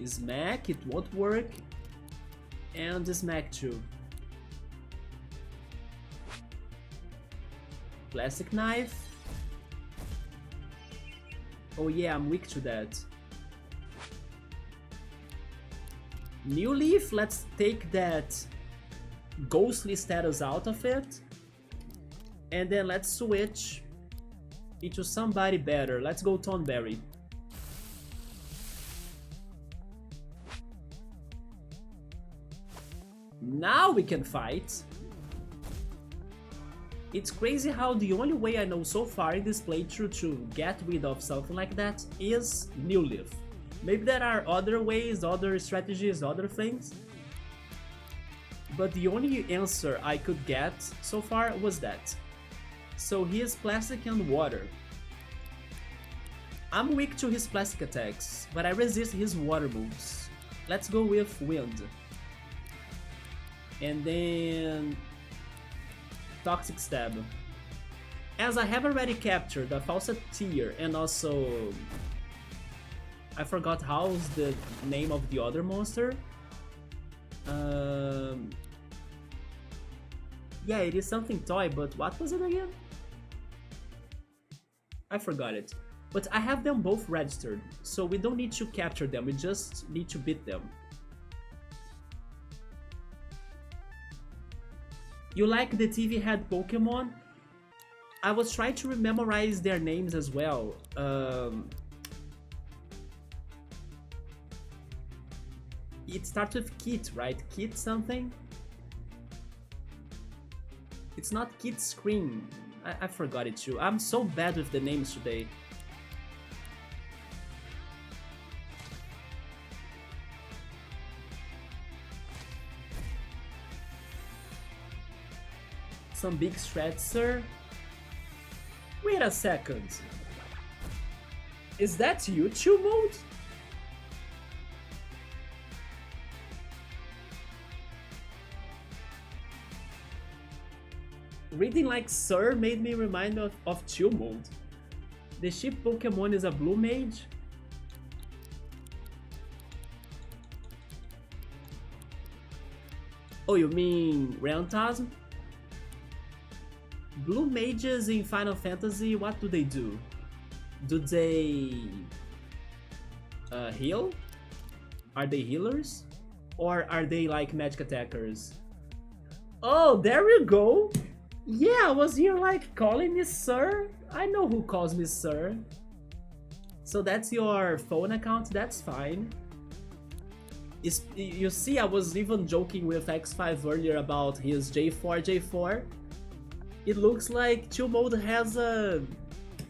Smack, it won't work. And smack too. Plastic knife. Oh yeah, I'm weak to that. New Leaf, let's take that ghostly status out of it. And then let's switch into somebody better. Let's go Tonberry. Now we can fight. It's crazy how the only way I know so far in this playthrough to get rid of something like that is New Leaf. Maybe there are other ways, other strategies, other things, but the only answer I could get so far was that. So he is plastic and water. I'm weak to his plastic attacks, but I resist his water moves. Let's go with wind. And then Toxic Stab. As I have already captured the Falsetteer and also I forgot how's the name of the other monster. Yeah, it is something toy, but what was it again? I forgot it. But I have them both registered, so we don't need to capture them, we just need to beat them. You like the TV head Pokemon? I was trying to memorize their names as well. It starts with Kit, right? Kit something? It's not Kit Scream. I forgot it too. I'm so bad with the names today. Some big stretch, sir. Wait a second. Is that YouTube mode? Reading like Sir made me remind of Chill mode. The ship Pokemon is a blue mage. Oh, you mean Rantasm? Blue mages in Final Fantasy, what do they do? Do they heal? Are they healers? Or are they like magic attackers? Oh, there we go! Yeah, I was here like calling me sir. I know who calls me sir. So that's your phone account, that's fine. You see, I was even joking with X5 earlier about his J4. It looks like Chill Mode has a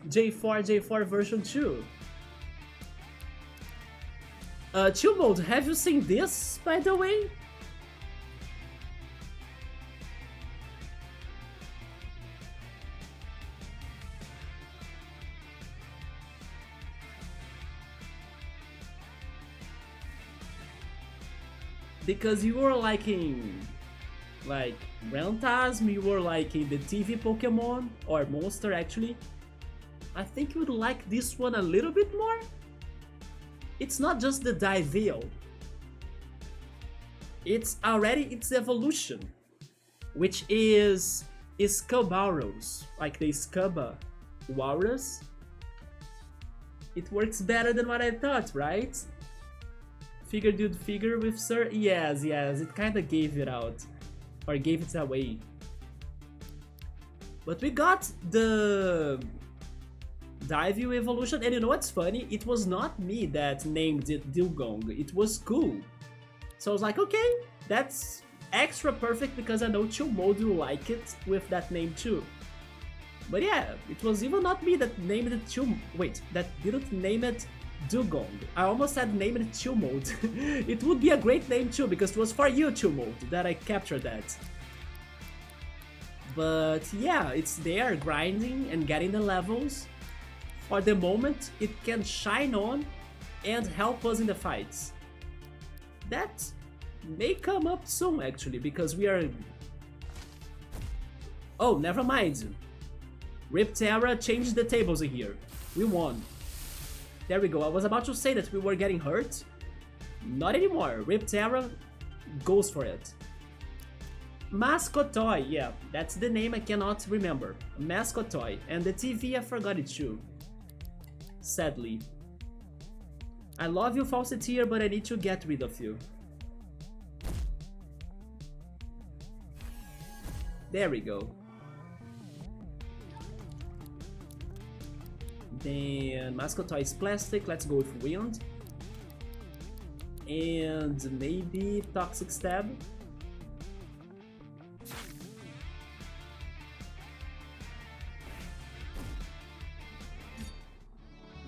J4 version too. Chill Mode, have you seen this, by the way? Because you were liking like Rantasm, you were liking the TV Pokemon, or monster actually. I think you would like this one a little bit more. It's not just the Diveil. It's already its evolution, which is Scabarrows, like the Scaba Walrus. It works better than what I thought, right? Figure dude figure with Sir? Yes, it kinda gave it out. Or gave it away. But we got the Diveil evolution, and you know what's funny? It was not me that named it Dugong, it was cool. So I was like, okay, that's extra perfect because I know Chill Mode will like it with that name too. But yeah, it was even not me that named it that didn't name it Dugong. I almost had named it Chill Mode. It would be a great name too, because it was for you, Chill Mode, that I captured that. But yeah, it's there, grinding and getting the levels. For the moment, it can shine on and help us in the fights. That may come up soon actually, because we are... Oh, never mind. Riptera changed the tables in here. We won. There we go, I was about to say that we were getting hurt. Not anymore, Riptera goes for it. Mascotoy, yeah, that's the name I cannot remember. Mascotoy, and the TV I forgot it too. Sadly. I love you, Falsetteer, but I need to get rid of you. There we go. Then Mascotoy is plastic, let's go with wind. And maybe Toxic Stab.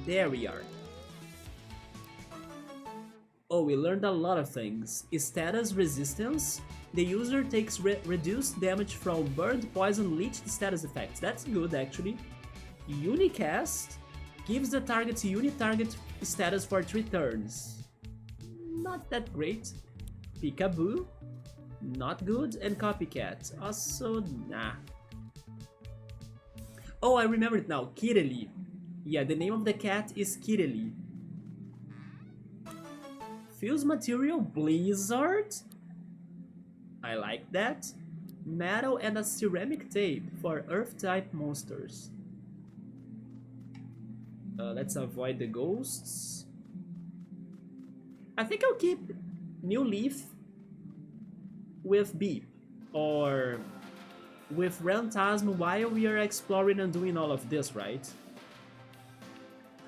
There we are. Oh, we learned a lot of things. Status resistance. The user takes reduced damage from burned, poison, leech status effects. That's good, actually. Unicast gives the target uni-target status for 3 turns. Not that great. Peekaboo. Not good. And Copycat. Also, nah. Oh, I remember it now. Kirili. Yeah, the name of the cat is Kirili. Fuse material Blizzard. I like that. Meadow and a ceramic tape for earth-type monsters. Let's avoid the ghosts. I think I'll keep New Leaf with Beep or with Rantasm while we are exploring and doing all of this, right?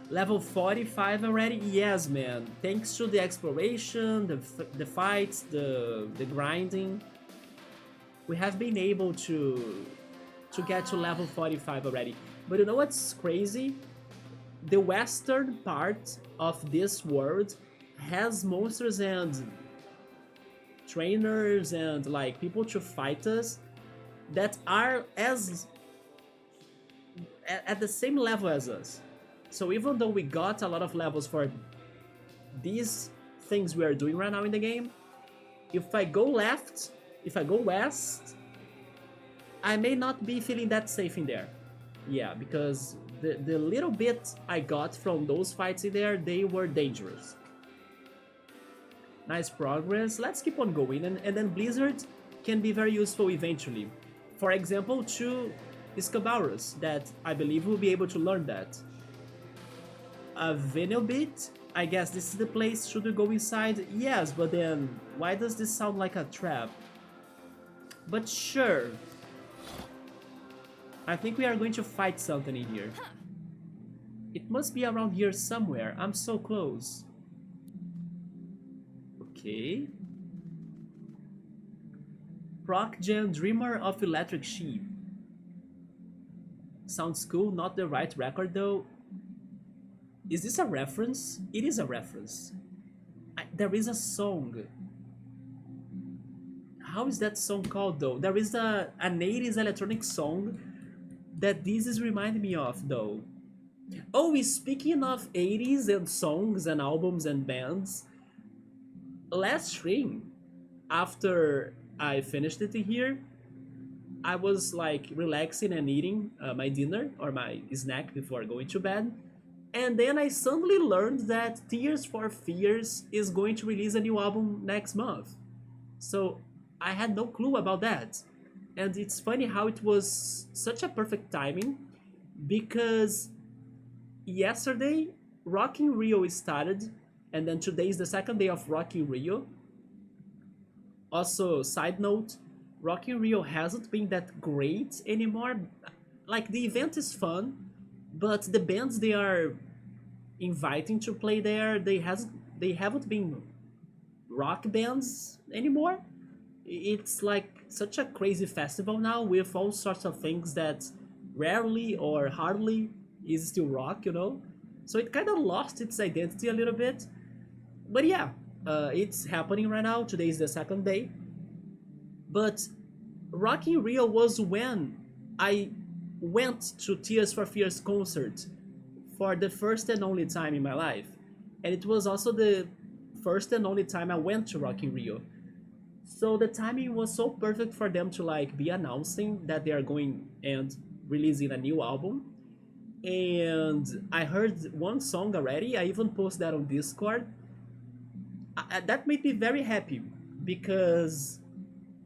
Level 45 already? Yes, man. Thanks to the exploration, the fights, the grinding, we have been able to get to level 45 already. But you know what's crazy? The western part of this world has monsters and trainers and like people to fight us that are at the same level as us. So even though we got a lot of levels for these things we are doing right now in the game, if I go left, if I go west, I may not be feeling that safe in there. Yeah, because the little bit I got from those fights in there, they were dangerous. Nice progress. Let's keep on going, and then Blizzard can be very useful eventually. For example, to Scabarus, that I believe will be able to learn that. A Venobit, I guess this is the place. Should we go inside? Yes, but then why does this sound like a trap? But sure. I think we are going to fight something in here. It must be around here somewhere. I'm so close. Okay. Proc Gen Dreamer of Electric Sheep. Sounds cool, not the right record though. Is this a reference? It is a reference. There is a song. How is that song called though? There is an 80s electronic song that this is reminding me of though. Oh, speaking of 80s and songs and albums and bands, last stream, after I finished it here, I was like relaxing and eating my dinner or my snack before going to bed. And then I suddenly learned that Tears for Fears is going to release a new album next month. So I had no clue about that. And it's funny how it was such a perfect timing because yesterday Rock in Rio started, and then today is the second day of Rock in Rio. Also, side note, Rock in Rio hasn't been that great anymore. Like, the event is fun, but the bands they are inviting to play there, they haven't been rock bands anymore. It's like such a crazy festival now with all sorts of things that rarely or hardly is still rock, you know? So it kind of lost its identity a little bit. But yeah, it's happening right now. Today is the second day. But Rock in Rio was when I went to Tears for Fears concert for the first and only time in my life. And it was also the first and only time I went to Rock in Rio. So the timing was so perfect for them to like be announcing that they are going and releasing a new album. And I heard one song already. I even posted that on Discord. That made me very happy because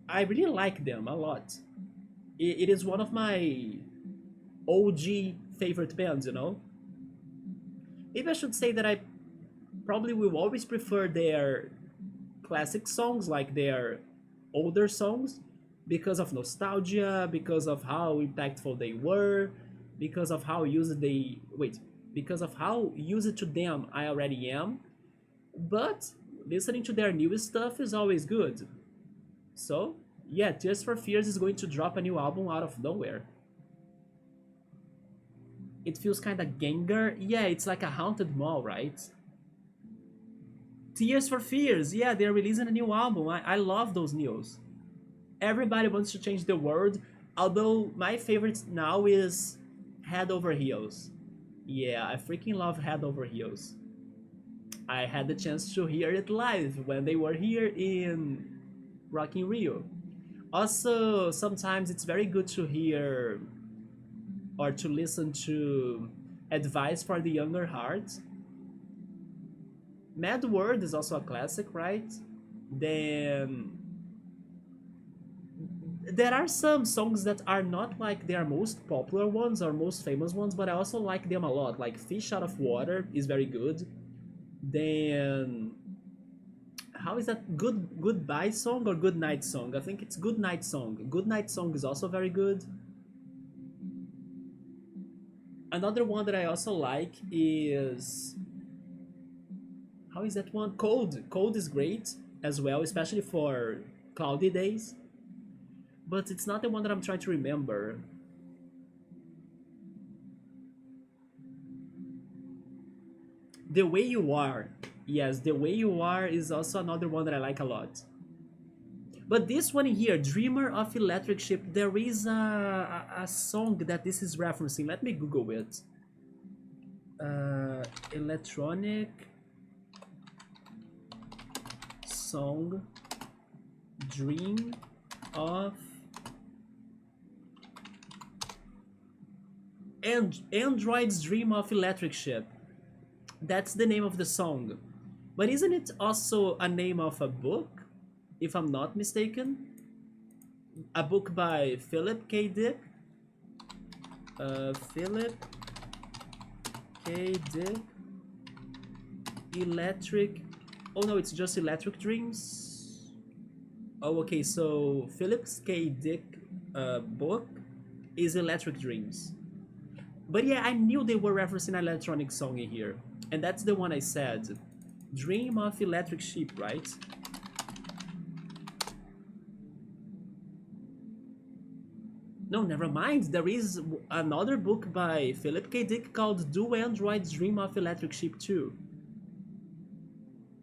I really like them a lot. It is one of my OG favorite bands, you know? Maybe I should say that I probably will always prefer their classic songs, like their older songs, because of nostalgia, because of how impactful they were, because of how used because of how used to them I already am. But listening to their new stuff is always good. So, yeah, Tears for Fears is going to drop a new album out of nowhere. It feels kind of Gengar. Yeah, it's like a haunted mall, right? Tears for Fears. Yeah, they're releasing a new album. I love those news. Everybody wants to change the world, although my favorite now is Head Over Heels. Yeah, I freaking love Head Over Heels. I had the chance to hear it live when they were here in Rock in Rio. Also, sometimes it's very good to hear or to listen to advice for the younger heart. Mad World is also a classic, right? Then there are some songs that are not like their most popular ones or most famous ones, but I also like them a lot. Like Fish Out of Water is very good. Then how is that goodbye song or good night song? I think it's good night song. Good night song is also very good. Another one that I also like is how is that one? Cold. Cold is great as well, especially for cloudy days. But it's not the one that I'm trying to remember. The Way You Are. Yes, The Way You Are is also another one that I like a lot. But this one here, Dreamer of Electric Ship, there is a song that this is referencing. Let me Google it. Electronic song Dream of Android's Dream of Electric Ship. That's the name of the song. But isn't it also a name of a book, if I'm not mistaken? A book by Philip K. Dick. Philip K. Dick. Electric. Oh no, it's just Electric Dreams. Oh, okay, so Philip K. Dick book is Electric Dreams. But yeah, I knew they were referencing an electronic song in here. And that's the one I said. Dream of Electric Sheep, right? No, never mind. There is another book by Philip K. Dick called Do Androids Dream of Electric Sheep too?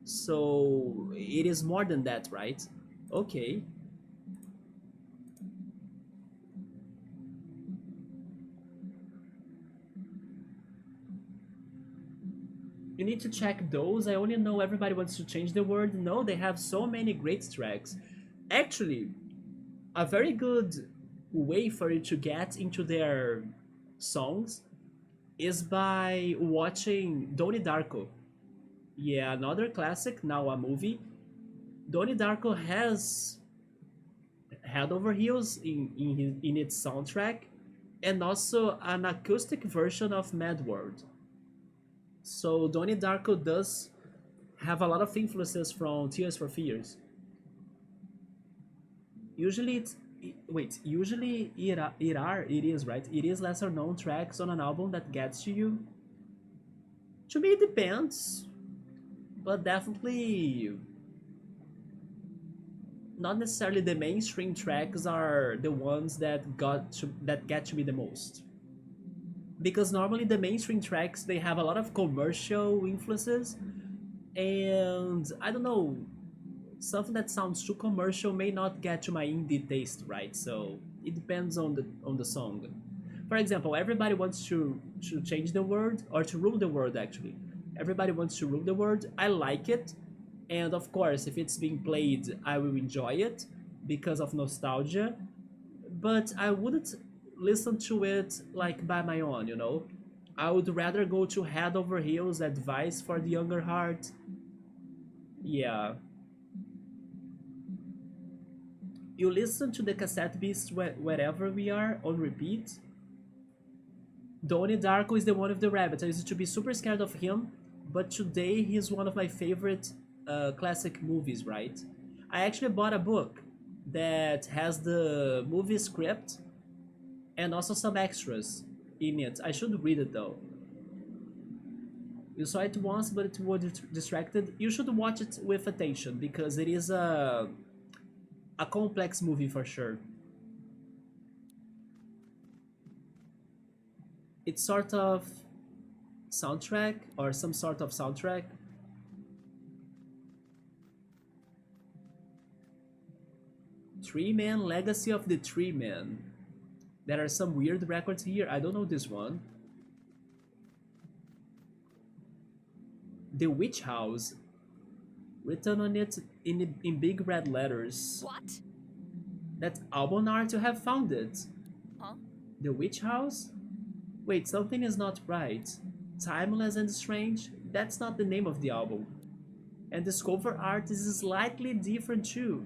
So it is more than that, right? Okay. You need to check those. I only know everybody wants to change the world. No, they have so many great tracks. Actually, a very good way for you to get into their songs is by watching Donnie Darko. Yeah, another classic, now a movie. Donnie Darko has Head Over Heels in its soundtrack and also an acoustic version of Mad World. So Donnie Darko does have a lot of influences from Tears for Fears. Usually it's wait, usually it is right. It is lesser known tracks on an album that gets to you. To me, it depends, but definitely not necessarily the mainstream tracks are the ones that get to me the most. Because normally the mainstream tracks they have a lot of commercial influences, and I don't know, something that sounds too commercial may not get to my indie taste, right? So it depends on the song. For example, everybody wants to change the world or to rule the world actually. Everybody wants to rule the world. I like it, and of course, if it's being played, I will enjoy it because of nostalgia. But I wouldn't listen to it like by my own, you know? I would rather go to Head Over Heels advice for the younger heart. Yeah. You listen to the Cassette Beasts wherever we are on repeat. Donnie Darko is the one of the rabbits. I used to be super scared of him, but today he's one of my favorite classic movies, right? I actually bought a book that has the movie script and also some extras in it. I should read it though. You saw it once, but it was distracted. You should watch it with attention because it is a complex movie for sure. It's sort of soundtrack or some sort of soundtrack. Tree Man, Legacy of the Tree Man. There are some weird records here. I don't know this one. The Witch House. Written on it in big red letters. What? That album art, you have found it. Huh? The Witch House? Wait, something is not right. Timeless and Strange? That's not the name of the album. And the cover art is slightly different too.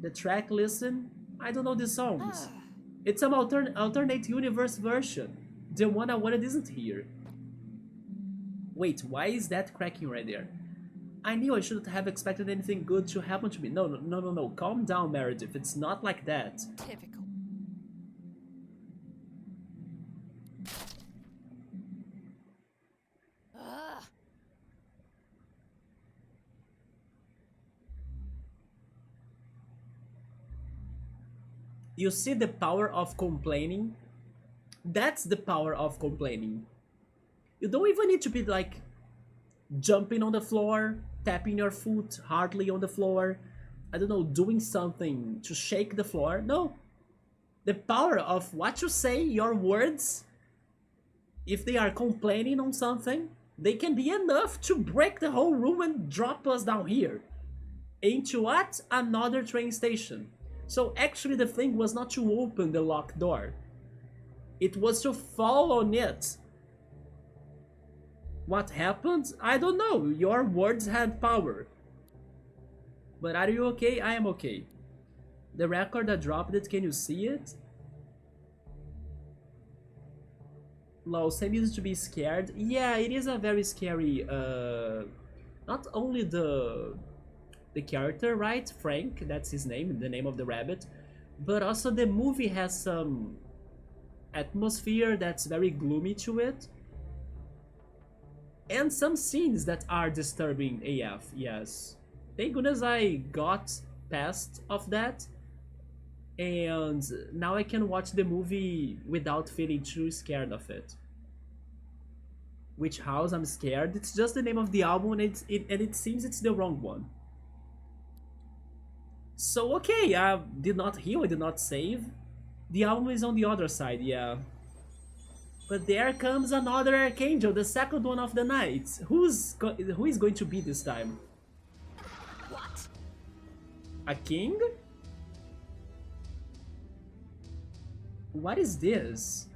The track Listen? I don't know the songs. It's an alternate universe version. The one I wanted isn't here. Wait, why is that cracking right there? I knew I shouldn't have expected anything good to happen to me. No. Calm down, Meredith. It's not like that. Typical. Ugh. You see the power of complaining? That's the power of complaining. You don't even need to be like jumping on the floor, tapping your foot hardly on the floor, I don't know, doing something to shake the floor. No. The power of what you say, your words, if they are complaining on something, they can be enough to break the whole room and drop us down here. Into what? Another train station. So actually the thing was not to open the locked door. It was to fall on it. What happened? I don't know. Your words had power. But are you okay? I am okay. The record that dropped it, can you see it? Lol, Sam used to be scared. Yeah, it is a very scary, not only the character, right? Frank, that's his name, the name of the rabbit. But also the movie has some atmosphere that's very gloomy to it. And some scenes that are disturbing AF, yes. Thank goodness I got past of that. And now I can watch the movie without feeling too scared of it. Which House? I'm scared. It's just the name of the album and it seems it's the wrong one. So okay, I did not heal, I did not save. The album is on the other side, yeah. But there comes another Archangel, the second one of the night. Who is going to be this time? What? A king? What is this?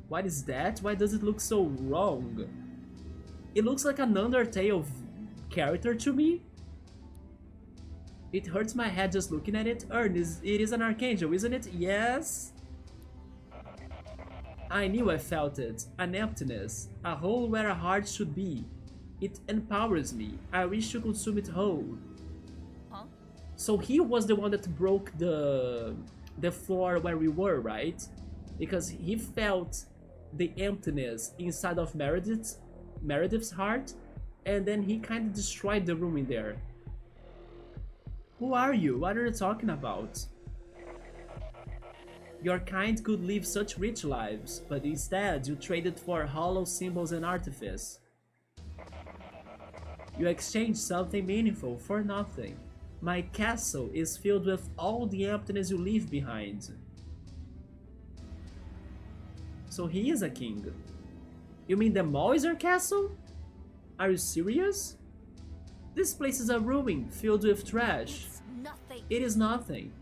What is that? Why does it look so wrong? It looks like an Undertale character to me. It hurts my head just looking at it. Ernest, it is an Archangel, isn't it? Yes. I knew I felt it. An emptiness. A hole where a heart should be. It empowers me. I wish to consume it whole. Huh? So he was the one that broke the floor where we were, right? Because he felt the emptiness inside of Meredith's heart, and then he kind of destroyed the room in there. Who are you? What are you talking about? Your kind could live such rich lives, but instead you traded for hollow symbols and artifice. You exchanged something meaningful for nothing. My castle is filled with all the emptiness you leave behind. So he is a king. You mean the mall is your castle? Are you serious? This place is a ruin filled with trash. It's nothing. It is nothing.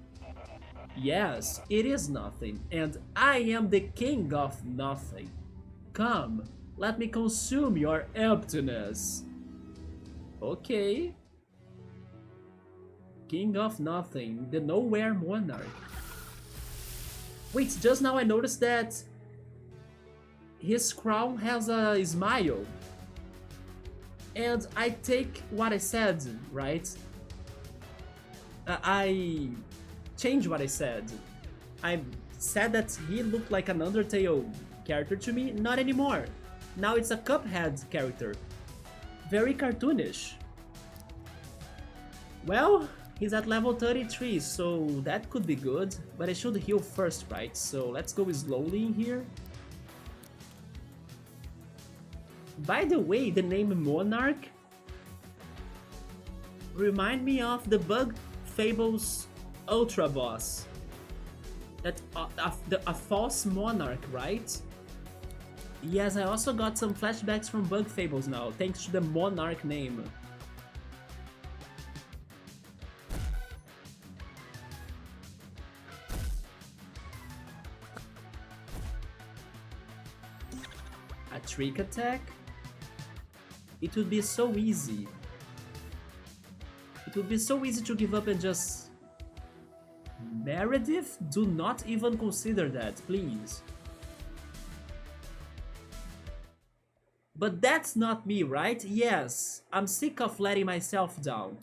Yes, it is nothing, and I am the king of nothing. Come, let me consume your emptiness. Okay. King of nothing, the nowhere monarch. Wait, just now I noticed that his crown has a smile. And I take what I said, right? I changed what I said. I said that he looked like an Undertale character to me, not anymore. Now it's a Cuphead character. Very cartoonish. Well, he's at level 33, so that could be good, but I should heal first, right? So let's go slowly in here. By the way, the name Monarch remind me of the Bug Fables Ultra Boss. That a false monarch, right? Yes, I also got some flashbacks from Bug Fables now, thanks to the Monarch name. A trick attack? It would be so easy. It would be so easy to give up and just... Meredith? Do not even consider that, please. But that's not me, right? Yes, I'm sick of letting myself down.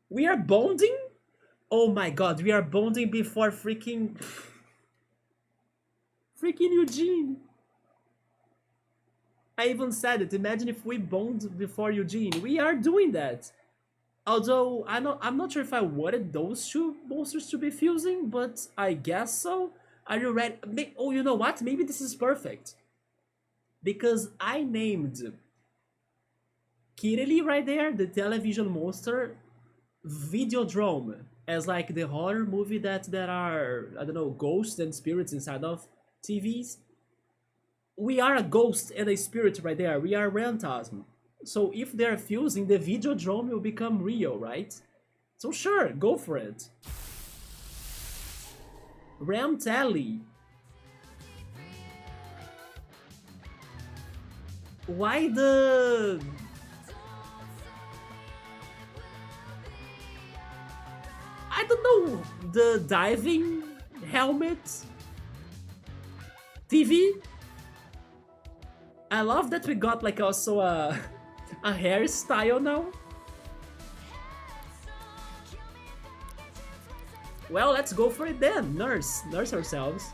We are bonding? Oh my god, we are bonding before freaking... freaking Eugene. I even said it, imagine if we bond before Eugene. We are doing that. Although, I'm not sure if I wanted those two monsters to be fusing, but I guess so. Are you ready? Oh, you know what? Maybe this is perfect. Because I named Kirili right there, the television monster, Videodrome, as like the horror movie that there are, I don't know, ghosts and spirits inside of TVs. We are a ghost and a spirit right there. We are Rantasm. So if they're fusing, the Videodrome will become real, right? So sure, go for it. Ramtally. Why the... I don't know, the diving helmet TV? I love that we got like also a hairstyle now. Well, let's go for it then. Nurse ourselves.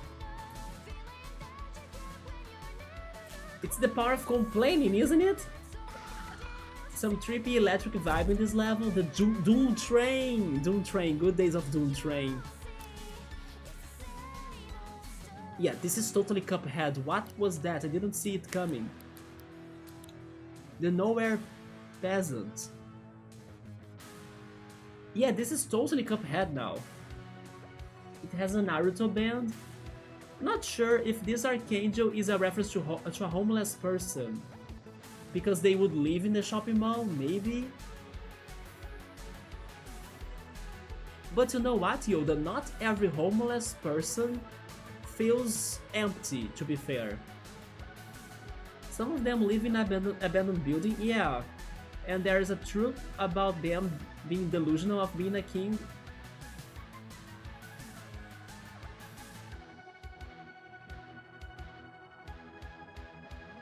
It's the power of complaining, isn't it? Some trippy electric vibe in this level. The Doom Train. Doom Train. Good days of Doom Train. Yeah, this is totally Cuphead. What was that? I didn't see it coming. The Nowhere Peasant. Yeah, this is totally Cuphead now. It has a Naruto band. Not sure if this Archangel is a reference to a homeless person. Because they would live in the shopping mall, maybe? But you know what, Yoda? Not every homeless person feels empty, to be fair. Some of them live in abandoned building, yeah. And there is a truth about them being delusional of being a king.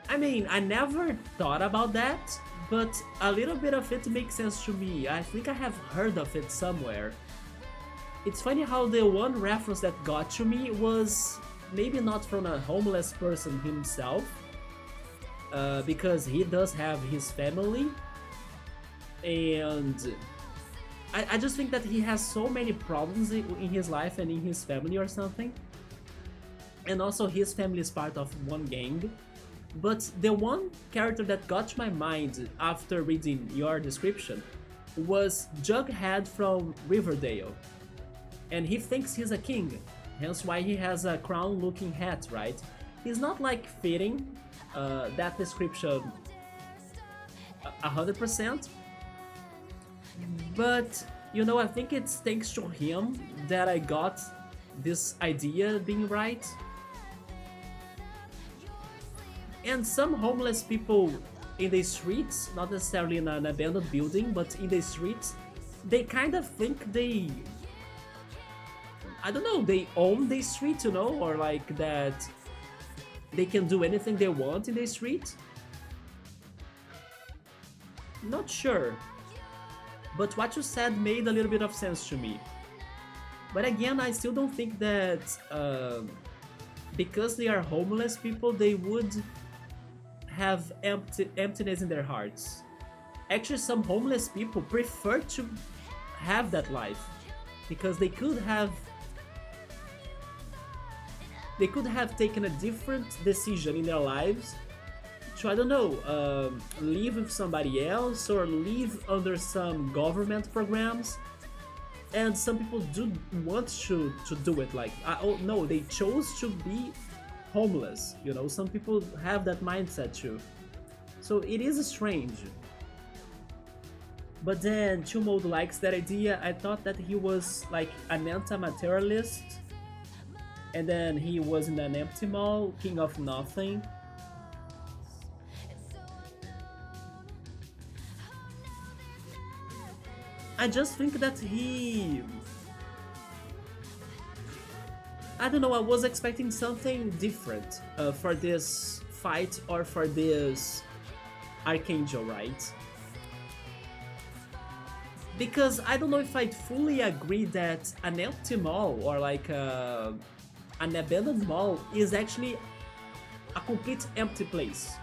I mean, I never thought about that, but a little bit of it makes sense to me. I think I have heard of it somewhere. It's funny how the one reference that got to me was maybe not from a homeless person himself, because he does have his family, and I just think that he has so many problems in his life and in his family or something, and also his family is part of one gang. But the one character that got to my mind after reading your description was Jughead from Riverdale. And he thinks he's a king, hence why he has a crown-looking hat, right? He's not like fitting that description 100%, but you know, I think it's thanks to him that I got this idea being right. And some homeless people in the streets, not necessarily in an abandoned building, but in the streets, they kind of think they... I don't know, they own the street, you know, or like that they can do anything they want in the street. Not sure. But what you said made a little bit of sense to me. But again, I still don't think that because they are homeless people, they would have emptiness in their hearts. Actually, some homeless people prefer to have that life because they could have taken a different decision in their lives to, I don't know, live with somebody else or live under some government programs. And some people do want to do it, like, oh no, they chose to be homeless, you know, some people have that mindset too. So it is strange. But then Chumod likes that idea. I thought that he was like an anti-materialist, and then he was in an empty mall, king of nothing. I just think that I don't know, I was expecting something different for this fight or for this Archangel, right? Because I don't know if I'd fully agree that an empty mall or like an abandoned mall is actually a complete empty place.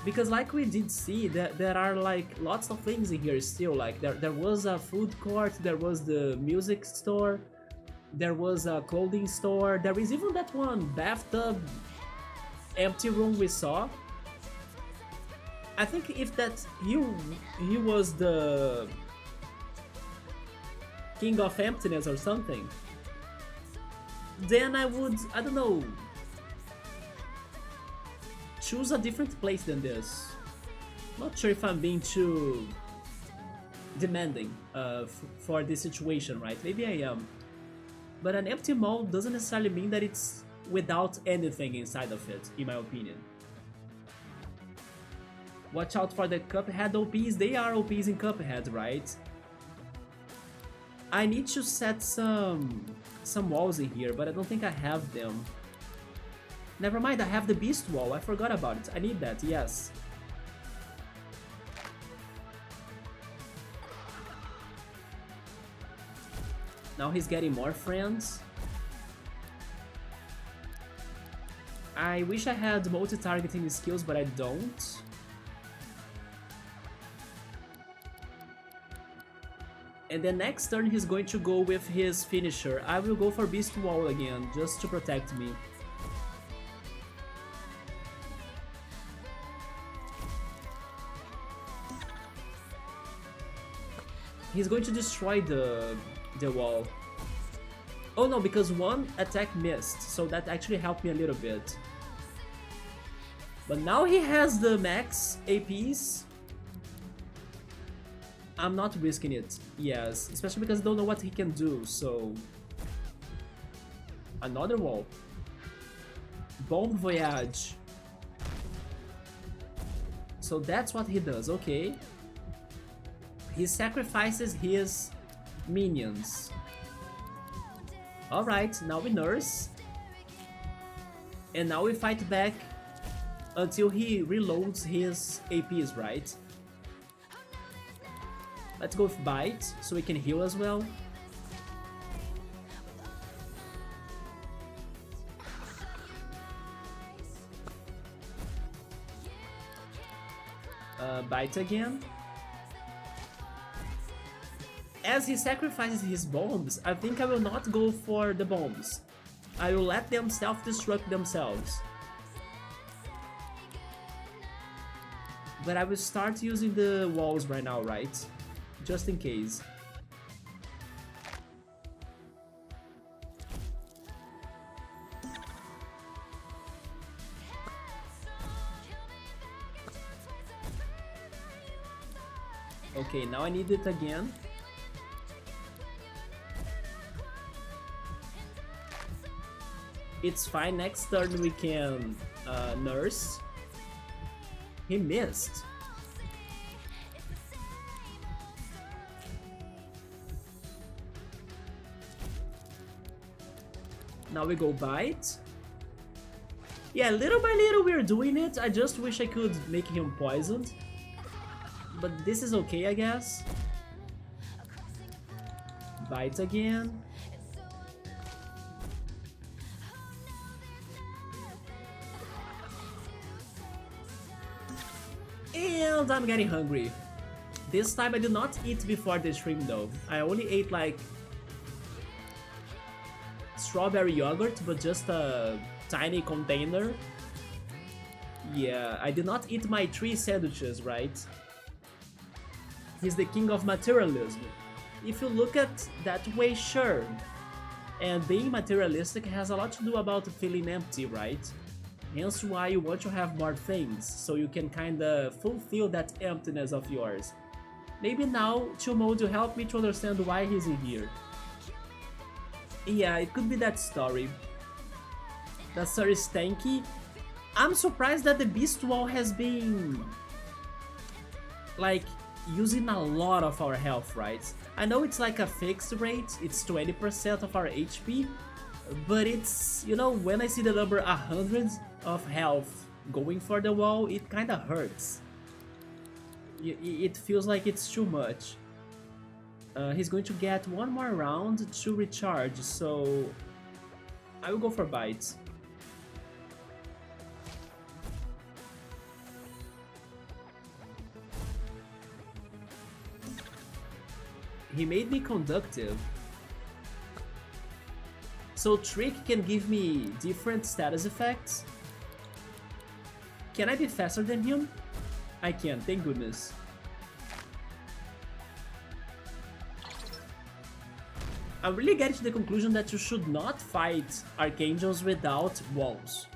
Because like we did see, there are like lots of things in here still, like there was a food court, there was the music store, there was a clothing store, there is even that one bathtub empty room we saw. I think if that he was the king of emptiness or something, then I would, I don't know, choose a different place than this. Not sure if I'm being too demanding for this situation, right? Maybe I am. But an empty mall doesn't necessarily mean that it's without anything inside of it, in my opinion. Watch out for the Cuphead OPs, they are OPs in Cuphead, right? I need to set some walls in here, but I don't think I have them. Never mind, I have the beast wall, I forgot about it. I need that, yes. Now he's getting more friends. I wish I had multi-targeting skills, but I don't. And then next turn he's going to go with his finisher. I will go for Beast Wall again, just to protect me. He's going to destroy the wall. Oh no, because one attack missed, so that actually helped me a little bit. But now he has the max APs. I'm not risking it, yes, especially because I don't know what he can do, so... Another wall. Bon Voyage. So that's what he does, okay. He sacrifices his minions. Alright, now we nurse. And now we fight back until he reloads his APs, right? Let's go with Bite, so we can heal as well. Bite again. As he sacrifices his bombs, I think I will not go for the bombs. I will let them self-destruct themselves. But I will start using the walls right now, right? Just in case. Okay, now I need it again. It's fine, next turn we can nurse. He missed. Now we go Bite. Yeah, little by little we're doing it. I just wish I could make him poisoned. But this is okay, I guess. Bite again. And I'm getting hungry. This time I did not eat before the stream though. I only ate like strawberry yogurt, but just a tiny container. Yeah, I did not eat my 3 sandwiches, right? He's the king of materialism. If you look at that way, sure. And being materialistic has a lot to do about feeling empty, right? Hence why you want to have more things, so you can kinda fulfill that emptiness of yours. Maybe now, Chumod will help me to understand why he's in here. Yeah, it could be that story. That story is tanky. I'm surprised that the Beast Wall has been... like, using a lot of our health, right? I know it's like a fixed rate, it's 20% of our HP, but it's, you know, when I see the number 100 of health going for the wall, it kinda hurts. It feels like it's too much. He's going to get one more round to recharge, so I will go for bites. He made me conductive. So Trick can give me different status effects. Can I be faster than him? I can, thank goodness. I'm really getting to the conclusion that you should not fight Archangels without walls.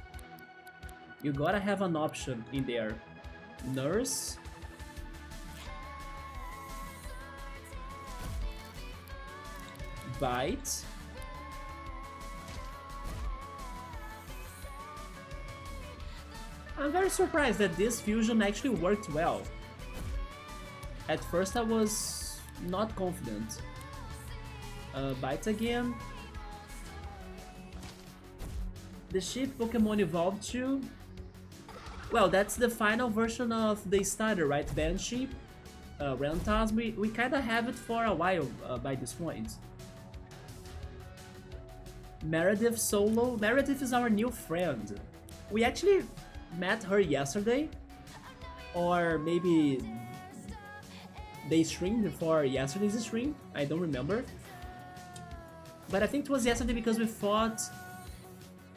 You gotta have an option in there. Nurse. Bite. I'm very surprised that this fusion actually worked well. At first I was not confident. Bite again. The ship Pokemon evolved to... well, that's the final version of the starter, right? Banshee, Rantasm. We kinda have it for a while by this point. Meredith Solo. Meredith is our new friend. We actually met her yesterday, or maybe they streamed before yesterday's stream, I don't remember. But I think it was yesterday because we fought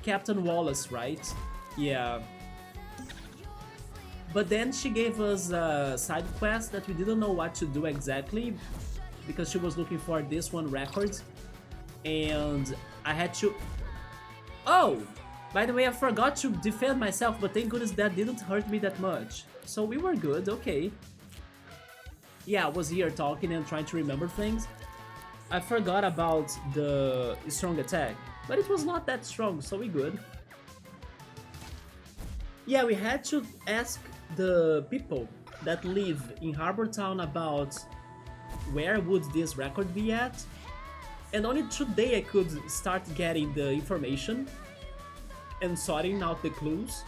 Captain Wallace, right? Yeah. But then she gave us a side quest that we didn't know what to do exactly, because she was looking for this one record, and I had to... oh! By the way, I forgot to defend myself, but thank goodness that didn't hurt me that much. So we were good, okay. Yeah, I was here talking and trying to remember things. I forgot about the strong attack, but it was not that strong, so we good. Yeah, we had to ask the people that live in Harbor Town about where would this record be at, and only today I could start getting the information and sorting out the clues,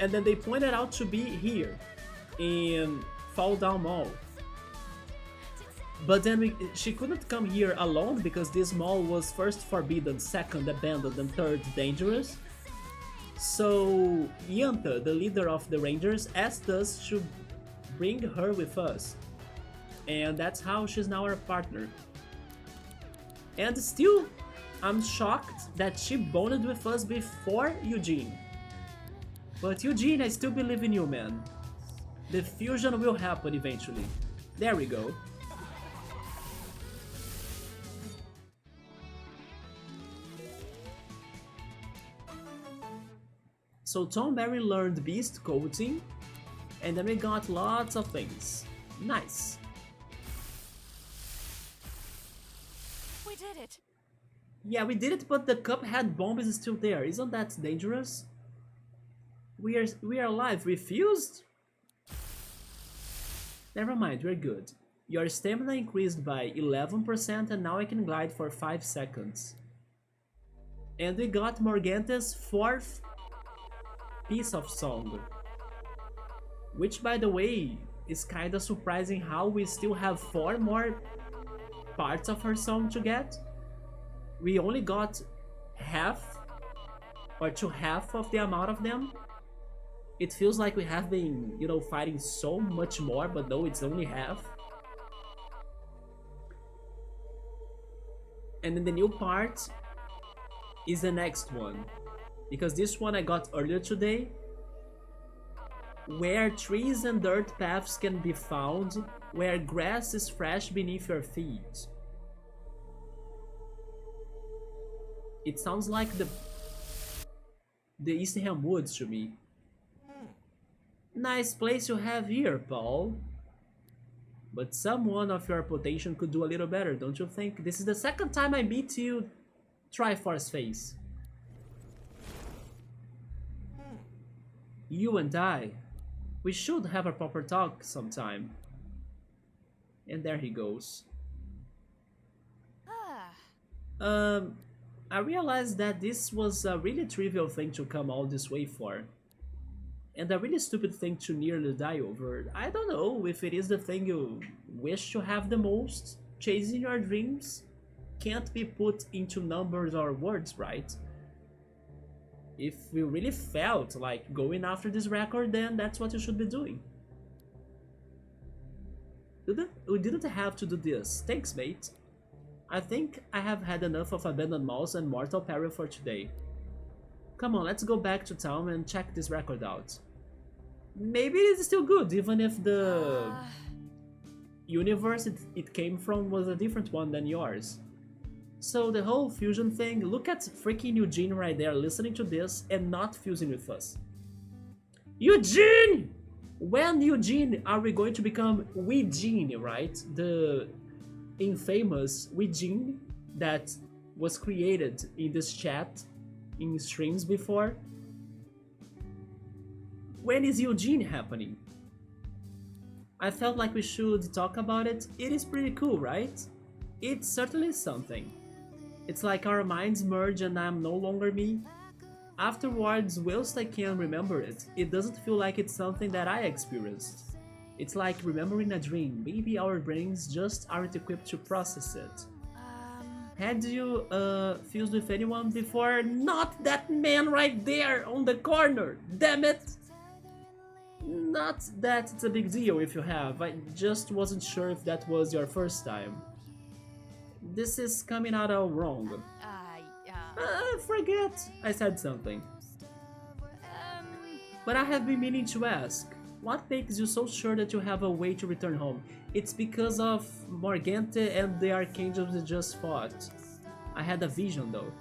and then they pointed out to be here in Falldown Mall. But then she couldn't come here alone because this mall was first forbidden, second abandoned, and third dangerous. So Yanta, the leader of the Rangers, asked us to bring her with us, and that's how she's now our partner. And still, I'm shocked that she bonded with us before Eugene. But Eugene, I still believe in you, man. The fusion will happen eventually. There we go. So Tom Berry learned Beast Coating, and then we got lots of things. Nice. We did it. Yeah, we did it, but the Cuphead bomb is still there. Isn't that dangerous? We are alive. Refused? Never mind, we're good. Your stamina increased by 11% and now I can glide for 5 seconds. And we got Morgante's 4th piece of song. Which, by the way, is kinda surprising how we still have 4 more parts of her song to get. We only got half, or to half of the amount of them. It feels like we have been, you know, fighting so much more, but no, it's only half. And then the new part is the next one, because this one I got earlier today, Where trees and dirt paths can be found, where grass is fresh beneath your feet. It sounds like the Eastham Woods to me. Nice place you have here, Paul. But someone of your reputation could do a little better, don't you think? This is the second time I meet you, Triforce Face. You and I, we should have a proper talk sometime. And there he goes. I realized that this was a really trivial thing to come all this way for. And a really stupid thing to nearly die over. I don't know if it is the thing you wish to have the most. Chasing your dreams can't be put into numbers or words, right? If you really felt like going after this record, then that's what you should be doing. We didn't have to do this. Thanks, mate. I think I have had enough of abandoned malls and mortal peril for today. Come on, let's go back to town and check this record out. Maybe it is still good, even if the universe it came from was a different one than yours. So the whole fusion thing, look at freaking Eugene right there listening to this and not fusing with us. Eugene! When, Eugene, are we going to become Eugene, right? The infamous Eugene that was created in this chat in streams before. When is Eugene happening? I felt like we should talk about it. It is pretty cool, right? It's certainly something. It's like our minds merge and I'm no longer me. Afterwards, whilst I can remember it, it doesn't feel like it's something that I experienced. It's like remembering a dream. Maybe our brains just aren't equipped to process it. Had you fused with anyone before? Not that man right there on the corner! Damn it! Not that it's a big deal if you have, I just wasn't sure if that was your first time. This is coming out all wrong. Forget I said something. But I have been meaning to ask, what makes you so sure that you have a way to return home? It's because of Morgante and the archangels you just fought. I had a vision though.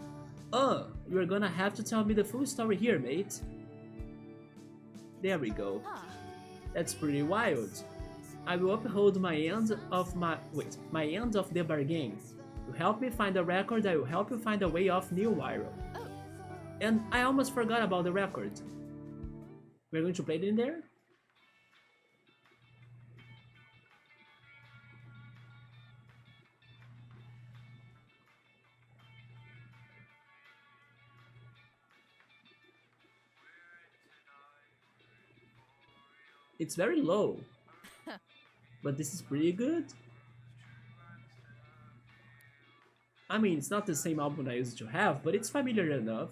You're gonna have to tell me the full story here, mate. There we go. That's pretty wild. I will uphold my end of my end of the bargain. You help me find a record, I will help you find a way off New Wirral. And I almost forgot about the record. We're going to play it in there? It's very low. But this is pretty good. I mean, it's not the same album I used to have, but it's familiar enough.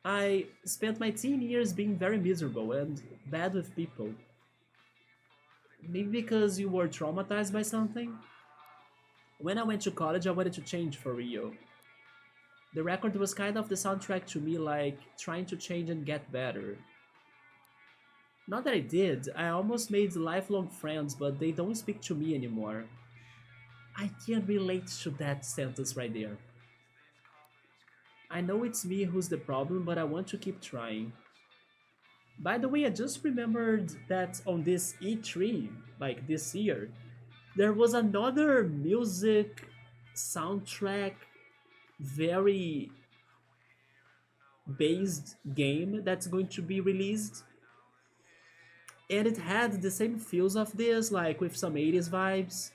I spent my teen years being very miserable and bad with people. Maybe because you were traumatized by something? When I went to college, I wanted to change for real. The record was kind of the soundtrack to me, like trying to change and get better. Not that I did, I almost made lifelong friends, but they don't speak to me anymore. I can relate to that sentence right there. I know it's me who's the problem, but I want to keep trying. By the way, I just remembered that on this E3, like this year, there was another music soundtrack very based game that's going to be released. And it had the same feels of this, like with some 80s vibes.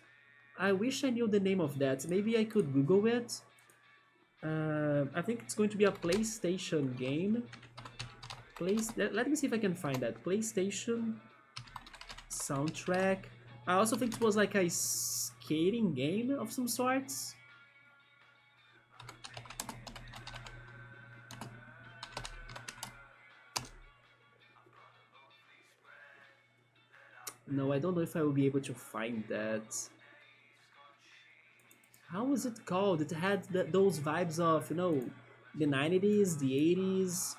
I wish I knew the name of that. Maybe I could Google it. I think it's going to be a PlayStation game. Let me see if I can find that. PlayStation soundtrack. I also think it was like a skating game of some sorts. No, I don't know if I will be able to find that. How was it called? It had those vibes of, you know, the 90s, the 80s.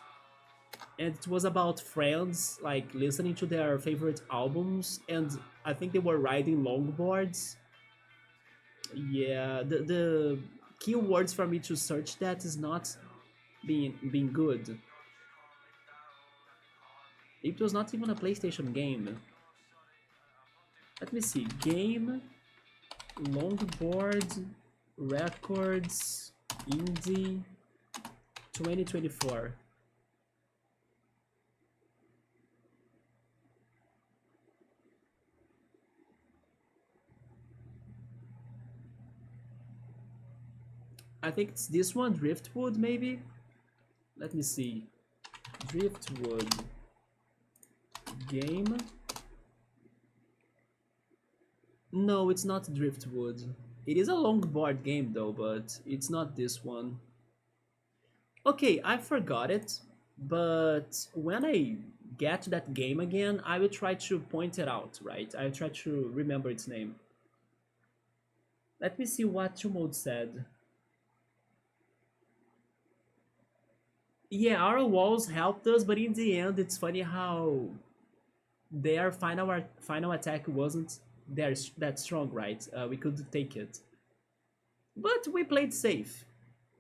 and it was about friends like listening to their favorite albums, and I think they were riding longboards. Yeah, the keywords for me to search that is not being good. It was not even a PlayStation game. Let me see. Game, longboard, records, indie, 2024. I think it's this one, Driftwood, maybe? Let me see. Driftwood game. No, it's not Driftwood. It is a longboard game though, but it's not this one. Okay, I forgot it, but when I get to that game again, I will try to point it out, right? I will try to remember its name. Let me see what Tumult said. Yeah, our walls helped us, but in the end, it's funny how their final attack wasn't that strong, right? We could take it, but we played safe,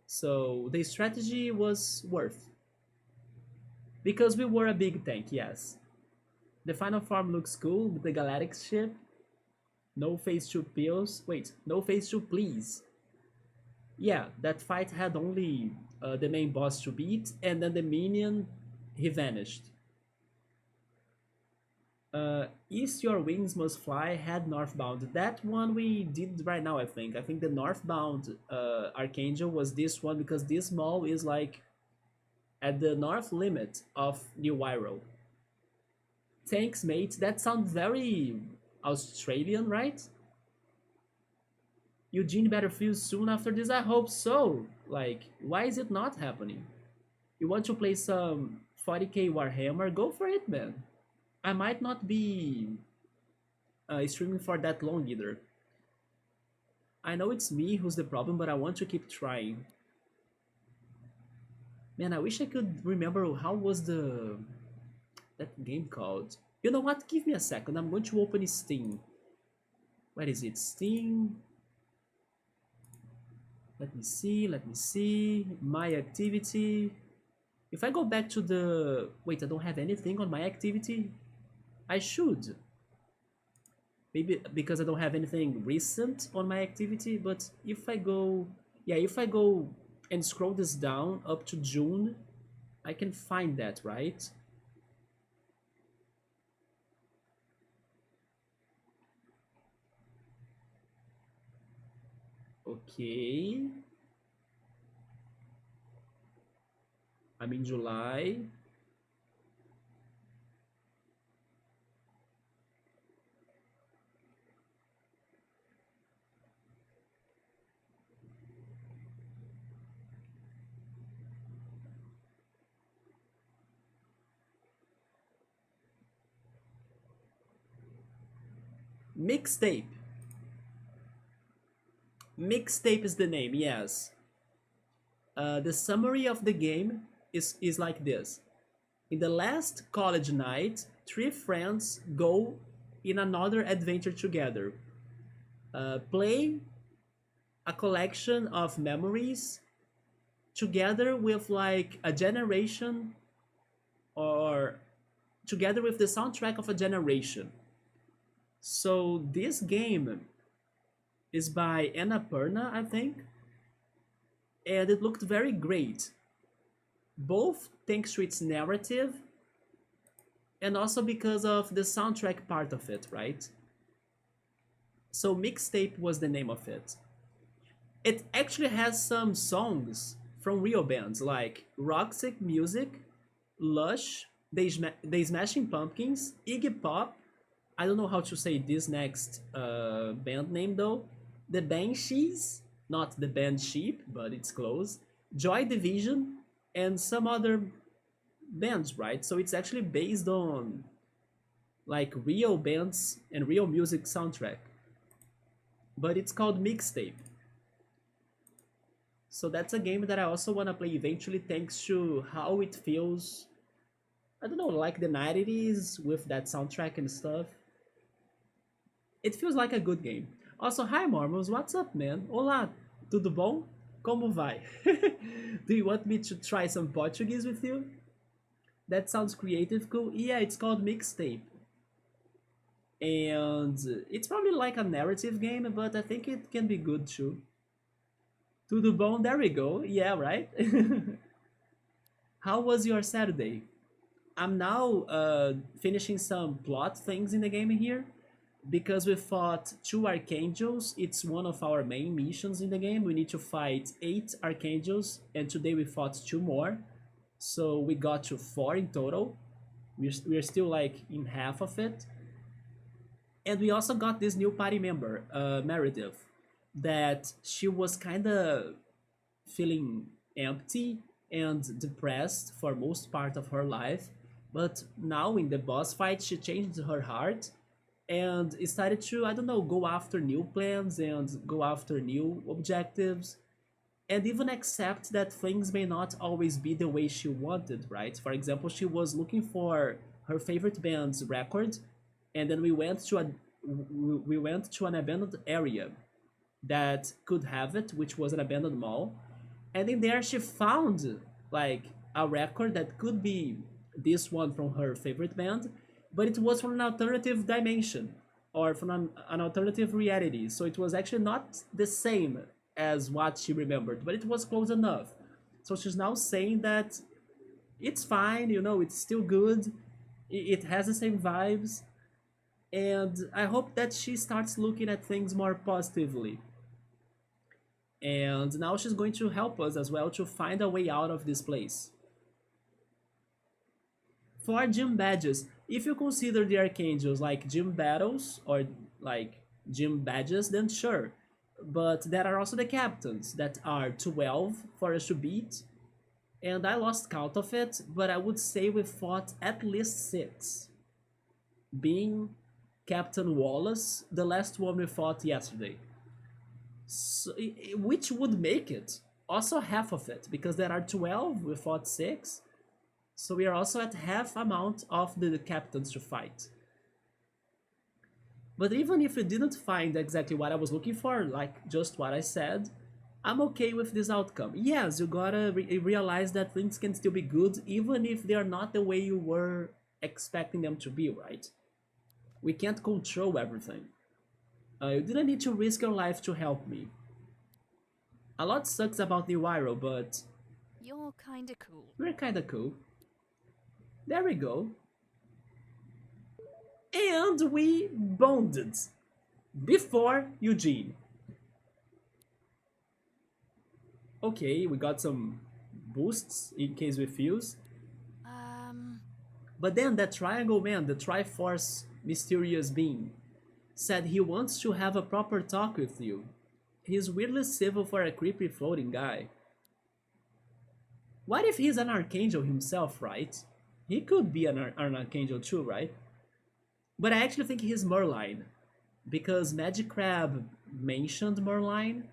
so the strategy was worth because we were a big tank. Yes, the final form looks cool with the galactic ship. No phase two pills. Wait, no phase two, please. Yeah, that fight had only the main boss to beat, and then the minion, he vanished. East Your Wings Must Fly had Northbound. That one we did right now, I think. I think the Northbound Archangel was this one because this mall is like at the north limit of New Wirral. Thanks, mate. That sounds very Australian, right? Eugene better feel soon after this. I hope so. Like, why is it not happening? You want to play some 40k Warhammer? Go for it, man. I might not be streaming for that long either. I know it's me who's the problem, but I want to keep trying. Man, I wish I could remember how was that game called. You know what? Give me a second. I'm going to open Steam. Where is it? Steam. Let me see. Let me see. My activity. If I go back to the... Wait, I don't have anything on my activity? I should. Maybe because I don't have anything recent on my activity, but if I go... Yeah, if I go and scroll this down up to June, I can find that, right? Okay. I'm in July. Mixtape. Mixtape is the name, yes. The summary of the game is like this. In the last college night, three friends go in another adventure together. Play a collection of memories together with like a generation or together with the soundtrack of a generation. So this game is by Annapurna, I think, and it looked very great, both thanks to its narrative and also because of the soundtrack part of it, right? So Mixtape was the name of it. It actually has some songs from real bands like Roxic Music, Lush, They Smashing Pumpkins, Iggy Pop. I don't know how to say this next band name though. The Banshees, not the band Sheep, but it's close. Joy Division, and some other bands, right? So it's actually based on like real bands and real music soundtrack. But it's called Mixtape. So that's a game that I also want to play eventually thanks to how it feels I don't know, like the 90s with that soundtrack and stuff. It feels like a good game. Also, hi Mormons, what's up, man? Olá, tudo bom? Como vai? Do you want me to try some Portuguese with you? That sounds creative, cool. Yeah, it's called Mixtape. And it's probably like a narrative game, but I think it can be good too. Tudo bom, there we go. Yeah, right? How was your Saturday? I'm now finishing some plot things in the game here because we fought two archangels. It's one of our main missions in the game. We need to fight 8 archangels, and today we fought 2 more. So we got to 4 in total. We're still like in half of it. And we also got this new party member, Meredith, that she was kind of feeling empty and depressed for most part of her life, but now in the boss fight she changed her heart and started to, I don't know, go after new plans and go after new objectives, and even accept that things may not always be the way she wanted, right? For example, she was looking for her favorite band's record, and then we went to an abandoned area that could have it, which was an abandoned mall. And in there, she found like a record that could be this one from her favorite band, but it was from an alternative dimension or from an alternative reality. So it was actually not the same as what she remembered, but it was close enough. So she's now saying that it's fine, you know, it's still good, it has the same vibes, and I hope that she starts looking at things more positively. And now she's going to help us as well to find a way out of this place. For gym badges, if you consider the archangels like gym battles or like gym badges, then sure. But there are also the captains that are 12 for us to beat, and I lost count of it, but I would say we fought at least 6. Being Captain Wallace, the last one we fought yesterday. So, which would make it also half of it, because there are 12, we fought 6. So we are also at half amount of the captains to fight. But even if we didn't find exactly what I was looking for, like just what I said, I'm okay with this outcome. Yes, you gotta realize that things can still be good even if they are not the way you were expecting them to be, right? We can't control everything. You didn't need to risk your life to help me. A lot sucks about the Wirral, but You're kinda cool. we're kinda cool. There we go. And we bonded before Eugene. Okay, we got some boosts in case we fuse. But then that triangle man, the Triforce mysterious being, said he wants to have a proper talk with you. He's weirdly civil for a creepy floating guy. What if he's an archangel himself, right? He could be an archangel too, right? But I actually think he's Merlin, because Magic Crab mentioned Merlin,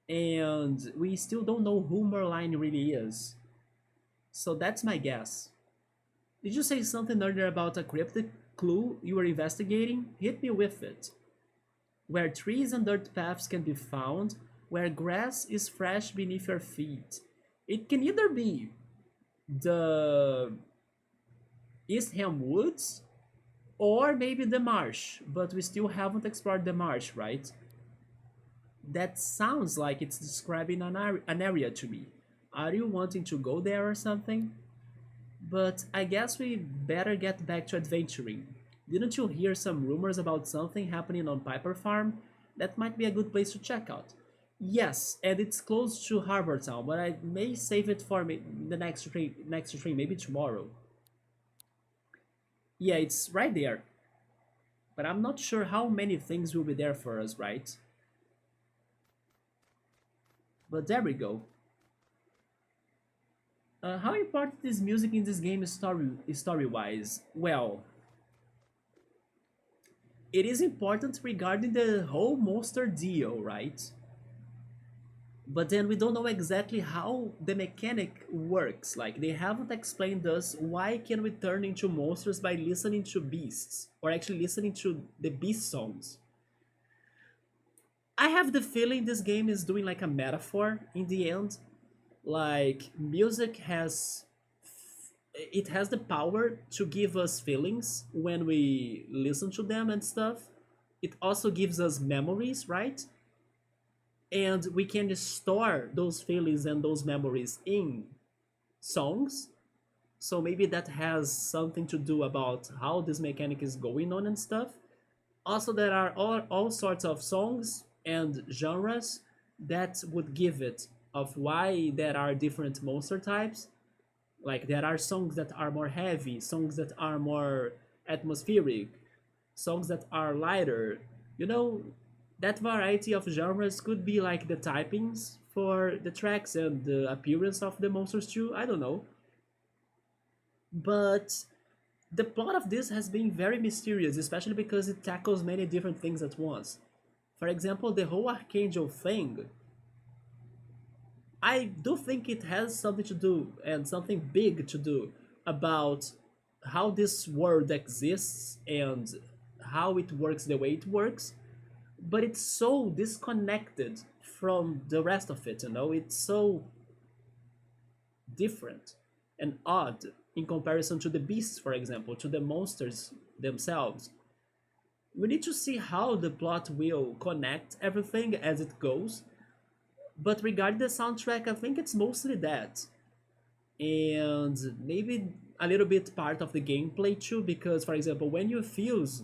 and we still don't know who Merlin really is. So that's my guess. Did you say something earlier about a cryptic clue you were investigating? Hit me with it. Where trees and dirt paths can be found, where grass is fresh beneath your feet. It can either be the Eastham Woods or maybe the marsh, but we still haven't explored the marsh, right? That sounds like it's describing an area to me. Are you wanting to go there or something? But I guess we better get back to adventuring. Didn't you hear some rumors about something happening on Piper Farm? That might be a good place to check out. Yes, and it's close to Harbor Town, but I may save it for the next stream, maybe tomorrow. Yeah, it's right there. But I'm not sure how many things will be there for us, right? But there we go. How important is music in this game story-wise? Well, it is important regarding the whole monster deal, right? but then we don't know exactly how the mechanic works. Like they haven't explained us why can we turn into monsters by listening to beasts or actually listening to the beast songs. I have the feeling this game is doing like a metaphor in the end. Like music has it has the power to give us feelings when we listen to them and stuff. It also gives us memories, right? And we can store those feelings and those memories in songs. So maybe that has something to do about how this mechanic is going on and stuff. Also, there are all sorts of songs and genres that would give it of why there are different monster types. Like there are songs that are more heavy, songs that are more atmospheric, songs that are lighter. You know, that variety of genres could be like the typings for the tracks and the appearance of the monsters too. I don't know. But the plot of this has been very mysterious, especially because it tackles many different things at once. For example, the whole Archangel thing, I do think it has something to do and something big to do about how this world exists and how it works the way it works, but it's so disconnected from the rest of it, you know? It's so different and odd in comparison to the beasts, for example, to the monsters themselves. We need to see how the plot will connect everything as it goes, but regarding the soundtrack, I think it's mostly that. And maybe a little bit part of the gameplay too, because, for example, when you fuse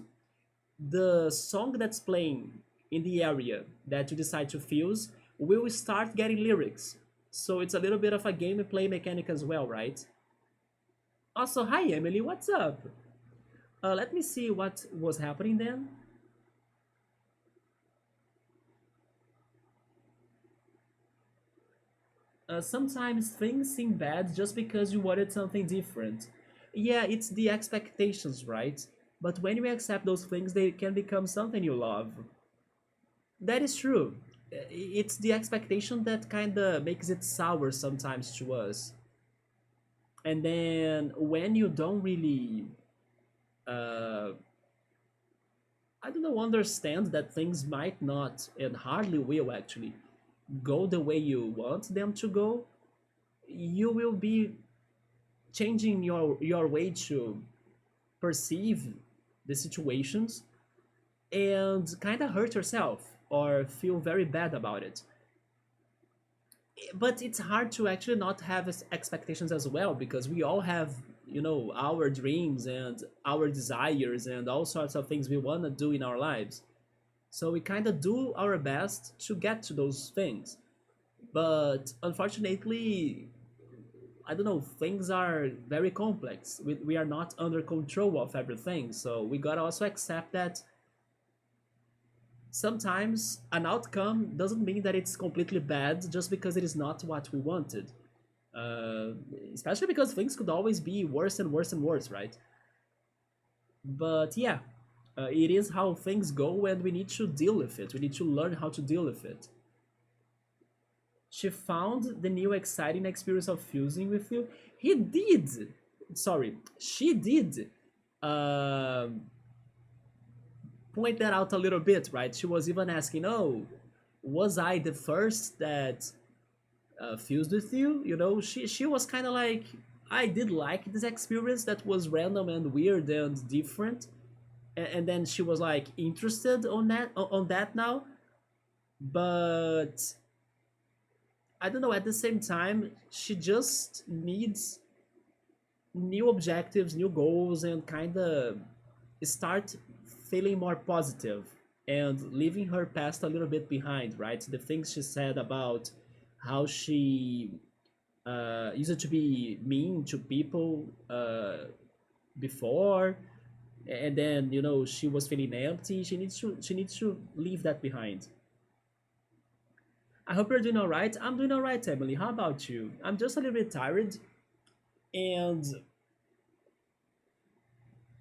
the song that's playing in the area that you decide to fuse will start getting lyrics. So it's a little bit of a gameplay mechanic as well, right? Also, hi Emily, what's up? Let me see what was happening then. Sometimes things seem bad just because you wanted something different. Yeah, it's the expectations, right? But when you accept those things, they can become something you love. That is true. It's the expectation that kind of makes it sour sometimes to us. And then when you don't really, uh, I don't know, understand that things might not and hardly will actually go the way you want them to go, you will be changing your way to perceive the situations and kind of hurt yourself or feel very bad about it. But it's hard to actually not have expectations as well because we all have, you know, our dreams and our desires and all sorts of things we want to do in our lives. So we kind of do our best to get to those things. But unfortunately, I don't know, things are very complex. We are not under control of everything. So we gotta also accept that sometimes an outcome doesn't mean that it's completely bad just because it is not what we wanted. Uh, Especially because things could always be worse and worse and worse, right? But yeah, it is how things go, and we need to deal with it. We need to learn how to deal with it. She found the new exciting experience of fusing with you. He did. Sorry, she did. Um, Point that out a little bit, right? She was even asking, "Oh, was I the first that fused with you?" You know, she was kind of like, "I did like this experience that was random and weird and different," and then she was like interested on that now, but I don't know. At the same time, she just needs new objectives, new goals, and kind of start feeling more positive and leaving her past a little bit behind, right? The things she said about how she used to be mean to people before, and then you know she was feeling empty. She needs to leave that behind. I hope you're doing all right. I'm doing all right, Emily. How about you? I'm just a little bit tired, and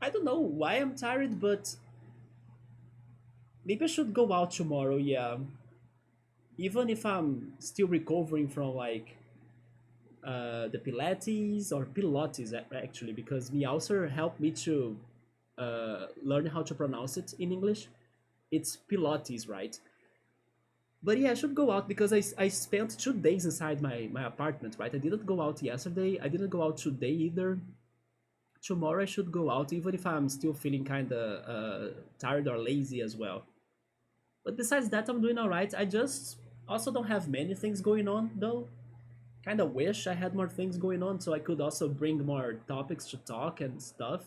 I don't know why I'm tired, but maybe I should go out tomorrow. Yeah, even if I'm still recovering from like the Pilates or Pilates actually, because Meowser helped me to learn how to pronounce it in English. It's Pilates, right? But yeah, I should go out because I spent 2 days inside my apartment, right? I didn't go out yesterday. I didn't go out today either. Tomorrow I should go out, even if I'm still feeling kind of tired or lazy as well. But besides that, I'm doing alright. I just also don't have many things going on, though. Kind of wish I had more things going on so I could also bring more topics to talk and stuff.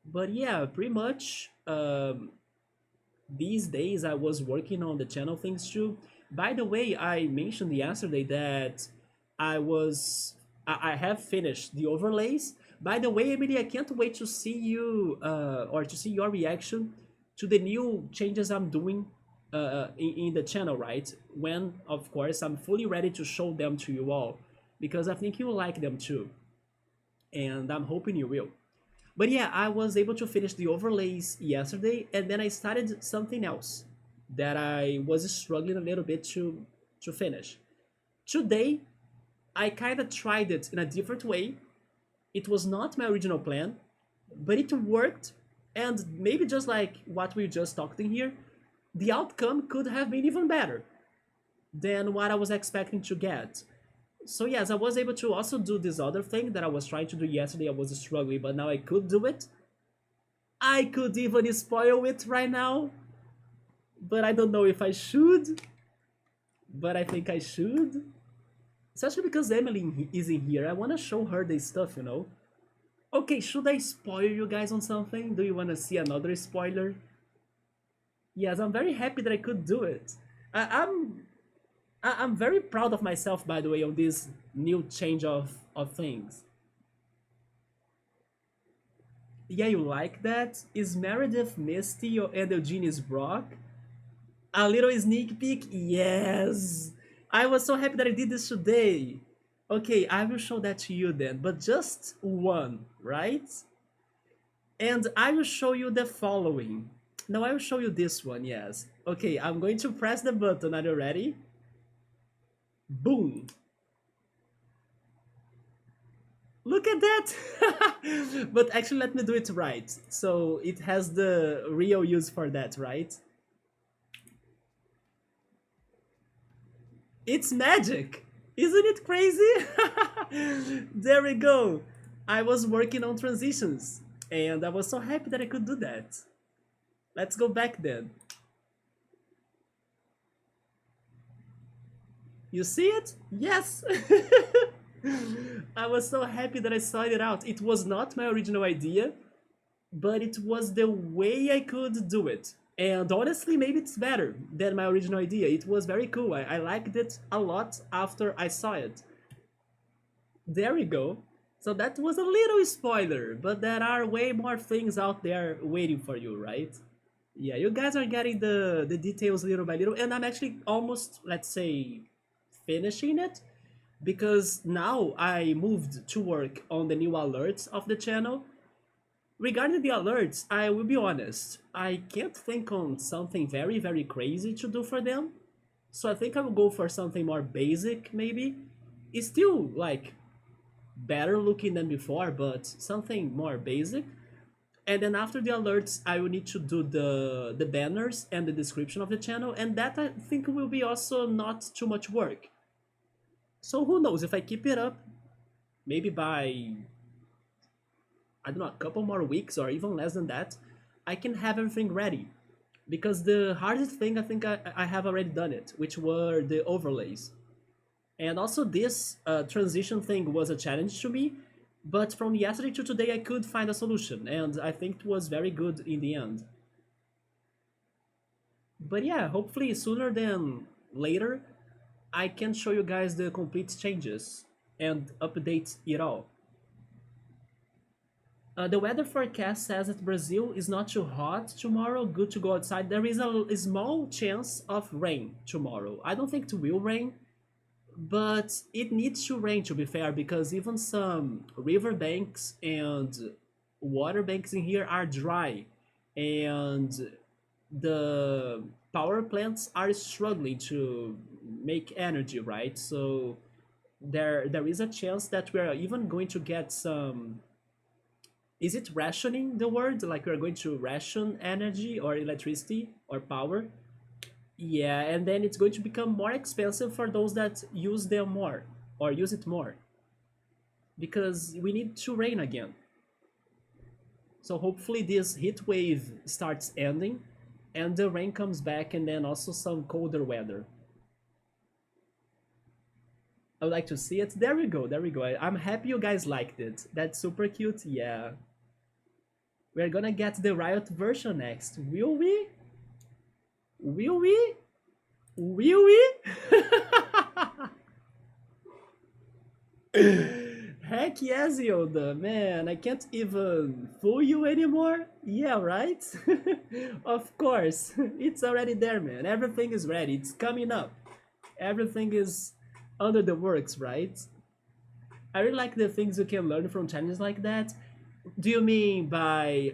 But yeah, pretty much these days I was working on the channel things too. By the way, I mentioned yesterday that I have finished the overlays. By the way, Emily, I can't wait to see you or to see your reaction to the new changes I'm doing in the channel, right? When, of course, I'm fully ready to show them to you all, because I think you'll like them too, and I'm hoping you will. But yeah, I was able to finish the overlays yesterday, and then I started something else that I was struggling a little bit to finish. Today, I kind of tried it in a different way. It was not my original plan, but it worked, and maybe just like what we just talked in here, the outcome could have been even better than what I was expecting to get. So yes, I was able to also do this other thing that I was trying to do yesterday. I was struggling, but now I could do it. I could even spoil it right now, but I don't know if I should. But I think I should. Especially because Emily is in here. I want to show her the stuff, you know? Okay, should I spoil you guys on something? Do you want to see another spoiler? Yes, I'm very happy that I could do it. I'm very proud of myself, by the way, on this new change of things. Yeah, you like that? Is Meredith Misty or Eugenius Brock? A little sneak peek? Yes! I was so happy that I did this today. Okay, I will show that to you then, but just one, right? And I will show you the following. No, I will show you this one, yes. Okay, I'm going to press the button. Are you ready? Boom! Look at that! But actually, let me do it right. So it has the real use for that, right? It's magic! Isn't it crazy? There we go! I was working on transitions, and I was so happy that I could do that. Let's go back then. You see it? Yes! I was so happy that I sorted it out. It was not my original idea, but it was the way I could do it. And honestly, maybe it's better than my original idea. It was very cool. I liked it a lot after I saw it. There we go. So that was a little spoiler, but there are way more things out there waiting for you, right? Yeah, you guys are getting the details little by little, and I'm actually almost, let's say, finishing it, because now I moved to work on the new alerts of the channel. Regarding the alerts, I will be honest, I can't think on something very, very crazy to do for them. So I think I will go for something more basic, maybe. It's still, like, better looking than before, but something more basic. And then after the alerts, I will need to do the banners and the description of the channel, and that I think will be also not too much work. So who knows, if I keep it up, maybe by, I don't know, a couple more weeks or even less than that, I can have everything ready. Because the hardest thing, I think I have already done it, which were the overlays. And also this transition thing was a challenge to me, but from yesterday to today I could find a solution, and I think it was very good in the end. But yeah, hopefully sooner than later, I can show you guys the complete changes and update it all. The weather forecast says that Brazil is not too hot tomorrow, good to go outside. There is a small chance of rain tomorrow. I don't think it will rain, but it needs to rain, to be fair, because even some river banks and water banks in here are dry, and the power plants are struggling to make energy, right? So there is a chance that we're even going to get some, is it rationing the word? Like we're going to ration energy or electricity or power? Yeah, and then it's going to become more expensive for those that use them more or use it more because we need to rain again. So hopefully this heat wave starts ending and the rain comes back and then also some colder weather. I would like to see it. There we go, there we go. I'm happy you guys liked it. That's super cute, yeah. We're gonna get the Riot version next. Will we? Will we? Will we? Heck yes, Yoda. Man, I can't even fool you anymore. Yeah, right? Of course. It's already there, man. Everything is ready. It's coming up. Everything is under the works, right? I really like the things you can learn from challenges like that. Do you mean by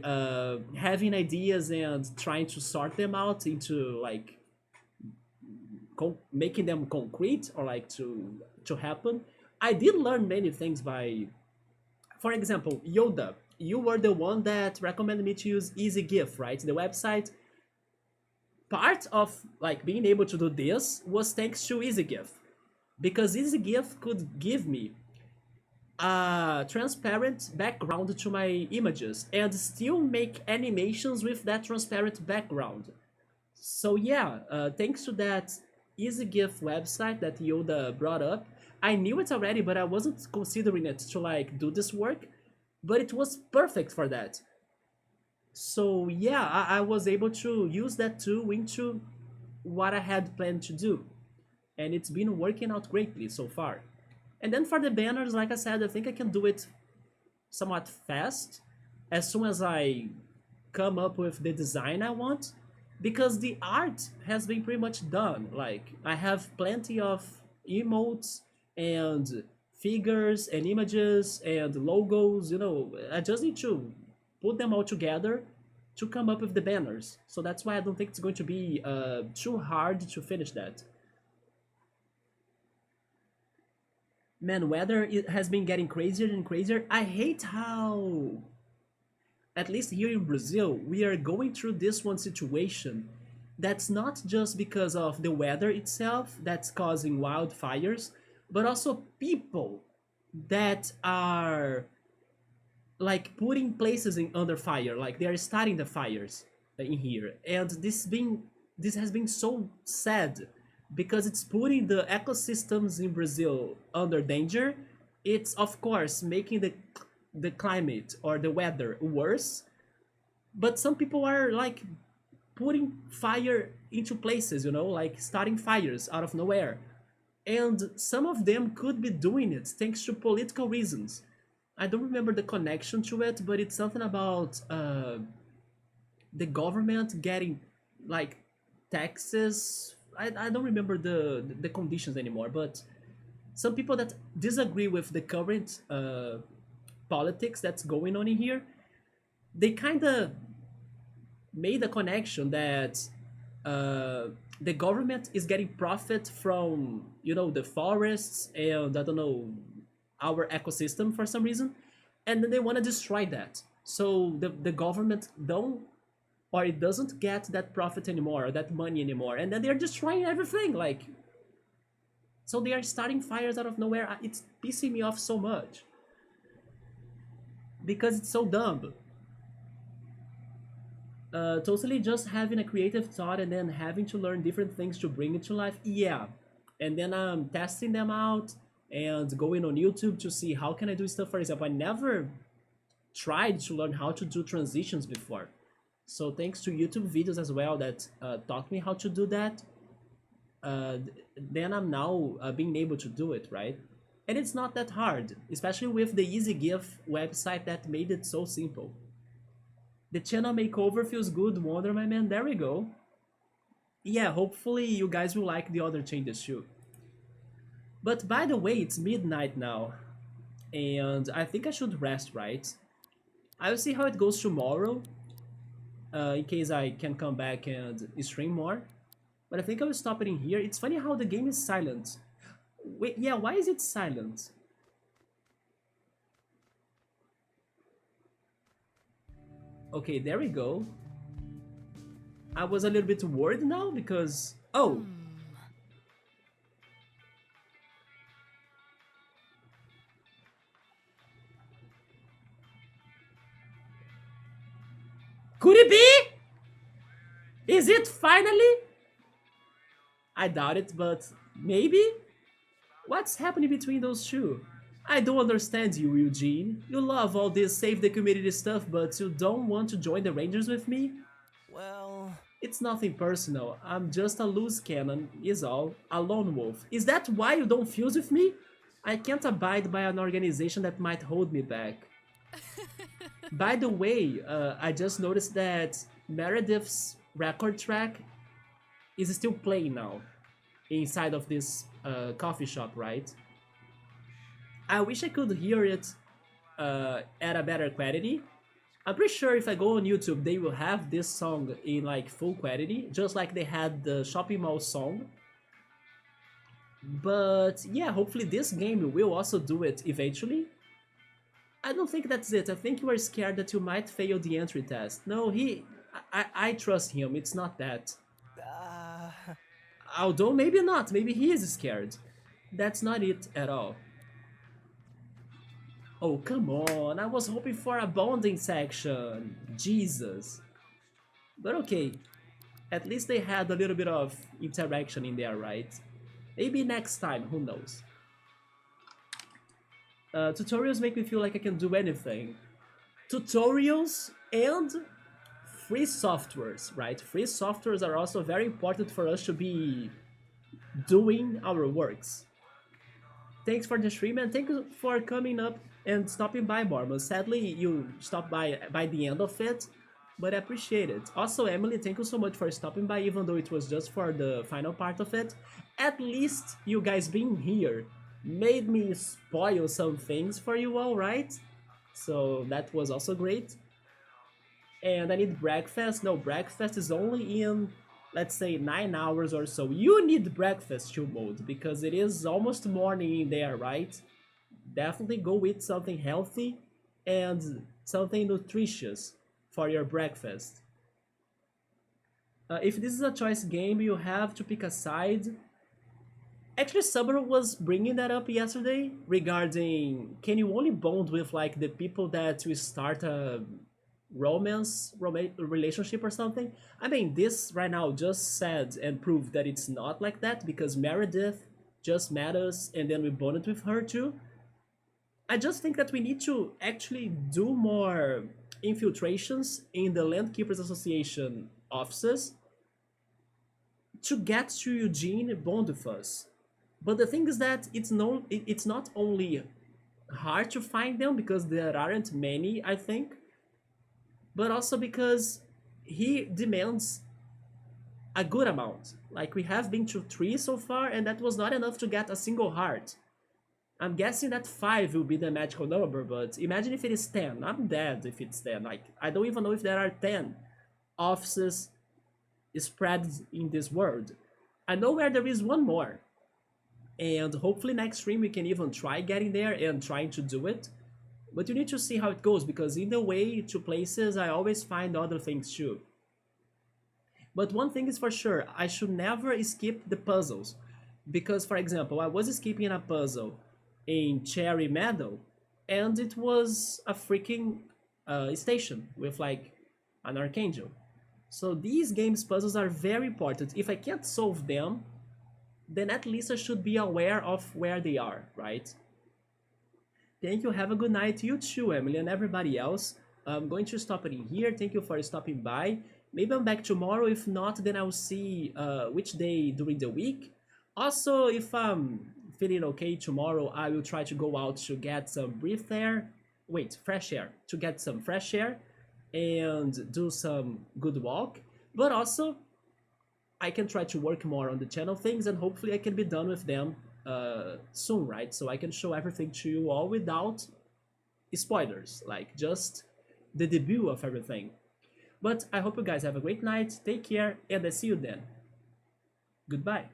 having ideas and trying to sort them out into like making them concrete or like to happen? I did learn many things by, for example, Yoda. You were the one that recommended me to use EasyGIF, right? The website. Part of like being able to do this was thanks to EasyGIF, because EasyGIF could give me a transparent background to my images and still make animations with that transparent background. So yeah, thanks to that EasyGIF website that Yoda brought up, I knew it already, but I wasn't considering it to like do this work, but it was perfect for that. So yeah, I was able to use that tool into what I had planned to do, and it's been working out greatly so far. And then for the banners, like I said, I think I can do it somewhat fast as soon as I come up with the design I want, because the art has been pretty much done. Like I have plenty of emotes and figures and images and logos, I just need to put them all together to come up with the banners. So that's why I don't think it's going to be too hard to finish that. Man, weather has been getting crazier and crazier. I hate how, at least here in Brazil, we are going through this one situation that's not just because of the weather itself that's causing wildfires, but also people that are like putting places in under fire, like they are starting the fires in here, and this has been so sad because it's putting the ecosystems in Brazil under danger. It's of course making the climate or the weather worse, but some people are like putting fire into places, like starting fires out of nowhere, and some of them could be doing it thanks to political reasons. I don't remember the connection to it, but it's something about the government getting like taxes. I don't remember the conditions anymore, but some people that disagree with the current politics that's going on in here, they kind of made a connection that uh, the government is getting profit from the forests and I don't know our ecosystem for some reason, and then they want to destroy that. So the government don't or it doesn't get that profit anymore or that money anymore, and then they're destroying everything. Like, so they are starting fires out of nowhere. It's pissing me off so much because it's so dumb. Totally just having a creative thought and then having to learn different things to bring it to life. Yeah, and then I'm testing them out and going on YouTube to see how can I do stuff. For example, I never tried to learn how to do transitions before. So thanks to YouTube videos as well that taught me how to do that. Then I'm now being able to do it, right? And it's not that hard, especially with the EasyGIF website that made it so simple. The channel makeover feels good, Wonder My Man. There we go. Yeah, hopefully you guys will like the other changes too. But by the way, it's midnight now, and I think I should rest, right? I'll see how it goes tomorrow, in case I can come back and stream more. But I think I will stop it in here. It's funny how the game is silent. Wait, yeah, why is it silent? Okay, there we go. I was a little bit worried now because... Oh! Could it be? Is it finally? I doubt it, but maybe? What's happening between those two? I don't understand you, Eugene. You love all this save the community stuff, but you don't want to join the Rangers with me? Well, It's nothing personal. I'm just a loose cannon, is all. A lone wolf. Is that why you don't fuse with me? I can't abide by an organization that might hold me back. By the way, I just noticed that Meredith's record track is still playing now inside of this coffee shop, right? I wish I could hear it at a better quality. I'm pretty sure if I go on YouTube, they will have this song in like full quality, just like they had the shopping mall song. But yeah, hopefully this game will also do it eventually. I don't think that's it. I think you are scared that you might fail the entry test. No, I trust him. It's not that. uh, Although maybe not. Maybe he is scared. That's not it at all. Oh, come on. I was hoping for a bonding section. Jesus. But okay. At least they had a little bit of interaction in there, right? Maybe next time. Who knows? Tutorials make me feel like I can do anything. Tutorials and free softwares, right? Free softwares are also very important for us to be doing our works. Thanks for the stream and thank you for coming up and stopping by, Mormon. Sadly, you stopped by the end of it, but I appreciate it. Also, Emily, thank you so much for stopping by, even though it was just for the final part of it. At least you guys being here made me spoil some things for you all, right? So that was also great. And I need breakfast. No, breakfast is only in, let's say, 9 hours or so. You need breakfast, chill mode, because it is almost morning in there, right? Definitely go eat something healthy and something nutritious for your breakfast. If this is a choice game, you have to pick a side. Actually, Summer was bringing that up yesterday regarding can you only bond with like the people that you start a relationship or something. I mean, this right now just said and proved that it's not like that because Meredith just met us and then we bonded with her too. I just think that we need to actually do more infiltrations in the Landkeepers Association offices to get to Eugene bond with us. But the thing is that it's not only hard to find them because there aren't many, I think, but also because he demands a good amount. Like we have been to 3 so far, and that was not enough to get a single heart. I'm guessing that 5 will be the magical number, but imagine if it is 10. I'm dead if it's 10. Like I don't even know if there are 10 offices spread in this world. I know where there is one more. And hopefully next stream we can even try getting there and trying to do it. But you need to see how it goes, because in the way to places I always find other things too. But one thing is for sure, I should never skip the puzzles. Because for example, I was skipping a puzzle in Cherry Meadow, and it was a freaking station with like an archangel. So these games puzzles are very important. If I can't solve them, then at least I should be aware of where they are, right? Thank you, have a good night. You too, Emily, and everybody else. I'm going to stop it in here. Thank you for stopping by. Maybe I'm back tomorrow. If not, then I'll see which day during the week. Also, if I'm feeling okay tomorrow, I will try to go out to get some fresh air. To get some fresh air and do some good walk. But also, I can try to work more on the channel things, and hopefully I can be done with them soon, right? So I can show everything to you all without spoilers, like just the debut of everything. But I hope you guys have a great night, take care, and I see you then. Goodbye.